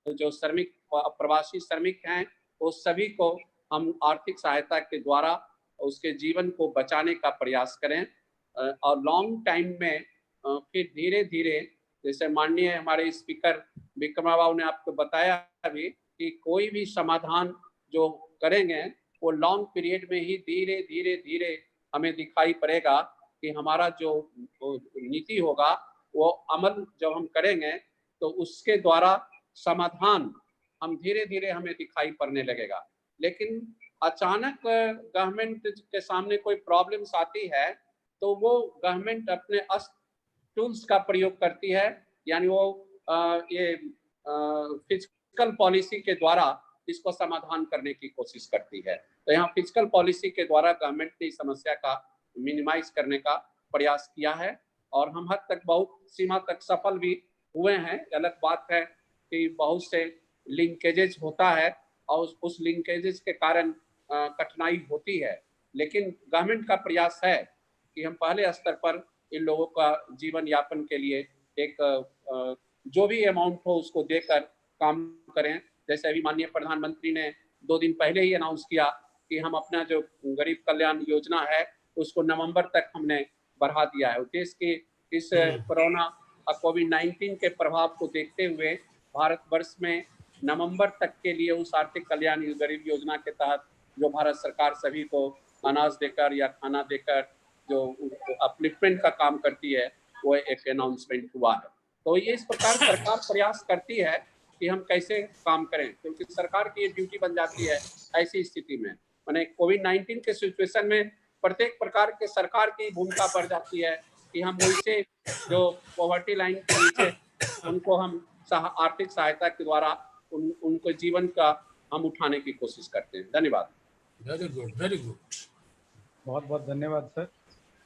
जो श्रमिक प्रवासी श्रमिक हैं, वो सभी को हम आर्थिक सहायता के द्वारा उसके जीवन को बचाने का प्रयास करें। और लॉन्ग टाइम में फिर धीरे धीरे, जैसे माननीय हमारे स्पीकर विक्रम बाबू ने आपको बताया अभी कि कोई भी समाधान जो करेंगे वो लॉन्ग पीरियड में ही धीरे धीरे धीरे हमें दिखाई पड़ेगा कि हमारा जो नीति होगा वो अमल जब हम करेंगे तो उसके द्वारा समाधान हम धीरे धीरे हमें दिखाई पड़ने लगेगा। लेकिन अचानक गवर्नमेंट के सामने कोई प्रॉब्लम्स आती है तो वो गवर्नमेंट अपने टूल्स का प्रयोग करती है, यानी वो ये फिजिकल पॉलिसी के द्वारा इसको समाधान करने की कोशिश करती है। तो यहाँ फिजिकल पॉलिसी के द्वारा गवर्नमेंट ने इस समस्या का मिनिमाइज करने का प्रयास किया है और हम हद तक बहुत सीमा तक सफल भी हुए हैं। अलग बात है कि बहुत से लिंकेजेस होता है और उस लिंकेजेस के कारण कठिनाई होती है, लेकिन गवर्नमेंट का प्रयास है कि हम पहले स्तर पर इन लोगों का जीवन यापन के लिए एक जो भी अमाउंट हो उसको देकर काम करें। जैसे अभी माननीय प्रधानमंत्री ने 2 दिन पहले ही अनाउंस किया कि हम अपना जो गरीब कल्याण योजना है उसको नवंबर तक हमने बढ़ा दिया है। देश के इस कोरोना कोविड-19 के प्रभाव को देखते हुए भारतवर्ष में नवंबर तक के लिए उस आर्थिक कल्याण गरीब योजना के तहत जो भारत सरकार सभी को अनाज देकर या खाना देकर जो अपलिफ्टमेंट का काम करती है, वो एक अनाउंसमेंट हुआ है। तो ये इस प्रकार सरकार प्रयास करती है कि हम कैसे काम करें, क्योंकि सरकार की ये ड्यूटी बन जाती है ऐसी स्थिति में। माने कोविड-19 के सिचुएशन में प्रत्येक प्रकार के सरकार की भूमिका बढ़ जाती है कि हम वैसे जो पॉवर्टी लाइन के नीचे उनको हम आर्थिक सहायता के द्वारा उनको जीवन का हम उठाने की कोशिश करते हैं। धन्यवाद। Very good, very good. बहुत बहुत धन्यवाद sir,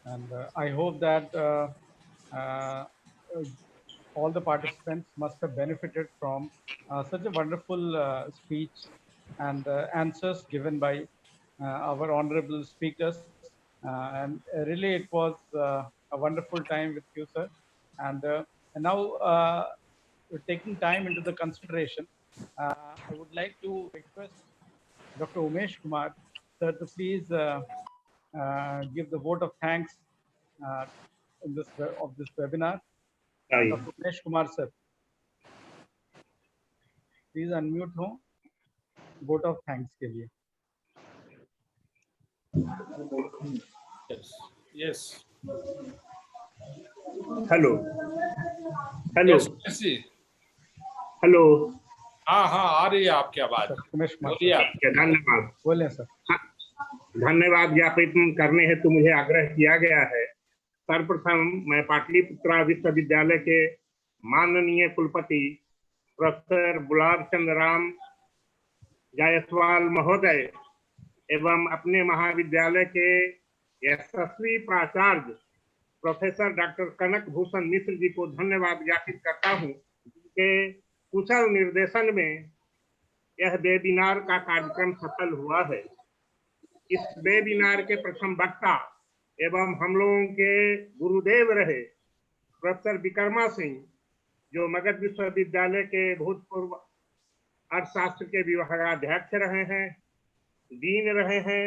and I hope that all the participants must have benefited from such a wonderful speech and answers given by our honorable speakers, and really it was a wonderful time with you sir. And now taking time into the consideration, I would like to request Dr. Umesh Kumar sir to please give the vote of thanks in this webinar. Dr. Umesh Kumar sir, please unmute हो vote of thanks के लिए। Yes. Yes. Hello hello Yes. Yes. Hello. हाँ हाँ आ रही है आपकी आवाज। उमेश कुमार बोलिए आप। ठीक है, धन्यवाद। बोले सर। धन्यवाद ज्ञापित करने हेतु मुझे आग्रह किया गया है। सर्वप्रथम मैं पाटलिपुत्रा विश्वविद्यालय के माननीय कुलपति प्रोफेसर गुलाब चंद्र राम जायसवाल महोदय एवं अपने महाविद्यालय के यशस्वी प्राचार्य प्रोफेसर डॉक्टर कनक भूषण मिश्र जी को धन्यवाद ज्ञापित करता हूं, जिनके कुशल निर्देशन में यह वेबिनार का कार्यक्रम सफल हुआ है। इस वेबिनार के प्रथम वक्ता एवं हम लोगों के गुरुदेव रहे प्रोफेसर विक्रमा सिंह, जो मगध विश्वविद्यालय के भूतपूर्व अर्थशास्त्र के विभागाध्यक्ष रहे हैं, डीन रहे हैं,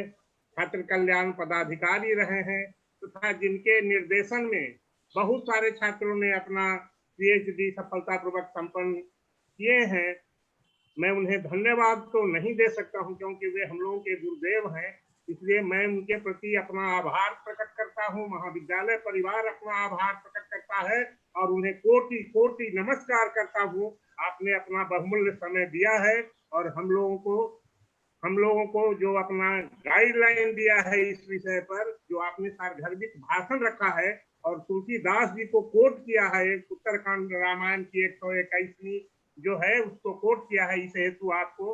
छात्र कल्याण पदाधिकारी रहे हैं, तथा जिनके निर्देशन में बहुत सारे छात्रों ने अपना पीएचडी सफलतापूर्वक संपन्न किए हैं। मैं उन्हें धन्यवाद तो नहीं दे सकता हूं क्योंकि वे हम लोगों के गुरुदेव हैं, इसलिए मैं उनके प्रति अपना आभार प्रकट करता हूं। महाविद्यालय परिवार अपना आभार प्रकट करता है और उन्हें कोटि कोटि नमस्कार करता हूं। आपने अपना बहुमूल्य समय दिया है और हम लोगों को जो अपना गाइडलाइन दिया है इस विषय पर, जो आपने सार्वजनिक भाषण रखा है और तुलसीदास जी को कोट किया है, उत्तरकांड रामायण की 121वीं जो है उसको कोट किया है, इस हेतु आपको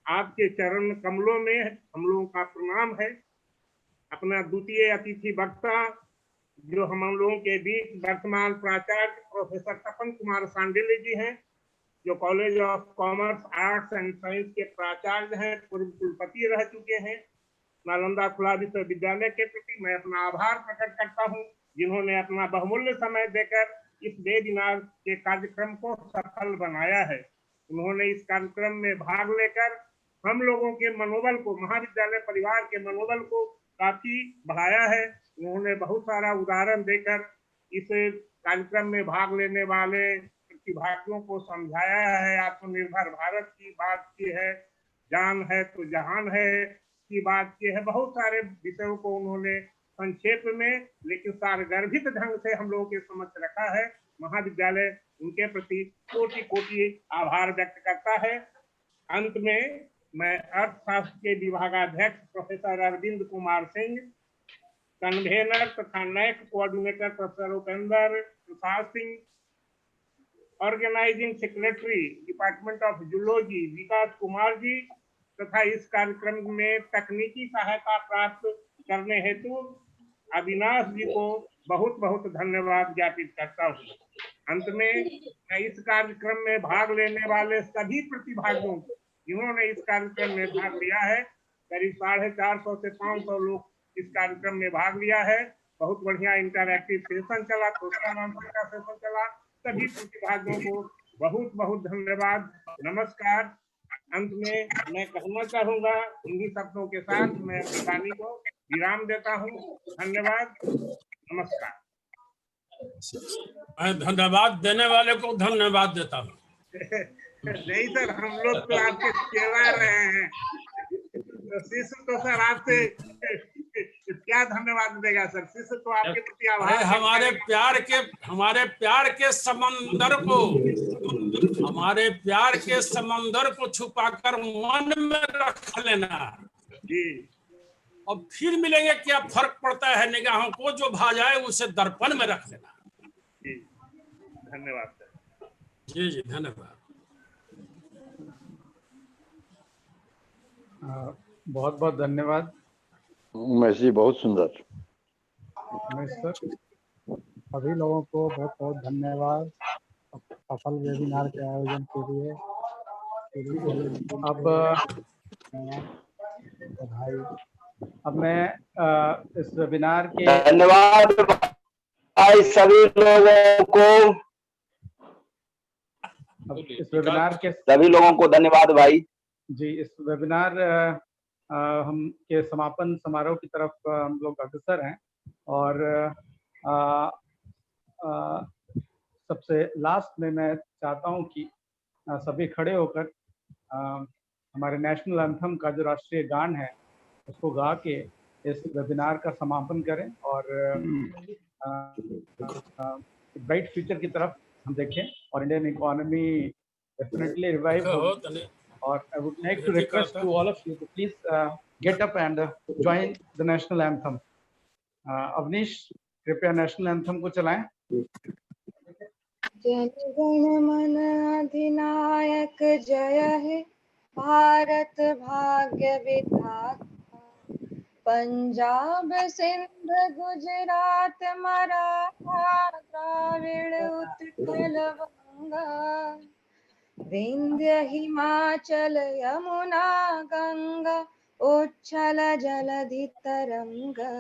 आपके चरण कमलों में हम लोगों का प्रणाम है। अपना द्वितीय अतिथि वक्ता जो हम लोगों के बीच वर्तमान प्राचार्य प्रोफेसर तपन कुमार सांडिल्य जी हैं, जो college of commerce arts and science के प्राचार्य हैं, पूर्व कुलपति रह चुके हैं। नालंदा खुला विश्वविद्यालय के प्रति मैं अपना आभार प्रकट करता हूं, जिन्होंने अपना बहुमूल्य समय देकर इस वेबिनार के कार्यक्रम को सफल बनाया है। उन्होंने इस कार्यक्रम में भाग लेकर हम लोगों के मनोबल को, महाविद्यालय परिवार के मनोबल को काफी बढ़ाया है। उन्होंने बहुत सारा उदाहरण देकर इस कार्यक्रम में भाग लेने वाले प्रतिभागियों को समझाया है। आत्मनिर्भर भारत की बात की है, जान है तो जहान है की बात की है। बहुत सारे विषयों को उन्होंने संक्षेप में लेकिन सारगर्भित ढंग से हम लोगों के समक्ष रखा है। महाविद्यालय उनके प्रति कोटि कोटि आभार व्यक्त करता है। अंत में मैं अर्थशास्त्र के विभागाध्यक्ष प्रोफेसर अरविंद कुमार सिंह, कन्वेनर तथा next coordinator professor Upendra Prasad Singh, organising secretary department of zoology Vikas Kumar ji तथा इस कार्यक्रम में तकनीकी सहायता प्राप्त करने हेतु अविनाश जी को बहुत बहुत धन्यवाद ज्ञापित करता हूँ। अंत में मैं इस कार्यक्रम में भाग लेने वाले सभी प्रतिभागियों को, जिन्होंने इस कार्यक्रम में भाग लिया है, करीब 450 से 500 लोग इस कार्यक्रम में भाग लिया है। बहुत बढ़िया इंटरैक्टिव सेशन चला, क्वेश्चन आंसर का सेशन चला। सभी प्रतिभागियों को बहुत बहुत धन्यवाद, नमस्कार। अंत में मैं कहना चाहूंगा इन्हीं शब्दों के साथ मैं अपनी वाणी को विराम देता हूं। धन्यवाद, नमस्कार। मैं धन्यवाद देने वाले को धन्यवाद देता हूँ। नहीं सर, हम लोग तो आपके सेवा रहे हैं, तो शिष्य तो सर आपसे क्या धन्यवाद देगा सर? शिष्य तो आपके प्रति आभार। हमारे प्यार के समंदर को छुपाकर मन में रख लेना जी, और फिर मिलेंगे। क्या फर्क पड़ता है निगाहों को, जो भा जाए उसे दर्पण में रख लेना। जी धन्यवाद सर। जी जी धन्यवाद। बहुत बहुत धन्यवाद उमेश जी, बहुत सुंदर। उमेश सर, सभी लोगों को बहुत बहुत धन्यवाद सफल वेबिनार के आयोजन के लिए। अब मैं इस वेबिनार के धन्यवाद भाई सभी लोगों को, सभी लोगों को धन्यवाद भाई जी। इस वेबिनार हम के समापन समारोह की तरफ हम लोग अग्रसर हैं और सबसे लास्ट में मैं चाहता हूं कि सभी खड़े होकर हमारे नेशनल एंथम का जो राष्ट्रीय गान है उसको गा के इस वेबिनार का समापन करें और ब्राइट फ्यूचर की तरफ हम देखें और इंडियन इकोनॉमी डेफिनेटली रिवाइव होगी। और I would like to request to all of you to please get up and join the national anthem. Awanish कृपया नेशनल एंथम को चलाएं। जन गण मन अधिनायक जय हे भारत भाग्य विधाता, पंजाब सिंध गुजरात मराठा द्राविड़ उत्कल बंगा, विंध्य हिमाचल यमुना गंगा उच्छल जलधि तरंगा,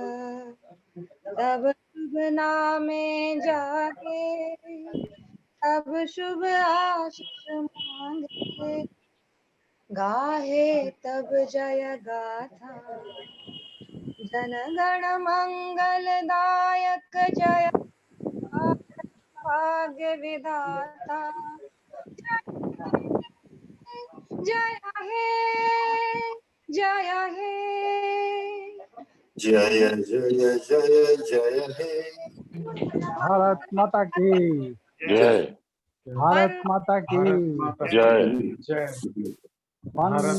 तब शुभ नामे जागे तब शुभ आशीष मांगे, गाहे तब जय गाथा जन गण मंगल दायक जय भाग्य विधाता, जय हे जय हे जय जय जय जय हे। भारत माता की जय। भारत माता की जय। वंदे